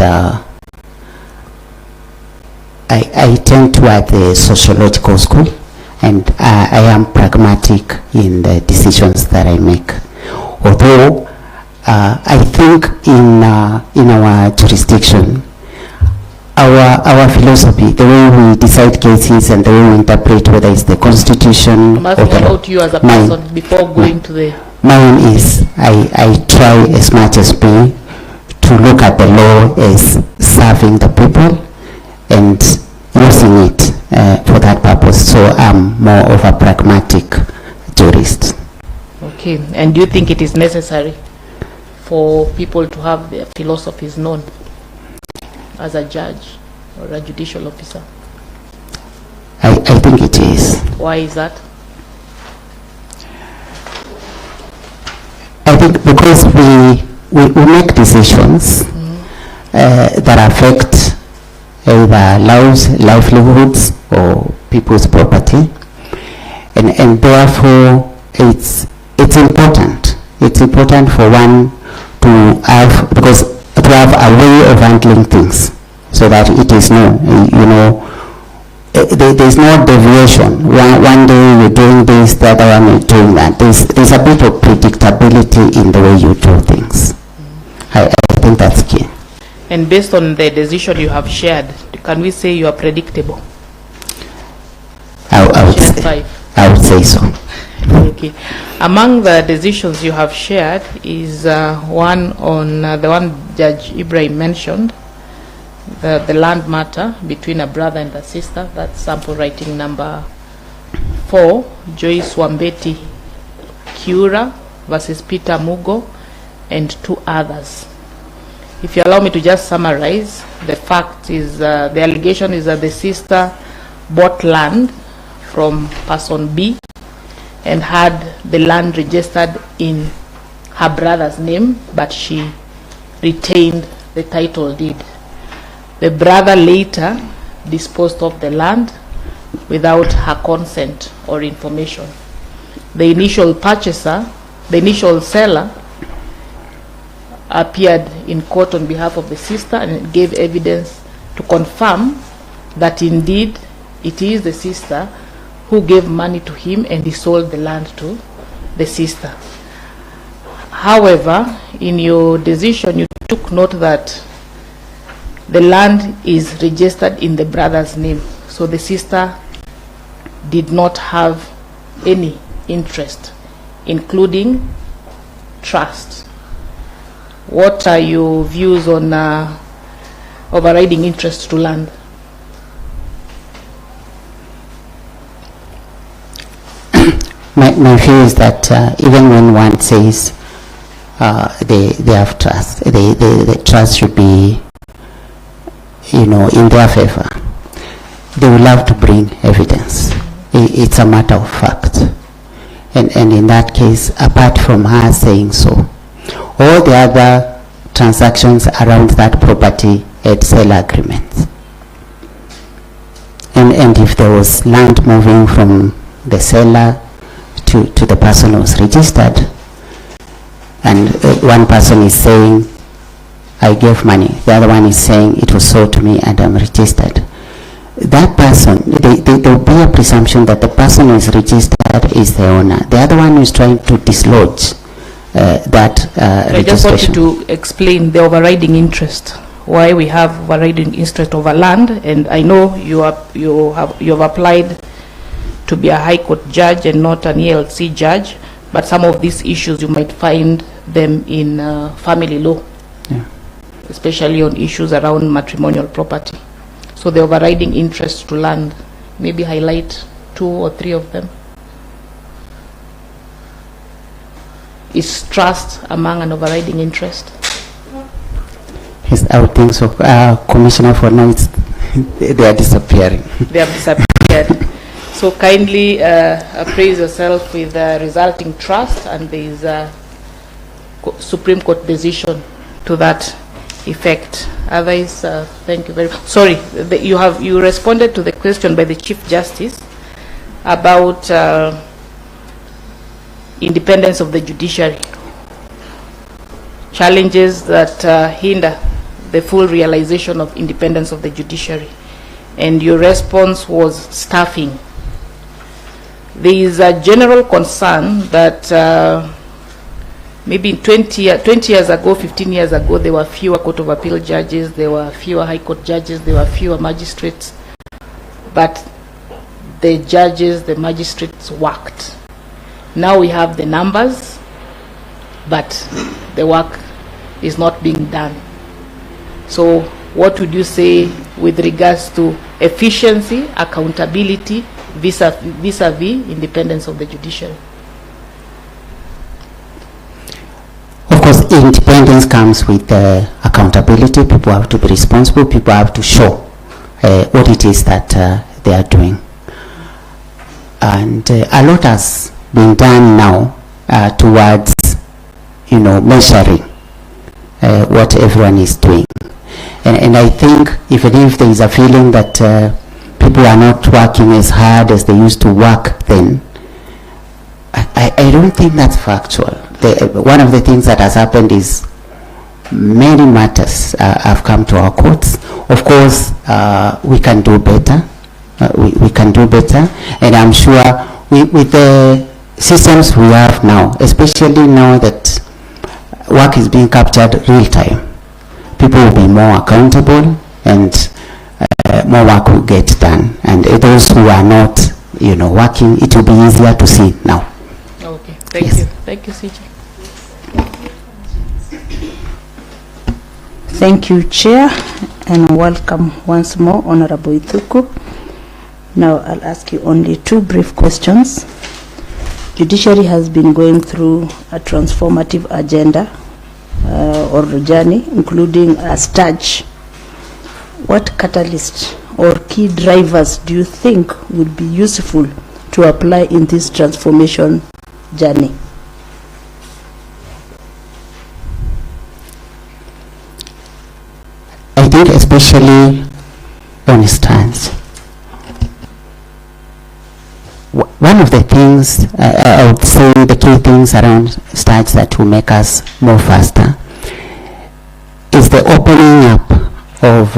I tend toward the sociological school, and I am pragmatic in the decisions that I make. Although I think in our jurisdiction, our philosophy, the way we decide cases and the way we interpret whether it's the Constitution. I'm asking about you as a person before going to the... Mine is, I try as much as me to look at the law as serving the people and using it for that purpose. So I'm more of a pragmatic jurist. Okay, and do you think it is necessary for people to have their philosophies known as a judge or a judicial officer? I think it is. Why is that? I think because we make decisions that affect either lives, livelihoods, or people's property, and therefore it's important. It's important for one to have, because to have a way of handling things so that it is known, there's no deviation. One day you're doing this, the other one is doing that. There's a bit of predictability in the way you do things. I think that's key. And based on the decision you have shared, can we say you are predictable? I would say so. Okay. Among the decisions you have shared is one on the one Judge Ibrahim mentioned, the land matter between a brother and a sister. That's sample writing number 4, Joyce Wambeti Kiura versus Peter Mugo and 2 others. If you allow me to just summarize, the fact is, the allegation is that the sister bought land from person B and had the land registered in her brother's name, but she retained the title deed. The brother later disposed of the land without her consent or information. The initial purchaser, the initial seller, appeared in court on behalf of the sister and gave evidence to confirm that indeed it is the sister who gave money to him and he sold the land to the sister. However, in your decision, you took note that the land is registered in the brother's name, so the sister did not have any interest, including trust. What are your views on overriding interest to land? My view is that even when one says they have trust, the trust should be, in their favor. They will have to bring evidence. It's a matter of fact. And in that case, apart from her saying so, all the other transactions around that property had sale agreements. And if there was land moving from the seller to the person who's registered, and one person is saying, I gave money, the other one is saying it was sold to me and I'm registered, that person, there will be a presumption that the person who is registered is the owner. The other one is trying to dislodge that I just want you to explain the overriding interest, why we have overriding interest over land. And I know you have applied to be a High Court judge and not an ELC judge, but some of these issues you might find them in family law, especially on issues around matrimonial property. So the overriding interest to land, maybe highlight 2 or 3 of them. Is trust among an overriding interest? Yes, I would think so. Commissioner for now, they are disappearing. They have disappeared. So kindly appraise yourself with resulting trust, and there is a Supreme Court decision to that effect. Otherwise, thank you very much. Sorry, you responded to the question by the Chief Justice about independence of the judiciary, challenges that hinder the full realization of independence of the judiciary, and your response was staffing. There is a general concern that maybe 20 years ago, 15 years ago, there were fewer Court of Appeal judges, there were fewer High Court judges, there were fewer magistrates, but the judges, the magistrates worked. Now we have the numbers, but the work is not being done. So what would you say with regards to efficiency, accountability, vis-a-vis independence of the judiciary? Of course, independence comes with accountability. People have to be responsible. People have to show what it is that they are doing. And a lot has been done now towards, measuring what everyone is doing. And I think even if there is a feeling that people are not working as hard as they used to work then, I don't think that's factual. One of the things that has happened is many matters have come to our courts. Of course, we can do better. We can do better, and I'm sure with the systems we have now, especially now that work is being captured real time, people will be more accountable, and more work will get done. And those who are not, working, it will be easier to see now. Okay, thank you. Thank you, CJ. Thank you, Chair, and welcome once more, Honorable Ithuku. Now I'll ask you only two brief questions. Judiciary has been going through a transformative agenda or journey, including a stage. What catalyst or key drivers do you think would be useful to apply in this transformation journey? I think especially on stance. One of the things, I would say the key things around stats that will make us more faster is the opening up of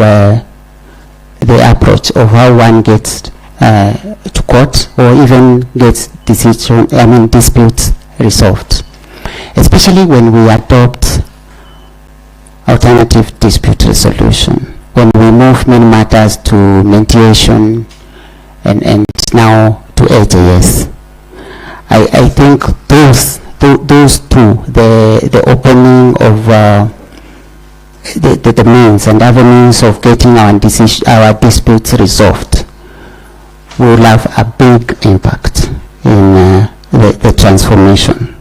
the approach of how one gets to court or even gets disputes resolved. Especially when we adopt alternative dispute resolution, when we move many matters to mediation and now to AJS. I think those two, the opening of the means and avenues of getting our disputes resolved will have a big impact in the transformation.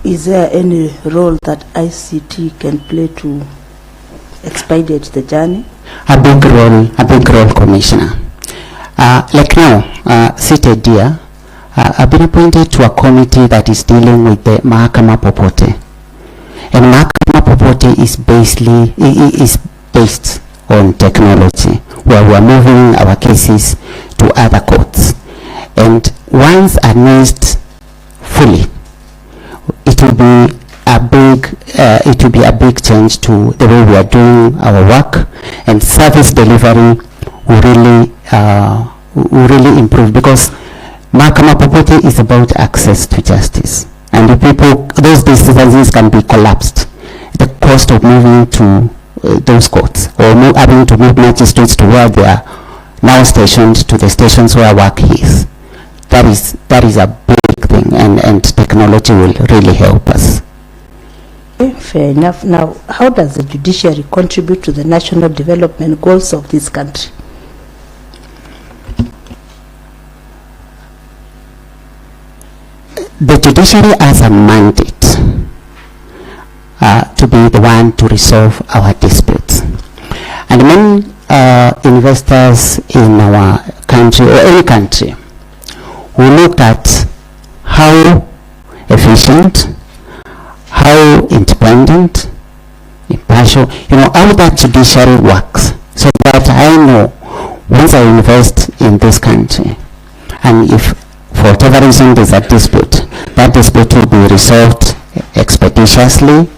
Is there any role that ICT can play to expedite the journey? A big role, Commissioner. Like now, seated here, I've been appointed to a committee that is dealing with the Mahakama Popote. And Mahakama Popote is based on technology, where we are moving our cases to other courts. And once announced fully, it will be a big change to the way we are doing our work, and service delivery will really improve, because Mahakama Popote is about access to justice, and those distances can be collapsed. The cost of moving to those courts, or having to move magistrates to where they are now stationed to the stations where work is, that is a big thing, and technology will really help us. Okay, fair enough. Now, how does the judiciary contribute to the national development goals of this country? The judiciary has a mandate to be the one to resolve our disputes. And many investors in our country or any country will look at how efficient, how independent, impartial, how that judiciary works, so that I know once I invest in this country, and if for whatever reason there's a dispute, that dispute will be resolved expeditiously,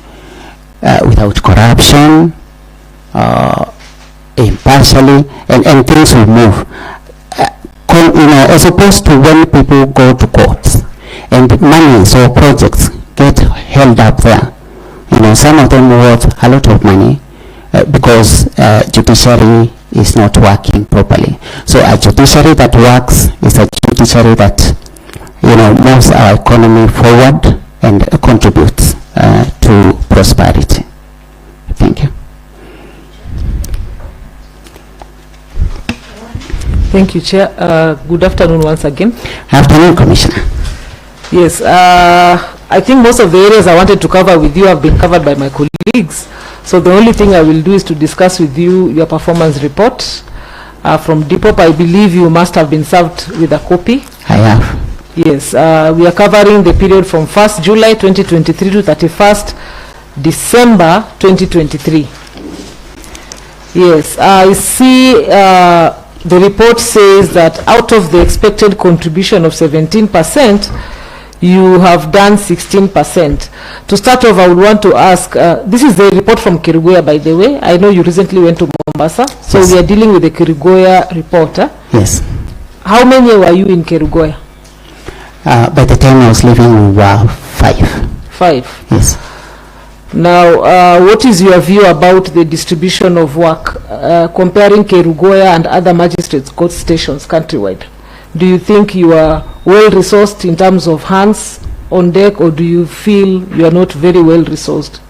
without corruption, impartially, and things will move. As opposed to when people go to courts and monies or projects get held up there. Some of them worth a lot of money because judiciary is not working properly. So a judiciary that works is a judiciary that moves our economy forward and contributes to prosperity. Thank you. Thank you, Chair. Good afternoon once again. Afternoon, Commissioner. Yes, I think most of the areas I wanted to cover with you have been covered by my colleagues. So the only thing I will do is to discuss with you your performance report from Depop. I believe you must have been served with a copy. I have. Yes, we are covering the period from 1st July 2023 to 31st December 2023. Yes, I see the report says that out of the expected contribution of 17%, you have done 16%. To start off, I would want to ask, this is the report from Kerugoya, by the way. I know you recently went to Mombasa, so yes. We are dealing with the Kerugoya report. Yes. How many were you in Kerugoya? By the time I was leaving, we were 5. 5? Yes. Now, what is your view about the distribution of work, comparing Kerugoya and other magistrates' court stations countrywide? Do you think you are well-resourced in terms of hands on deck, or do you feel you are not very well-resourced?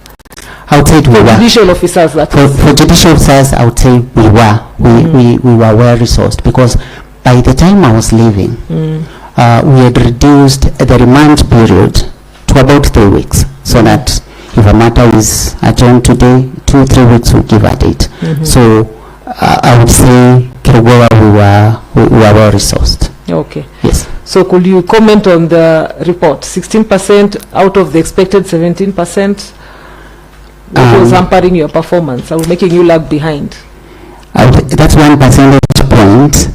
I would say we were. Judicial officers, that for judicial officers, I would say we were. We were well-resourced, because by the time I was leaving, we had reduced the remand period to about 3 weeks, so that if a matter is adjourned today, 2-3 weeks will give a date. So I would say Kerugoya, we were well resourced. Okay. Yes. So could you comment on the report? 16% out of the expected 17%. What was hampering your performance or making you lag behind? That's 1 percentage point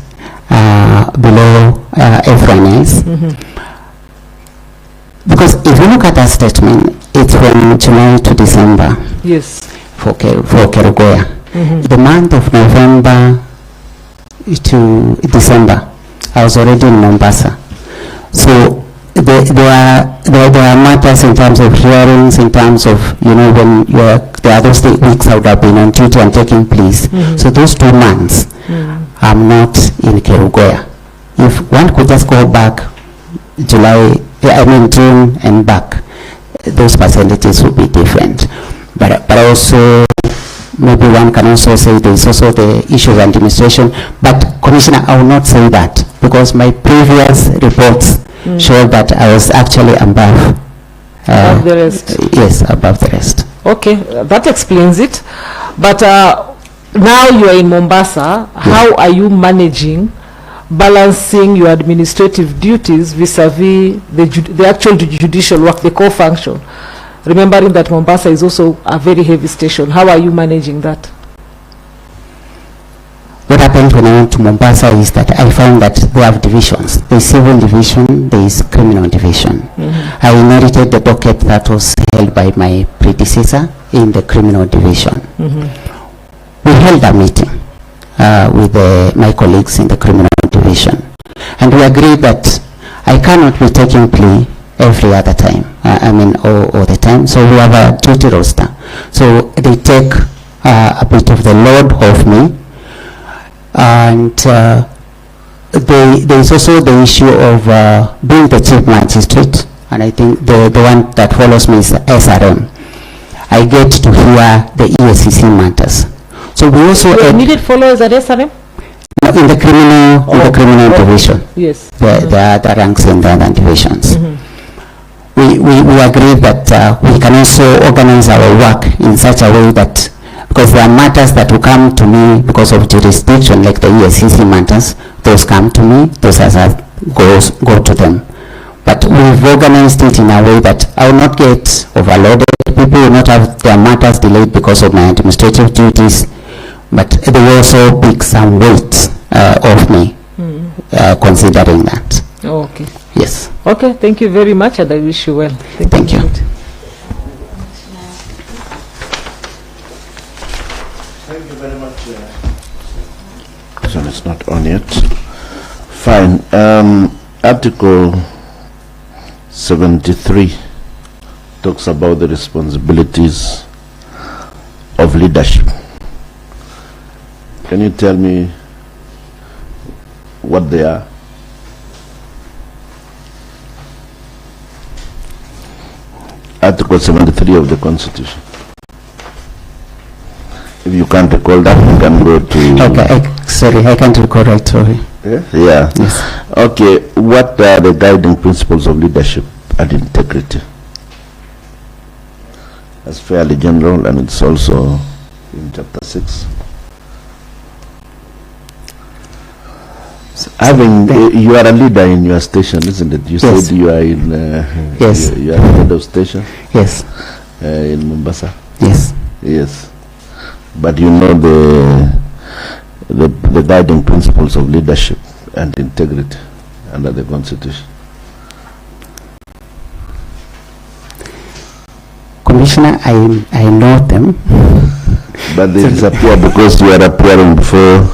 below everyone else. Because if you look at that statement, it's from July to December. Yes. For Kerugoya. The month of November to December, I was already in Mombasa. So there are matters in terms of hearings, in terms of, when the other weeks I would have been on duty and taking place. So those 2 months, I'm not in Kerugoya. If one could just go back June and back, those percentages would be different. But also, maybe one can also say there is also the issue of administration. But Commissioner, I will not say that, because my previous reports showed that I was actually above the rest. Yes, above the rest. Okay, that explains it. But now you are in Mombasa. How are you managing balancing your administrative duties vis-a-vis the actual judicial work, the core function? Remembering that Mombasa is also a very heavy station. How are you managing that? What happened when I went to Mombasa is that I found that they have divisions. There is civil division, there is criminal division. I inherited the docket that was held by my predecessor in the criminal division. We held a meeting with my colleagues in the criminal division, and we agreed that I cannot be taking plea every other time, all the time. So we have a duty roster. So they take a bit of the load off me. And there is also the issue of being the chief magistrate, and I think the one that follows me is SRM. I get to hear the ESCC matters. So we also immediate followers at SRM? No, in the criminal division. Yes. The ranks in the other divisions. we agreed that we can also organize our work in such a way that, because there are matters that will come to me because of jurisdiction, like the ESCC matters, those come to me, those others go to them. But we've organized it in a way that I will not get overloaded. People will not have their matters delayed because of my administrative duties, but they will also pick some weight of me, considering that. Okay. Yes. Okay, thank you very much, and I wish you well. Thank you. Thank you very much. So it's not on yet. Fine. Article 73 talks about the responsibilities of leadership. Can you tell me what they are? Article 73 of the Constitution. If you can't recall that, you can go to... Okay, sorry, I can't recall right away. Yeah. Yes. Okay, what are the guiding principles of leadership and integrity? That's fairly general, and it's also in chapter 6. You are a leader in your station, isn't it? You Yes. said you are in... Yes. You are head of station? Yes. In Mombasa? Yes. Yes. But you know the guiding principles of leadership and integrity under the Constitution. Commissioner, I know them. But they disappear because you are appearing before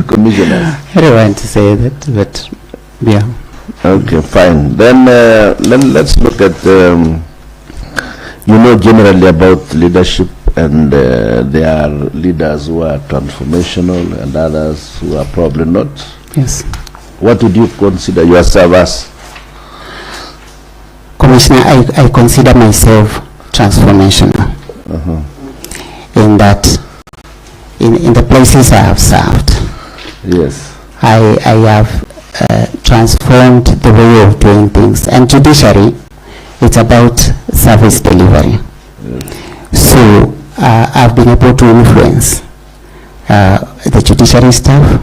commissioners. I don't want to say that, but yeah. Okay, fine. Then let's look at, you know generally about leadership, and there are leaders who are transformational and others who are probably not. Yes. What would you consider yourself as? Commissioner, I consider myself transformational. In that, in the places I have served, yes, I have transformed the way of doing things. And judiciary, it's about service delivery. So I've been able to influence the judiciary staff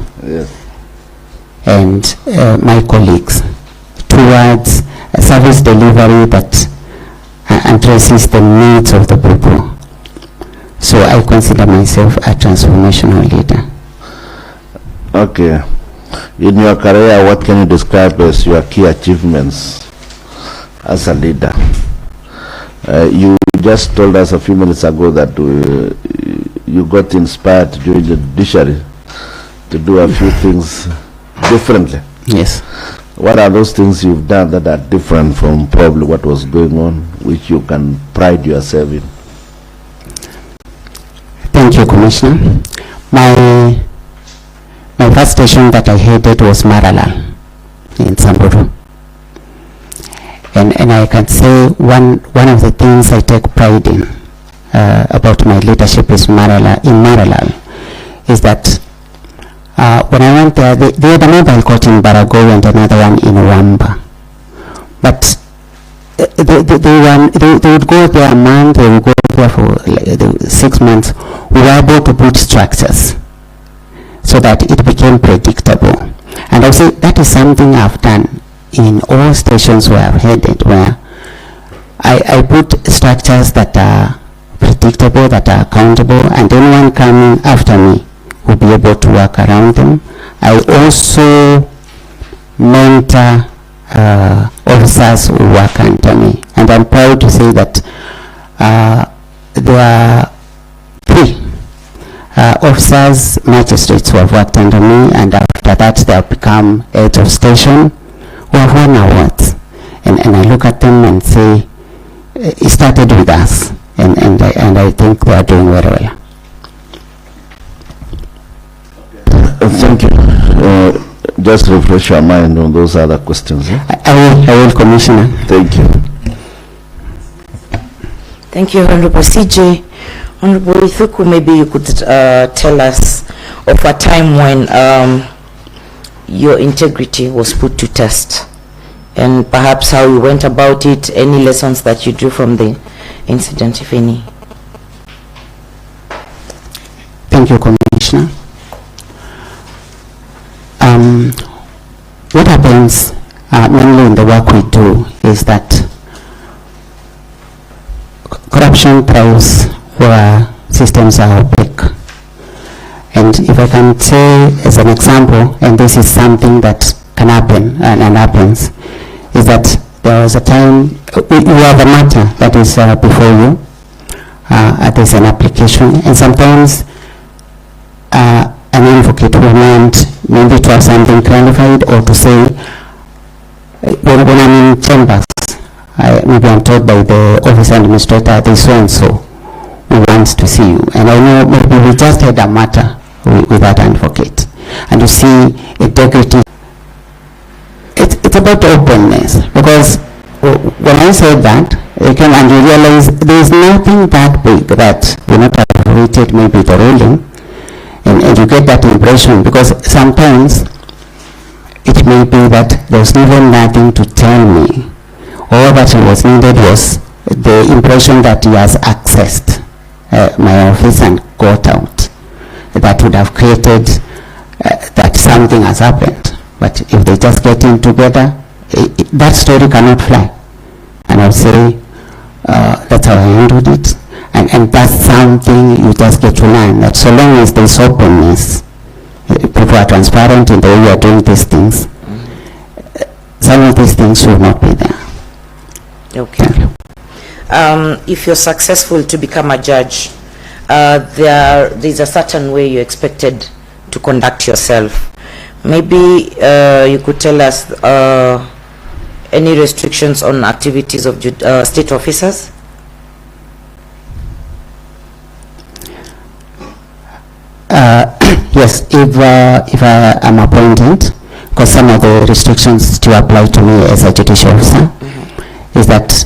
and my colleagues towards a service delivery that addresses the needs of the people. So I consider myself a transformational leader. Okay. In your career, what can you describe as your key achievements as a leader? You just told us a few minutes ago that you got inspired during the judiciary to do a few things differently. Yes. What are those things you've done that are different from probably what was going on, which you can pride yourself in? Thank you, Commissioner. My first station that I headed was Maralal in Samburu. And I can say one of the things I take pride in about my leadership is Maralal is that when I went there, they had a mobile court in Barago and another one in Wamba. But they would go there a month, they would go there for 6 months. We were able to put structures so that it became predictable. And I would say that is something I've done in all stations where I've headed, where I put structures that are predictable, that are accountable, and anyone coming after me will be able to work around them. I also mentor officers who work under me, and I'm proud to say that there are 3 officers, magistrates who have worked under me, and after that they have become heads of station who have won awards. And I look at them and say, it started with us, and I think they are doing very well. Thank you. Just refresh your mind on those other questions. I will, Commissioner. Thank you. Thank you, Honorable CJ. Honorable Ithuku, maybe you could tell us of a time when your integrity was put to test and perhaps how you went about it, any lessons that you drew from the incident, if any. Thank you, Commissioner. What happens mainly in the work we do is that corruption thrives where systems are opaque. And if I can say as an example, and this is something that can happen and happens, is that there was a time, you have a matter that is before you, there's an application, and sometimes an advocate will want maybe to have something clarified or to say, when I'm in chambers, maybe I'm told by the office administrator, this so-and-so who wants to see you. And I know maybe we just had a matter with that advocate. And you see integrity. It's about openness. Because when I said that, you can and you realize there is nothing that big that will not have rated maybe the ruling. And you get that impression, because sometimes it may be that there's even nothing to tell me. All that was needed was the impression that he has accessed my office and got out. That would have created that something has happened. But if they just get in together, that story cannot fly. And I'll say, that's how I handled it. And that's something you just get to learn, that so long as there's openness, people are transparent in the way you are doing these things, some of these things will not be there. Okay. If you're successful to become a judge, there's a certain way you're expected to conduct yourself. Maybe you could tell us any restrictions on activities of state officers? Yes, if I am appointed, because some of the restrictions still apply to me as a judicial officer, is that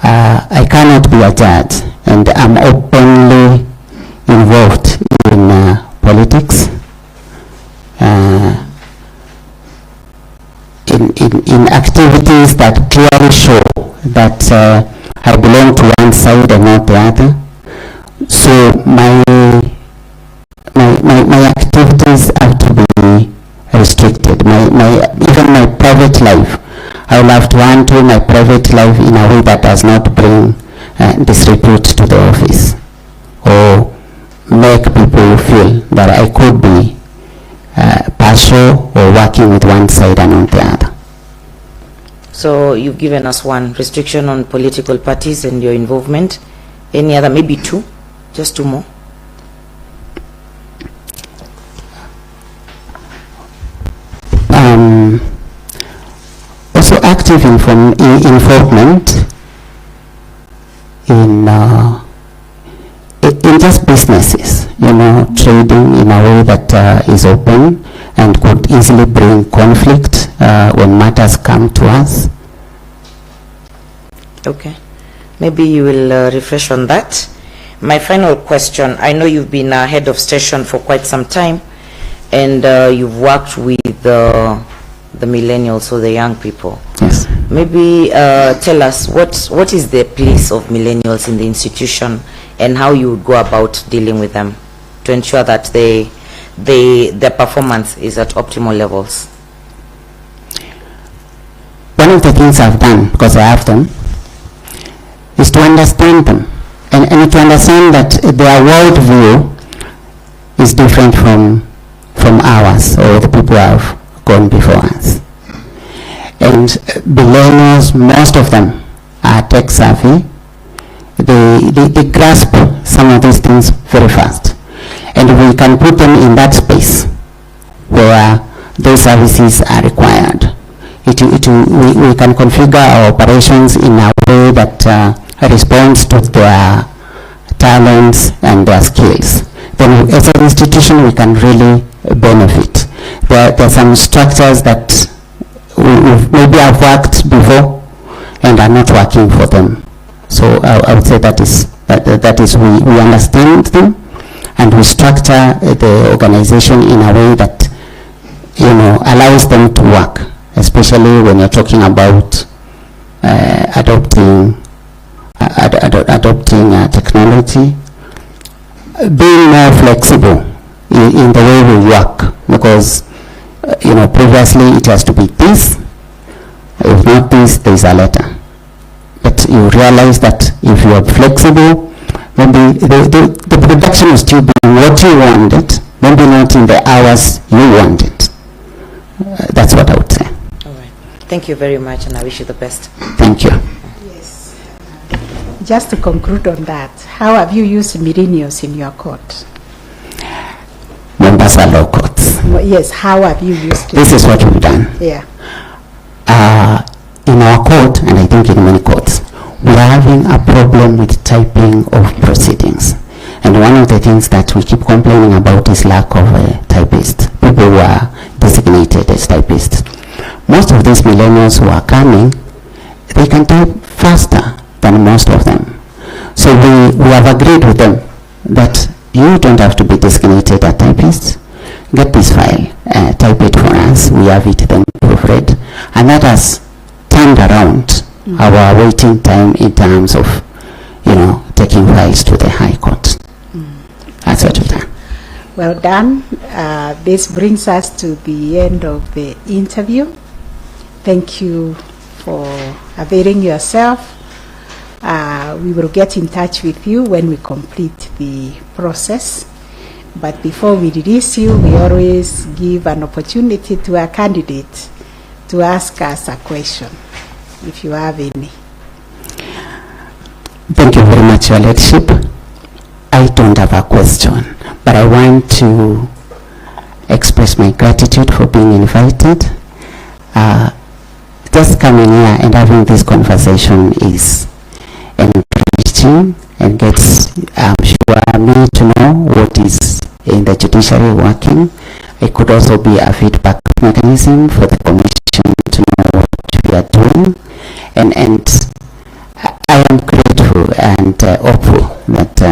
I cannot be a judge and I'm openly involved in politics, in activities that clearly show that I belong to one side and not the other. So my activities have to be restricted. Even my private life, I will have to handle my private life in a way that does not bring disrepute to the office or make people feel that I could be partial or working with one side and not the other. So you've given us one restriction on political parties and your involvement. Any other? Maybe two? Just two more? Also active involvement in just businesses, trading in a way that is open and could easily bring conflict when matters come to us. Okay, maybe you will refresh on that. My final question, I know you've been head of station for quite some time, and you've worked with the millennials, or the young people. Yes. Maybe tell us what is the place of millennials in the institution, and how you would go about dealing with them to ensure that their performance is at optimal levels. One of the things I've done, because I have them, is to understand them and to understand that their worldview is different from ours, or the people who have gone before us. And millennials, most of them are tech savvy. They grasp some of these things very fast. And we can put them in that space where those services are required. We can configure our operations in a way that responds to their talents and their skills. Then as an institution we can really benefit. There are some structures that we maybe have worked before and are not working for them. So I would say that is we understand them, and we structure the organization in a way that allows them to work especially when you're talking about adopting technology, being more flexible in the way we work, because previously it has to be this, if not this, there is a letter. But you realize that if you are flexible, maybe the production will still be what you wanted, maybe not in the hours you wanted. That's what I would say. All right. Thank you very much, and I wish you the best. Thank you. Yes. Just to conclude on that, how have you used millennials in your court? Mombasa law courts. Yes, how have you used it? This is what we've done. Yeah. In our court, and I think in many courts, we are having a problem with typing of proceedings. And one of the things that we keep complaining about is lack of typists, people who are designated as typists. Most of these millennials who are coming, they can type faster than most of them. So we have agreed with them that you don't have to be designated as typists. Get this file, type it for us, we have it then proofread, and that has turned around our waiting time in terms of, taking files to the High Court. That's what we've done. Well done. This brings us to the end of the interview. Thank you for availing yourself. We will get in touch with you when we complete the process. But before we release you, we always give an opportunity to a candidate to ask us a question, if you have any. Thank you very much, Your Lordship. I don't have a question, but I want to express my gratitude for being invited. Just coming here and having this conversation is enriching and gets sure me to know what is in the judiciary working. It could also be a feedback mechanism for the commission to know what we are doing. And I am grateful and hopeful that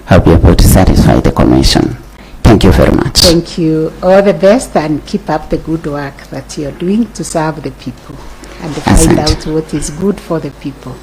I'll be able to satisfy the commission. Thank you very much. Thank you. All the best, and keep up the good work that you're doing to serve the people and find out what is good for the people.